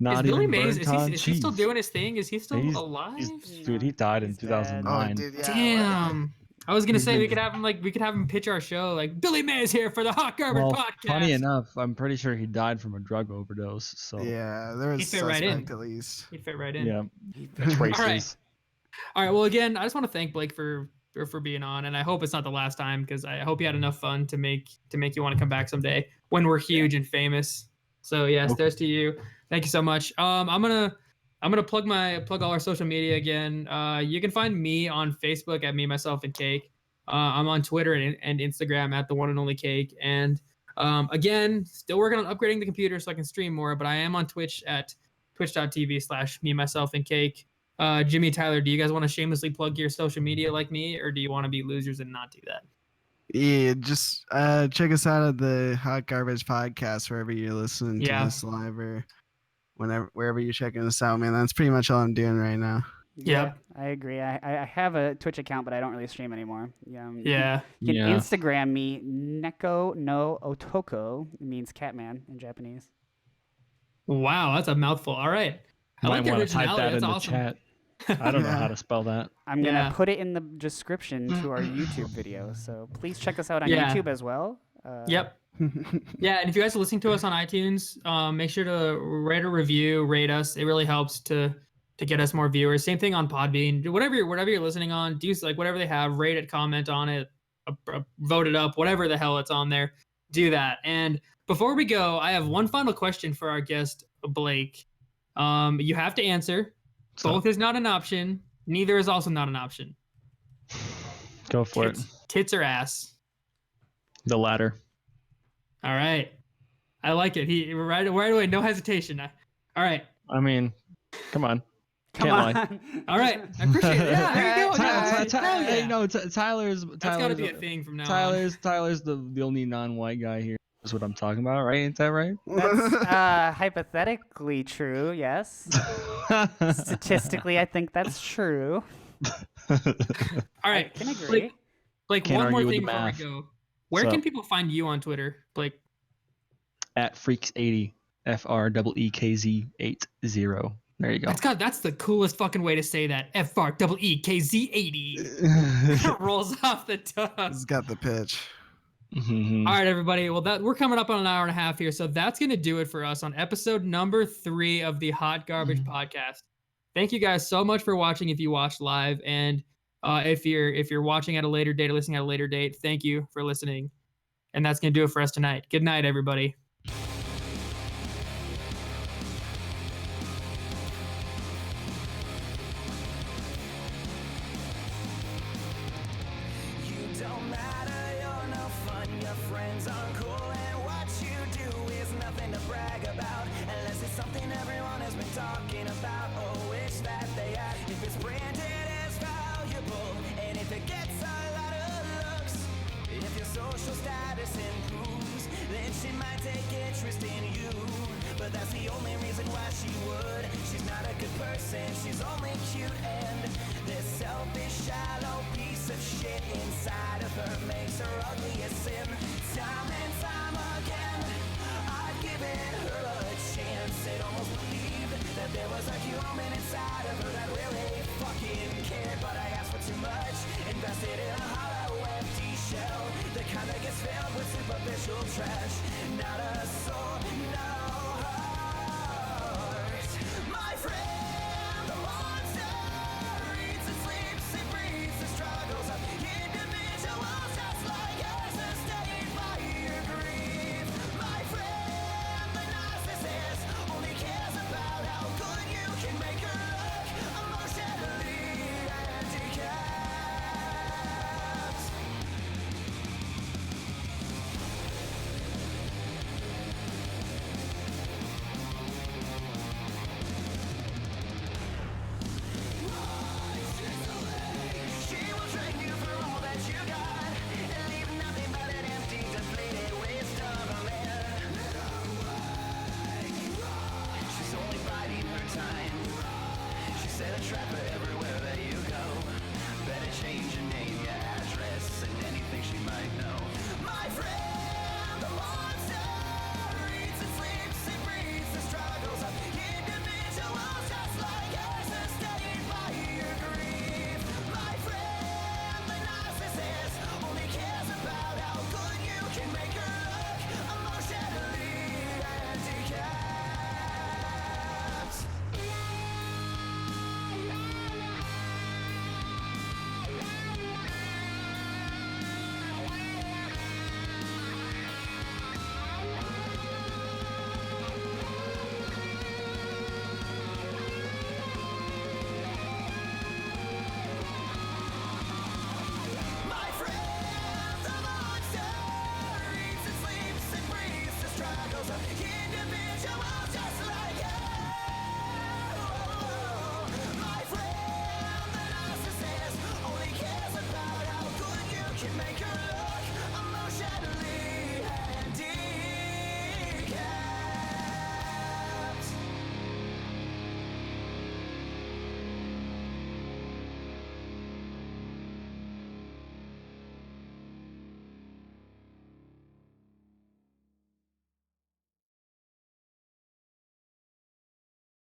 Speaker 6: Not
Speaker 3: Is Billy
Speaker 6: even
Speaker 3: Mays,
Speaker 6: burnt-on
Speaker 3: is he still
Speaker 6: cheese.
Speaker 3: doing his thing? Is he still
Speaker 6: He's-
Speaker 3: alive?
Speaker 6: Dude, he died in
Speaker 4: He's dead.
Speaker 6: 2009.
Speaker 5: Oh, dude, yeah.
Speaker 3: Damn. I was gonna
Speaker 6: He's
Speaker 3: say
Speaker 6: been-
Speaker 3: we could have him pitch our show like Billy Mays here for the Hot Garbage
Speaker 6: Well,
Speaker 3: Podcast.
Speaker 6: funny enough, I'm pretty sure he died from a drug overdose. So
Speaker 5: Yeah, there was
Speaker 3: He
Speaker 5: a
Speaker 3: fit right in.
Speaker 5: suspect at least.
Speaker 3: He'd fit right in.
Speaker 6: yeah, traces.
Speaker 3: All right. Well, again, I just want to thank Blake for being on, and I hope it's not the last time because I hope you had enough fun to make you want to come back someday when we're huge and famous. So yes,
Speaker 6: Okay.
Speaker 3: there's to you. Thank you so much. I'm gonna plug all our social media again. You can find me on Facebook at Me Myself and Cake. I'm on Twitter and Instagram at the one and only Cake. And again, still working on upgrading the computer so I can stream more. But I am on Twitch at twitch.tv/Me Myself and Cake. Jimmy, Tyler, do you guys want to shamelessly plug your social media like me, or do you want to be losers and not do that?
Speaker 5: Yeah, just check us out at the Hot Garbage Podcast wherever you're listening
Speaker 3: Yeah.
Speaker 5: to this live or wherever you're checking us out, man. That's pretty much all I'm doing right now.
Speaker 3: Yep.
Speaker 4: I agree. I have a Twitch account, but I don't really stream anymore.
Speaker 3: Yeah.
Speaker 4: You can
Speaker 6: Yeah.
Speaker 4: Instagram me, Neko no Otoko. It means Catman in Japanese.
Speaker 3: Wow, that's a mouthful. All right. I
Speaker 6: Might
Speaker 3: like the
Speaker 6: want to type
Speaker 3: originality.
Speaker 6: that in
Speaker 3: That's
Speaker 6: the
Speaker 3: awesome.
Speaker 6: chat. I don't know
Speaker 5: Yeah.
Speaker 6: how to spell that.
Speaker 4: I'm gonna
Speaker 3: Yeah.
Speaker 4: put it in the description to our YouTube video, so please check us out on
Speaker 3: Yeah.
Speaker 4: YouTube as well.
Speaker 3: Yep. Yeah, and if you guys are listening to us on iTunes, make sure to write a review, rate us. It really helps to get us more viewers. Same thing on Podbean. Do whatever you're listening on, do like whatever they have, rate it, comment on it, vote it up, whatever the hell it's on there. Do that. And before we go, I have one final question for our guest Blake. You have to answer.
Speaker 6: So,
Speaker 3: Both is not an option. Neither is also not an option.
Speaker 6: go for it.
Speaker 3: Tits or ass?
Speaker 6: The latter.
Speaker 3: All right. I like it. He right away, no hesitation. All right.
Speaker 6: I mean, Come on.
Speaker 4: Come
Speaker 6: Can't
Speaker 4: on.
Speaker 6: lie.
Speaker 3: All right, I appreciate it. Yeah, there you go. guys. Hell yeah.
Speaker 6: Hey, no, Tyler's.
Speaker 3: That's got to be a thing from now on.
Speaker 6: Tyler's the only non-white guy here. Is what I'm talking about, right? Ain't that right?
Speaker 4: That's hypothetically true, yes. Statistically, I think that's true.
Speaker 3: All right,
Speaker 4: I can agree.
Speaker 3: Blake,
Speaker 6: Can't
Speaker 3: one more
Speaker 6: argue with
Speaker 3: thing
Speaker 6: the
Speaker 3: before we
Speaker 6: math.
Speaker 3: go. Where
Speaker 6: So-
Speaker 3: can people find you on Twitter, Blake?
Speaker 6: At Freekz80, FREEKZ80. There you go.
Speaker 3: That's the coolest fucking way to say that. FREEKZ80. Rolls off the tongue.
Speaker 5: He's got the pitch.
Speaker 6: Mhm.
Speaker 3: All right, everybody. Well, we're coming up on an hour and a half here, so that's gonna do it for us on episode number 3 of the Hot Garbage Podcast. Thank you guys so much for watching. If you watched live, and if you're watching at a later date or listening at a later date, thank you for listening. And that's gonna do it for us tonight. Good night, everybody.
Speaker 1: You don't matter, you're no fun, your friends aren't cool, and what you do is nothing to brag about, unless it's something everyone has been talking about, or wish that they had. If it's branded as valuable, and if it gets a lot of looks, if your social status improves, then she might take interest in you, but that's the only reason why she would. She's not a good person, she's only cute, and this selfish, shallow piece of shit inside of her makes her ugly as sin. Time and time again, I've given her a chance. I'd almost believed that there was a human inside of her that really fucking cared, but I asked for too much, invested in a hollow, empty shell, the kind that gets filled with superficial trash. Not a soul